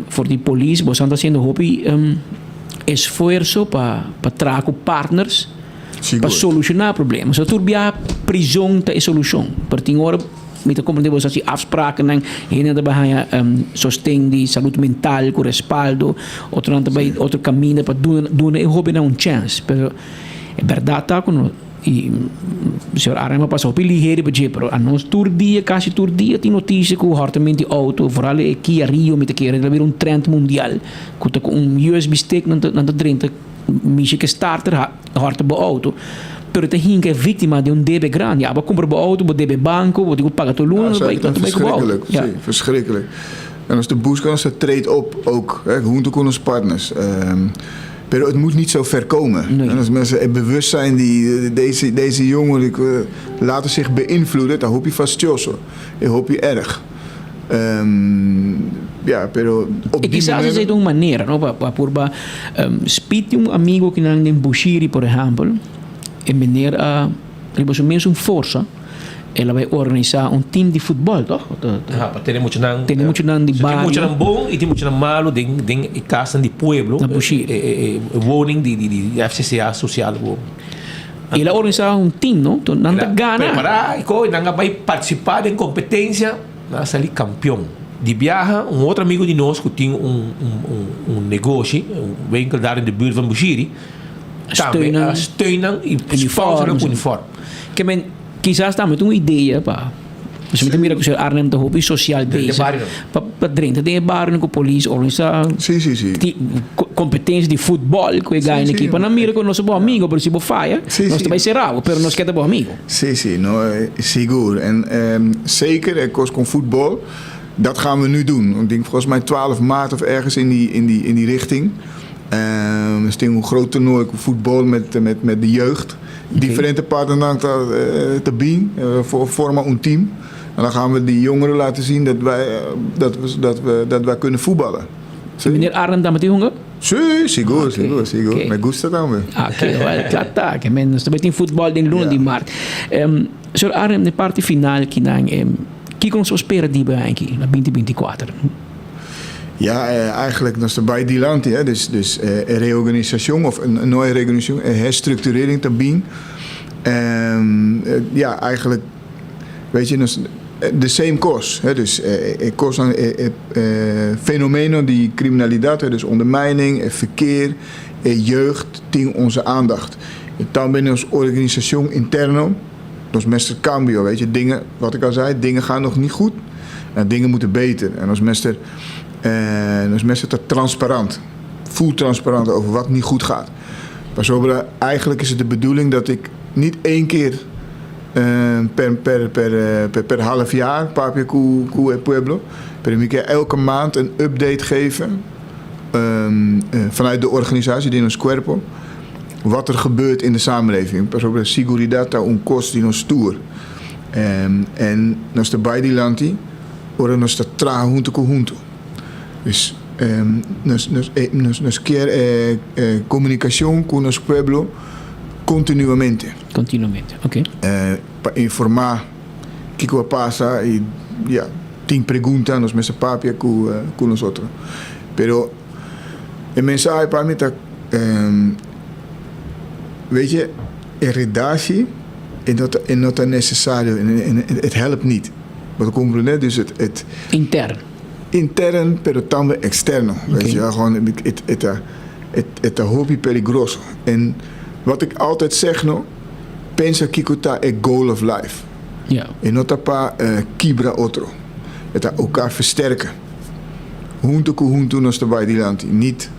voor die polícia, você anda sendo hopi esforço para trazer partners para solucionar problemas. So turbia prisão é solução. Per ting ora met compreendemos assim afspraken en heen de bahaya sostén de saúde mental com respaldo, outro caminho para doen e hobby na chance. Pero é verdade tá com e o senhor Arama passou pelo ligeiro pero a nós quase todo dia tem notícia que o hartamento de auto, vooral aqui a Rio met keer er weer trend mundial, com USB stick na drenta, missie que starter harta bo auto. Pero te hinke víctima de debe grande. Ja, we comprar bo auto, bo debe banco, bo digo paga todo lunes, verschrikkelijk. Ja. Verschrikkelijk. En als de boeskans treedt op ook, hoe te kunnen partners. Pero het moet niet zo ver komen. Nee. En als mensen bewust zijn, deze jongen laten zich beïnvloeden, dan hoop je fastioso. Dan hoop je erg. Ja, pero e quizás de uma maneira, no, para speed um amigo que não tem Bushiri, por exemplo, e maneira a ribos mesmo força, ela vai organizar team de futebol, toch? Tem muito não de bairro. Tem muito bom e tem muito malo de casa de pueblo. Na Bushiri. Woning de FCCA social. Ela organiza team, no? Então não gana. Preparar, e não vai participar de competência, na sair campeão. De viaja, outro amigo de nós que tinha negócio, winkel daar in de buurt van Bushiri, steunen e sponsoren op uniform. Que men quizás também uma ideia para você me mira que o senhor Arnem da hobby social bezig para dentro de bairro com a polícia organizar competência de futebol que é ganha aqui para não mira com nosso bom amigo por se bo faia nós também será pero nós quer bom amigo sim no seguro en zeker com voetbal. Dat gaan we nu doen. Ik denk volgens mij 12 maart of ergens in die richting. Er is een groot toernooi voetbal met de jeugd. Differente partners te bien. Vormen een team. En dan gaan we die jongeren laten zien dat wij kunnen voetballen. Meneer Arnem dan met die jongen? Sí, seguro. Me gusta también. Claro, está. Que menos também tem futebol em Luna de Marte. Senhor Arnem, na parte final que que ons spelen die bij aqui na 2024? Ja, eigenlijk dat is bij die land, hè? Dus reorganisatie of een nieuwe reorganisatie, herstructurering te bieden. Ja, eigenlijk, weet je, de same cause. Hè? Dus cause aan fenomenen die criminaliteit, dus ondermijning, verkeer, jeugd, tegen onze aandacht. Dan binnen onze organisatie interno. Dus meester cambio, weet je, dingen, wat ik al zei, dingen gaan nog niet goed. En dingen moeten beter. En als meester transparant, voel transparant over wat niet goed gaat. Maar eigenlijk is het de bedoeling dat ik niet 1 keer per half jaar, Papia Cu Pueblo, per keer elke maand een update geven vanuit de organisatie, Dinos Cuerpo. wat er gebeurt in de samenleving. Bijvoorbeeld seguridad tá cost die nos tour. En nos de bij die lanti, ora nos de tra junto. Dus nos quer comunicação com nosso pueblo continuamente. Ok. Para informar o que passa e tem perguntas nos meus papia com nós outros. Pero a mensagem para mim tá weet je, redatie é not necessário, het helpt niet. Wat compreender dus het intern, pero também externo. Okay. Weet je, gewoon het hobby peligroso. En wat ik altijd zeg no, pensa que tá é goal of life. Ja. En not pa quebra outro. Het elkaar versterken. Junto nos erbij die land. Niet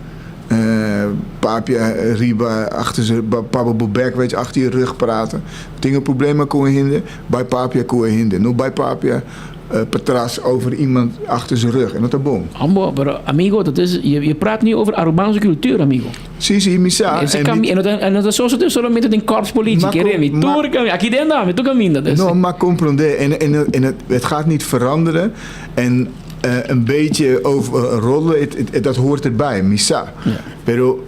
papia riba achter zijn papa bobek, weet je, achter je rug praten. Dingen problemen kunnen hinden, bij papia kunnen hinden. No bij papia patras over iemand achter zijn rug. En dat is boom. Amigo, dat is, je praat nu over Arubaanse cultuur, amigo. Sim, misa. En dat is zo solamente in korps politie. Aqui dentro, met caminho. No, maar comprender. En het gaat niet veranderen. En een beetje over roddelen, dat hoort erbij, misa. Ja. Pero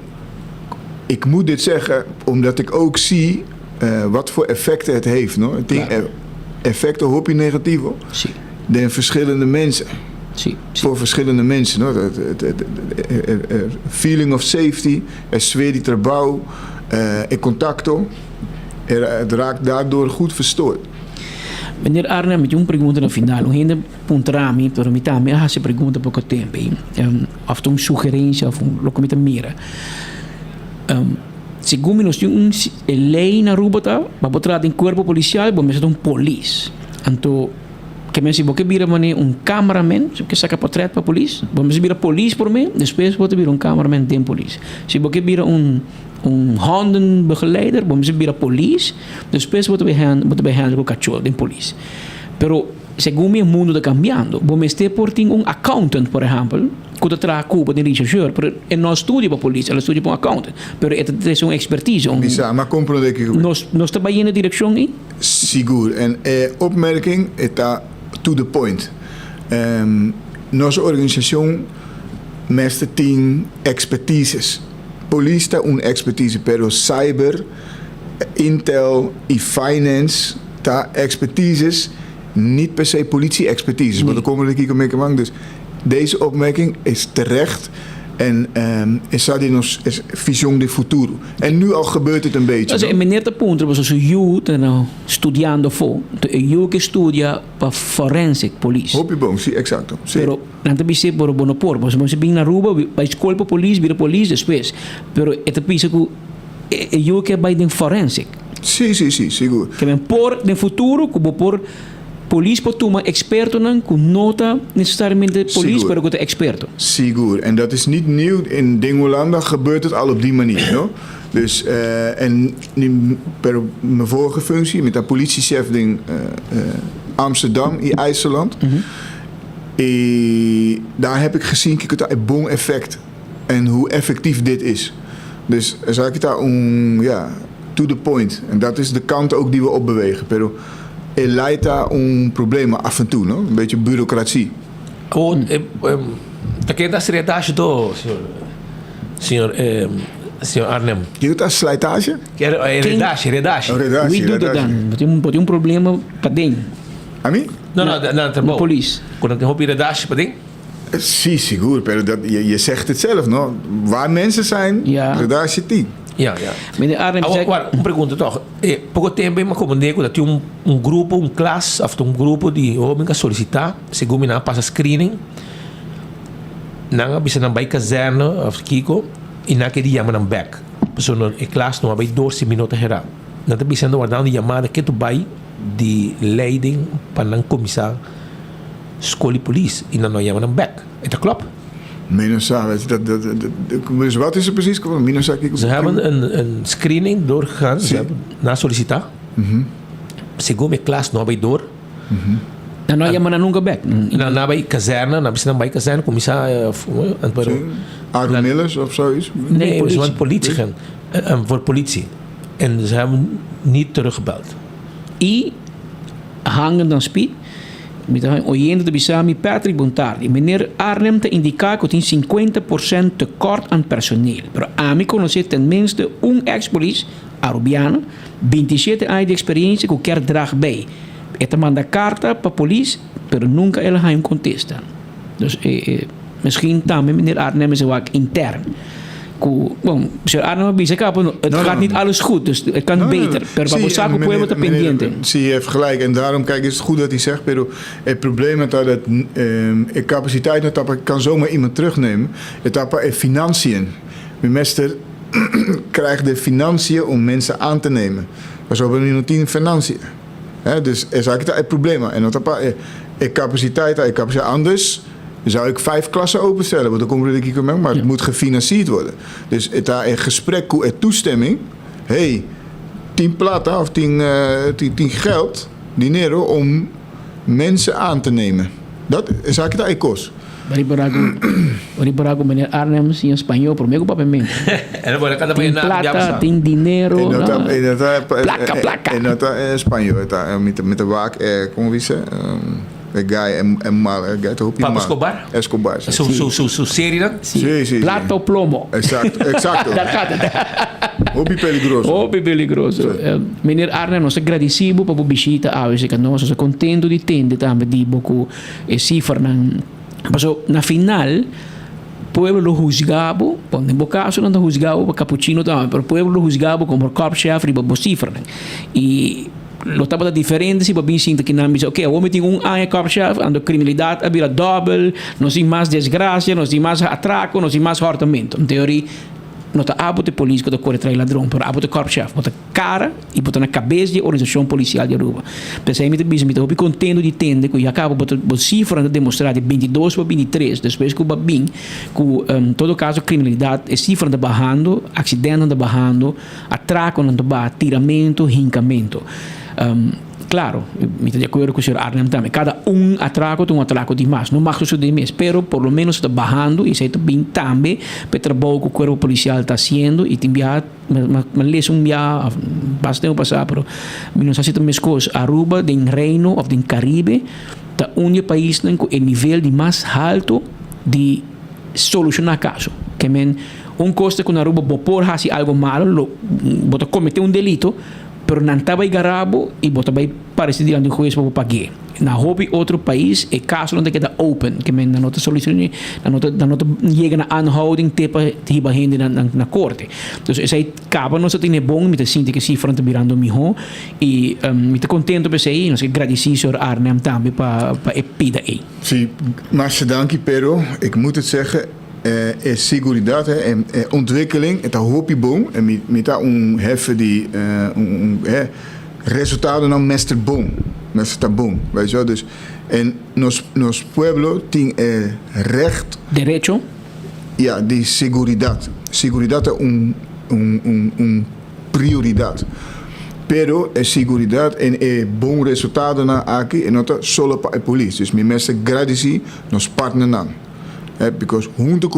ik moet dit zeggen, omdat ik ook zie wat voor effecten het heeft. No? Effecten hoop je negatief. De verschillende mensen. Voor verschillende mensen. No? Feeling of safety, sfeer die trabalho, contacto. Het raakt daardoor goed verstoord. Meneer Arne, met uma pergunta no final. Um ainda pontrami, pero me também a se pergunta pouco tempo. Of uma sugerência, of uma coisa mira. Segundo nós temos lei na Rubata, para botar em corpo policial, vamos ter polícia. Então, que me se boque vira cameraman, que saca portret para polícia, vamos vira polícia por mim, depois vou vir cameraman de polícia. Se boque vira hondenbegeleider, vamos vira polícia, depois vou vir handle com cachorro de polícia. Pero segundo o mundo está cambiando, vamos ter por accountant, por exemplo, que traga culpa de researcher, pero não estuda para polícia, ela estuda para accountant, pero é uma expertise. Maar compreender que nós estamos in de direção aí? Seguro. En opmerking está to the point. Nossa organização mestre tem expertises. Police tem expertise, pero cyber, intel e finance tá expertises, niet per se politie-expertises. Maar dan komen we hier mee aan. Dus deze opmerking is terecht en is in ons visie de futuro. En nu al gebeurt het een beetje. Also, meneer de punto, was so you studiando fo, you que studia para forensic police. Hopi bom, sí, exacto. Sí. Pero nanti bisa por bonopor, pues vamos bem na rua, para escola para police, vira police depois. Pero eta pisa que you que vai den forensic. Sí, seguro. Que men por no futuro, como por police para tomar experto não, com nota necessariamente police, pero com experto. Seguro. En dat is niet nieuw. In Dingolanda gebeurt het al op die manier. No? Dus, en per mijn vorige functie met de politiechef in Amsterdam, in IJsland. Daar heb ik gezien dat een bon effect. En hoe effectief dit is. Dus zou ik het daar to the point. En dat is de kant ook die we opbewegen. Pero leidt daar problemen af en toe, no? Een beetje bureaucratie. Perché da slitage do, signor Arnem? Je doet slijtage? Redache. Wie doet dat dan? Pode um problema para dentro. A mim? No, police. Quando tem roupa redache para dentro? Sí, seguro, pero je zegt het zelf, no? Waar mensen zijn, redache die. Ja. Meneer Arnem, agora, uma pergunta toch. Pouco tempo eu me acomodei que tinha grupo, classe, grupo de homens que solicitar, segundo me passa screening. Nanga bisa nang bay kazerna of Kiko, inake di yaman ang back. So no classe no bay 12 minutos hera. Nata bisa no guardando di chamada que tu bay di leiding panang commissar escola police e não yaman ang back. Het klopt. Minosa, dus wat is er precies? Minosa, ze hebben een screening doorgegaan. Ze hebben na sollicitaar. Segundo mijn klas, nou bij door. Nou, ja, maar nunca back. Na bij kazerne, na bij kazerne, commissar. Aaron Millers of zoiets? Nee, we zijn politie gaan. voor politie. En ze hebben niet teruggebeld. I hangen dan speed. Met een oyente de Bisami Patrick Bontardi. Meneer Arnhem te indica dat in 50% tekort aan personeel. Pero a mí conocer tenminste un ex-police Arubiano, 27 anos de experiência que quer drag bij. Esta manda carta para police, pero nunca ele gaan contestan. Dus misschien daarmee meneer Arnhem is ook intern. Meneer Arnhem het gaat niet alles goed, dus het kan beter. Per babosaco pueblo te pendiente. Zie, je heeft gelijk. En daarom, kijk, is het goed dat hij zegt, pero het probleem is dat het capaciteit kan zomaar iemand terugnemen. Het is financiën. Meester krijgt de financiën om mensen aan te nemen. Maar zo hebben we nu nog financiën. Dus is eigenlijk het probleem. En dat is capaciteit anders. Zou ik 5 klassen openstellen, want dan komt er een maar het moet gefinancierd worden. Dus het daar een gesprek en toestemming. 10 plata of 10 geld, dinero, om mensen aan te nemen. Dat is eigenlijk het kost. Barago meneer Arnhem in Spanje prometo papamento. Tin plata, tin dinero. Placa. En dat in Spanje, met de waak, como dice? Guy en mal, guy te Pablo Escobar? Su serie dan? Sí. Plato plomo. Exacto. Daar gaat het. Hobby peligroso. Meneer Arnhem, nós agradecemos por visita a hoje, que nós estamos contentes de ter também de boco cifra na final pueblo lo juzgabo, en el caso no juzgabo por cappuccino también, pero pueblo lo juzgabo como corpschef riba cifra. Y lo estaba diferente si babin sinta que nam dice, okay, vamos meter un año corpschef, ando criminalidad habira doble, no sin más desgracia, no sin más atraco, no sin más hortamento. En teoría não está abo de polícia que corre atrás ladrão, pero abo de corpo-chefe, bota cara e bota na cabeça da organização policial de Aruba. Pensei muito bem, eu estou contente de entender que acaba bota cifra de demonstrar de 22 para 23, depois que o babim, que todo caso criminalidade é cifra de barrando, acidente de barrando, atraco de barrando, tiramento, rincamento. Claro, me estou de acordo com o senhor Arnhem também. Cada atraco tem atraco de mais. Não mais suceder mais, pero por lo menos está barrando e está bem também para o trabalho que o corpo policial está fazendo e tem mas lees bastante passar, pero não sei se tem mais coisas. Aruba, do Reino ou do Caribe, está único país com o nível de mais alto de solucionar caso. Que costa que Aruba por fazer algo malo, bota cometer delito, pero não estava garabo e bota vai parecer diante do juiz para pagar. Na hobby outro país é caso não queda open, que men na nota solução, na nota chega na aanhouding tepa hiba hende na corte. Dus essa acaba não só tem bom, me sinto que se frente virando miho e me tô contento por sei, não sei agradecer senhor Arnhem também para epida aí. Sim, mas dankie pero ik moet het zeggen. Is seguridad en ontwikkeling, het hobbyboom en met dat heffen die resultaten dan mester boom, weet je wel, dus en nos pueblo tiene recht derecho, ja, die seguridad es un prioridad, pero seguridad en bom resultaten na aquí en nota solo para el police, dus mi mester gradisi nos partner nan. Because junto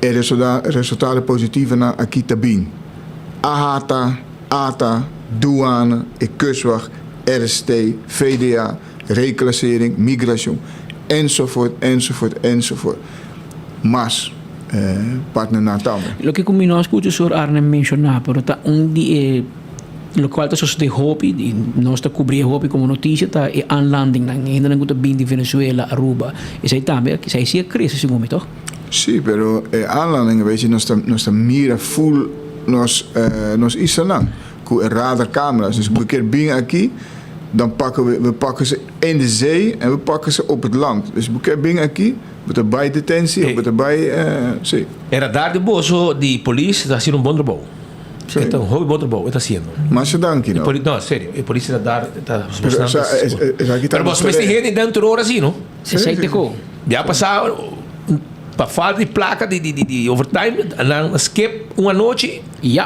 resultaten positieve na aqui também. ATA, douane, kustwacht, RST, VDA, reclassering, migratie, enzovoort. Mas partner na também. Lo que combinó escucho sur Arnhem mencionar, pero tá lo qual está de hobby, nós está cobrir hobby como notícia, tá é aanlanding ainda não está bem de Venezuela, Aruba. Isso aí também, que isso aí cresce esse momento, toch? Sim, pero aanlanding, weet je, nós mira full nos Island, com radarcamera's. Dus een keer bing aqui, dan we pakken ze in de zee en we pakken ze op het land. Dus een keer bing aqui, we bij detentie, we bij sim. Era daar de bozo de police está haciendo un bom trabalho. Então, hobby bom trabalho está haciendo. Mas danke não. Não, sério, a polícia está Pero você tem gente dentro hora assim, não? Você tem já passava para falta de placa de overtime, na skip uma noite,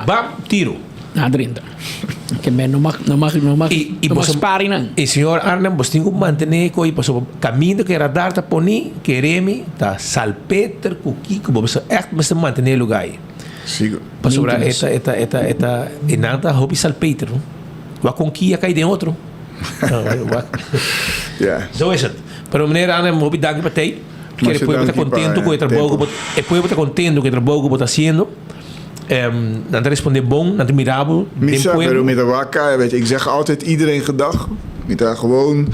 bam, tiro. Adrinda. Que não mag sparen não. E senhor Arnhem, você tem que manter com o caminho que radar tá poni, que remi, tá salpeter, cuqui, que você echt mas manter lugar aí. Sigo. Pas ora eta enanta hobby salpeter. Wat kon kia kai de outro. Ja. Zo is het. Pero meneer Arnhem, hobby dank para ti. Que el pueblo está contento con el trabajo que el pueblo está contento con el trabajo que está haciendo. Dan responde bon, dan admirabel. Misa, pero met de waka, weet je, ik zeg altijd iedereen gedag. Met daar gewoon.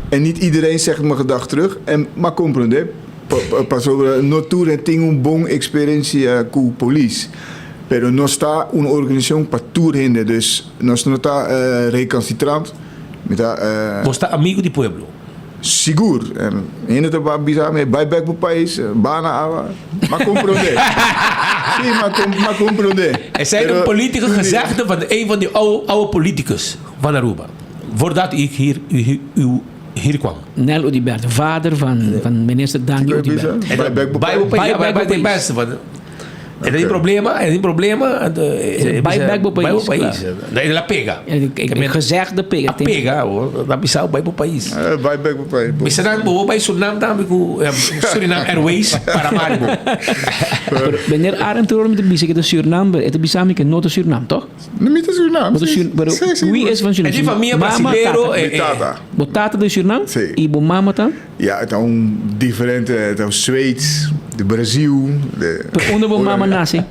En niet iedereen zegt me gedag terug. En maar comprende. Pas over no tour tem bom experiência com police. Pero no está una organización para tour hinde. Dus no está recalcitrant. Vos está amigo di pueblo. Sigur. En in het op bizarre bij back op país, bana ava. Maar comprende. Sim, maar comprende. Er zijn een politicus gezegde van een van die oude politicus van Aruba. Voordat ik hier kwam. Nel Udibert, vader van minister Daniel Udibert. Bij de beste van. Er is een problema. Bij país. De la pega. Gezegd de pega. Pega, hoor. Dat is ook bij país. Bij país. Bisa dan bij Suriname dan Suriname Airways para Maribo. Wanneer Arend terug met de bisa kita Suriname, itu bisa mi not de Suriname, toch? Niet de Suriname. Wie is van Suriname? En die familie brasileiro Botata de Suriname? Ibu mama dan? Ja, het is een diferente, het is Zweeds, de Brazil. Onder mama nasi?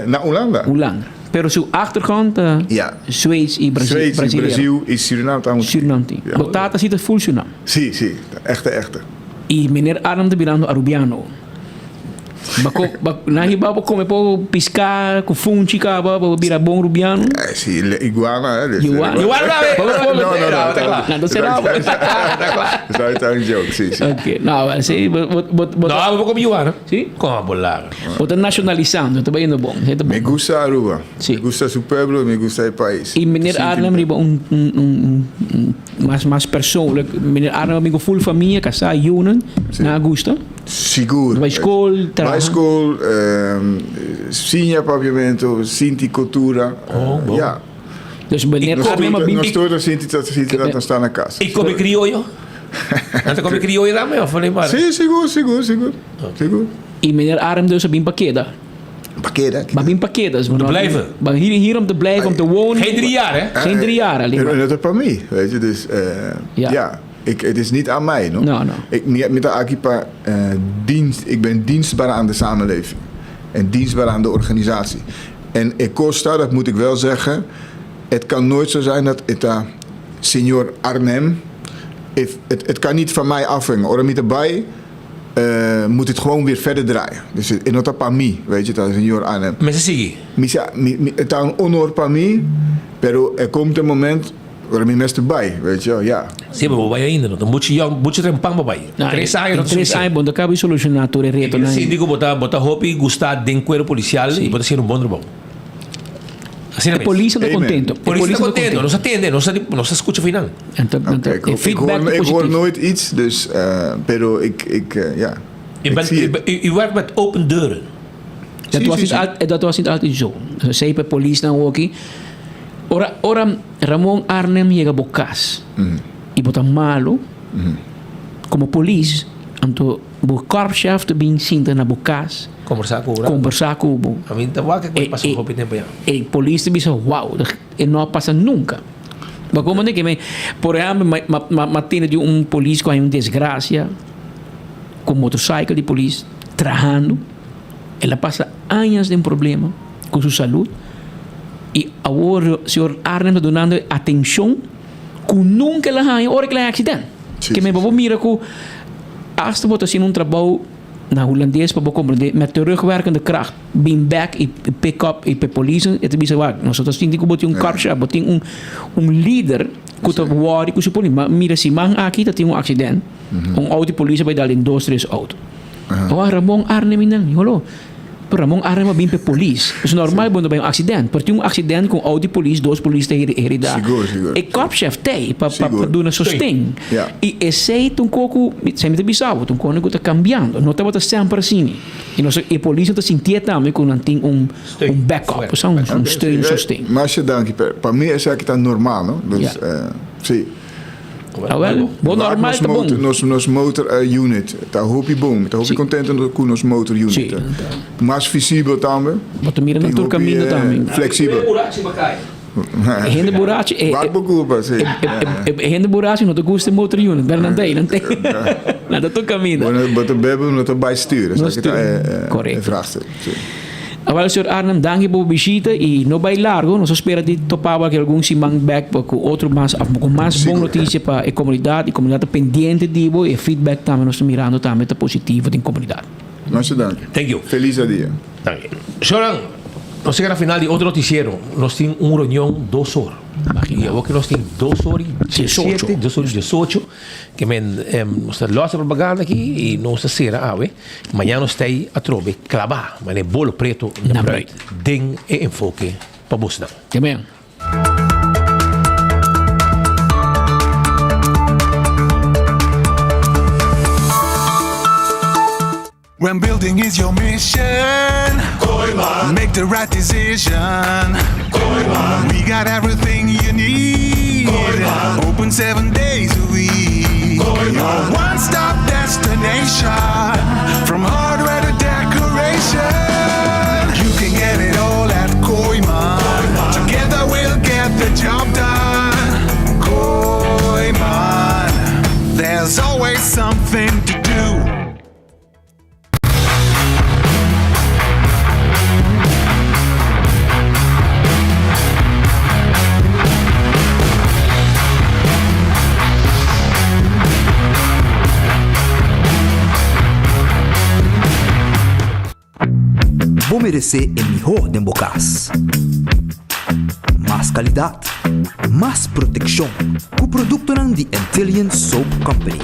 Naar Hollanda. Hollanda. Pero su achtergrond, ja. Zweeds en Brazil. Zweeds en Brazil is Suriname. Suriname. Ja. Botata zit het full Suriname. Sí. Echte. Y meneer Arnhem de Birando Arubiano. Nahi babo come po piscar com funchi caba babo bira bom rubiano. Sí, iguana. Iguana. No. Não será. Está un joke, sí. Okay. Não, sim, não, vou comer iguana. Sim? Com a bolada. Bota nacionalizando, tá bem bom. Me gusta Aruba. Sí. Me gusta su pueblo, me gusta el país. E meneer Arnhem riba mais persoonlijk. Meneer Arnhem amigo full família, casa Yunan, na Augusta. Seguro. Bij school, bij school, Sinja papiamento, Sinti cultura. Ja. Dus wanneer Nosotros Sinti dat staan naar casa. Ik kom ik criollo. Antes kom ik criollo daarmee of alleen maar? Sí, seguro. En meneer Arnhem dus op een pakket. Maar een pakket. Om te blijven. Maar hier om te blijven, om te wonen. Geen 3 jaar, hè? Geen 3 jaar alleen maar. En dat is voor mij, weet je. Dus ja. Het is niet aan mij, no? No. Ik ben dienstbaar aan de samenleving. En dienstbaar aan de organisatie. En Costa, dat moet ik wel zeggen. Het kan nooit zo zijn dat het senior Arnhem. Het kan niet van mij afhangen. Or met erbij moet het gewoon weer verder draaien. Dus het is niet para mí, weet je, dat senior Arnhem. Mensen zie je? Het is een honor para mí. Pero er komt een moment. Waar ben je bij, weet je wel, ja. Sim, maar bij ainda, dan moet je er een paar bij. 3 anos. 3 anos, bom, acaba de solucionar todo o reto. O síndico bota hopi gostar de cuerpo policial e bota ser um bom trabalho. A polícia está contente. A polícia está contente, não se atende, não se escuta final. Ik hoor nooit iets, dus, pero ja. U werkt met open deuren. Dat was niet altijd zo. Zeker politie dan ook. Ora Ramon Arnhem llega a Bocas y bota malo como polis anto bo korpschef te bin sinta na Bocas conversar com o a mim tá vaca que passa pouco tempo já e polis te bisa wow e não passa nunca mas como é que por exemplo matina de polis com desgracia com motorcycle de polis trabajando ela passa anos de problema com sua saúde. E agora o senhor Arnhem está dando atenção que nunca lá há hora que lá acidente. Que me vou mirar que als we zien trabalho na holandês para compreender met terugwerkende kracht, being back e pick up e police het is waar. Nós outros temos que botar corpo, botar líder que tá worry com o police. Mas mira se man aqui tá tem acidente. Auto police vai dar indústrias auto. Ramon Arnhem não, hallo. Ramon Arnhem bem para polícia. É normal quando vai acidente. Porque acidente com auto polícia, 2 polícia heredar. Seguro. E corpschef tem para dar um sustento. E esse um pouco, sempre bizarro, um pouco está cambiando. Não está sempre assim. E a polícia está sentindo também que não tem backup, um steun, sustento. Mas je dank, para mim é que está normal, não? Dus, sim. Bom normal tá bom. Nos motor unit, tá hopi bom, tá hopi contente com nos motor unit. Mais visível também. Bota mira no caminho também. Flexível. Rende buraco rende buraco não te gusta motor unit, não tem. Nada tu caminho. Bota bebe não te bijsturen. Correto. Vraagste. Agora, Sr. Arnhem, danke por visita e não vai largo, nós espera de topar que algum simang back com outro mais boa notícia para a comunidade pendente de e feedback também nós estamos mirando também tá positivo da comunidade. Nossa, danke. Thank you. Feliz dia. Danke. Senhor, nós chegamos ao final de outro noticiero. Nós temos uma reunião 2 horas. E eu que nós temos 2 horas 17, 2 horas 18, que nós temos loja propaganda aqui e nós será amanhã nós temos a trove clavar, mas é bolo preto na bread. Den e enfoque para buscar. Também. When building is your mission, make the right decision. We got everything you need. Open 7 days a week. Your one-stop destination, from hardware to decoration. You can get it all at Koiman. Together we'll get the job done. Koiman, there's always something to do. Vou merecer o melhor de bocas. Mais qualidade, mais proteção. Com o produto de Intelligent Soap Company.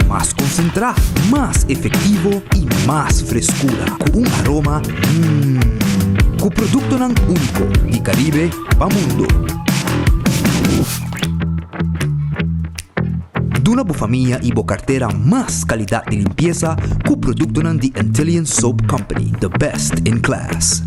Mais concentrado, mais efetivo e mais frescura. Com aroma com o produto único de Caribe para o mundo. Duna boa família e boa carteira mais qualidade de limpeza com o produto de Intelligent Soap Company, the best in class.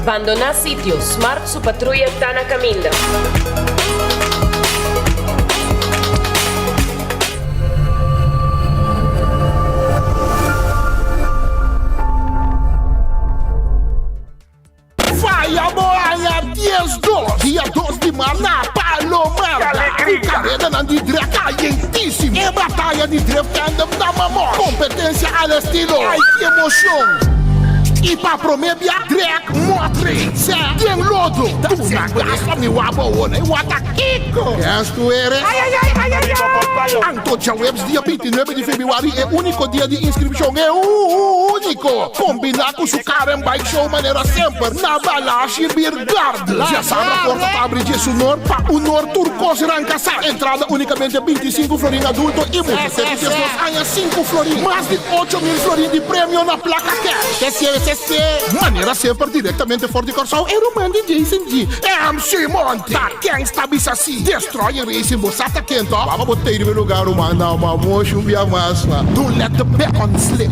Abandonar sitio, Smart su patrulla está na caminda. Dia 2 de março na Palomar. Carreira na de Drake quentíssimo. É batalha de Drake Fandom da mamor. Competência al estilo. Ai, que emoção. E pra promebia, Drake Motri. Tem lodo. Tu na gasta me wabona e wata kiko. Queres tu eres? Antocha Webs, dia 29 de fevereiro é o único dia de inscrição. É o único. Combinar com o Karen Bike Show maneira sempre. Na Balashi Birgard. Já sabe a porta para abrir de sonor para o Nor Turcos Rancasar. Entrada unicamente 25 florim adulto e muitos serviços ganha 5 florim. Mais de 8 mil florim de prêmio na placa cash. Maneira sempre diretamente fora de Corsal. Era o man de Jason G. MC Monte. Da Gangsta Bissassi. Destrói Racing Bossata Quento. Vamos botar em lugar o man. Não, uma mocha, massa. Don't let the bacon slip.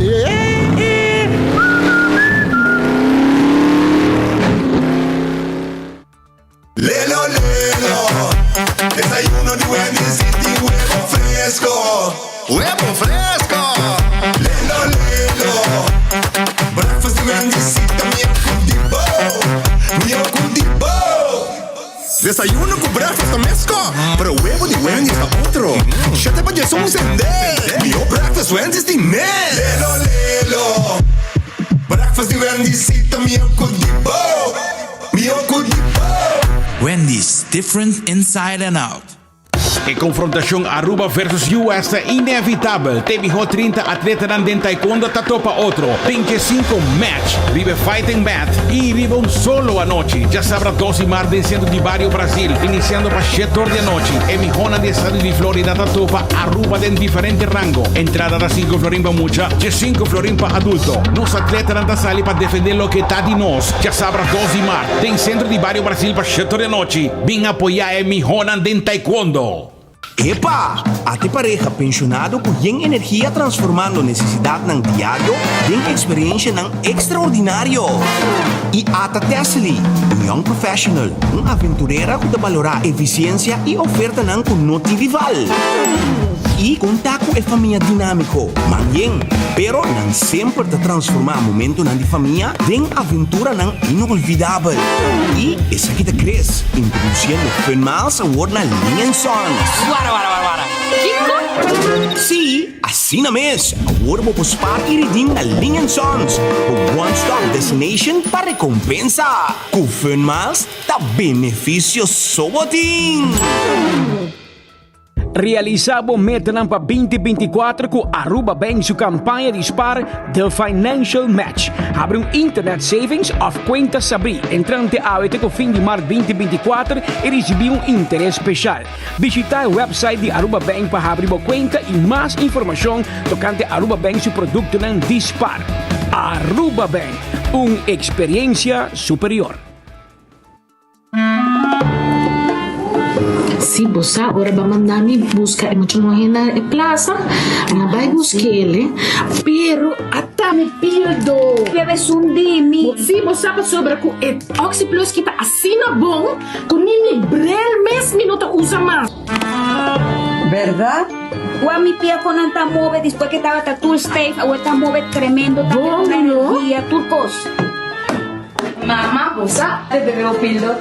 Lelo, lelo. Desayuno de Wendy's y huevo fresco. Huevo fresco. Lelo, lelo. Breakfast de Wendy's y también con dipo. Desayuno con breakfast fresco. Pero huevo de Wendy's pa' otro. Ya te vayas a encender. Mio breakfast Wendy's de mel. Lelo, lelo. Breakfast de Wendy's y también con dipo. Mio con dipo. Wendy's, different inside and out. A confrontação Aruba versus US é inevitável. Teve 30 atletas de taekwondo tatopa outro. 25 match. Ribe fighting mat. E ribe solo a noite. Já sabrá 12 mar de centro de Barrio Brasil. Iniciando para 7 horas da noite. E mijona de estado de Florida tatopa Aruba de diferente rango. Entrada da 5 florim para mucha. De 5 florim para adulto. Nos atletas da sali para defender lo que está de nós. Já sabrá 12 mar. Tem centro de Barrio Brasil para 7 horas da noite. Vem apoiar e mijona de taekwondo. Epa! Ate pareja pensionado com yen energia transformando necessidade ng diário em experiência ng extraordinário. E ata Tesli, young professional, aventureira que valorar eficiência e oferta ng kunoti rival. E contato e família dinâmico, manheng, pero não sempre te transformar momento ng di família em aventura ng inolvidável. E essa que te cresce, introduzindo Fun Miles Award na Linha Sons. Wara. Kiko? Sim, assim na mês. Award mo pospar e redeem na Linha Sons. O one-stop destination para recompensa. Com Fun Miles, tá benefício soboting. Realizamos metanam para 2024 com Aruba Bank sua campanha de spar The Financial Match. Abre internet savings of Quinta Sabri. Entrante até o fim de março 2024 e receber interesse especial. Visita o website de Aruba Bank para abrir a conta e mais informação tocante Aruba Bank seu produto ng dispar. Aruba Bank, experiência superior. Si bosa, ora ba mandami busca e mucho mohina e plaza, nga vai busquele, pero atame pildo. Deve sundimi. Si bosa pa sobra ku et Oxyplus kita asina bom, kunini brel mes minuto usa más. ¿Verdad? Guami pia con anta move después que estaba tatul safe, o esta move tremendo, bom, no? turcos. Mama, bosa, te bebeu pildo.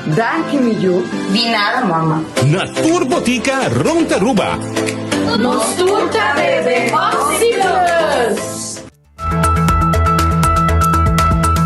Danke mi yu. Di nada, mama. Na Turbotica Ronta Ruba. Nos turta bebe Oxyplus.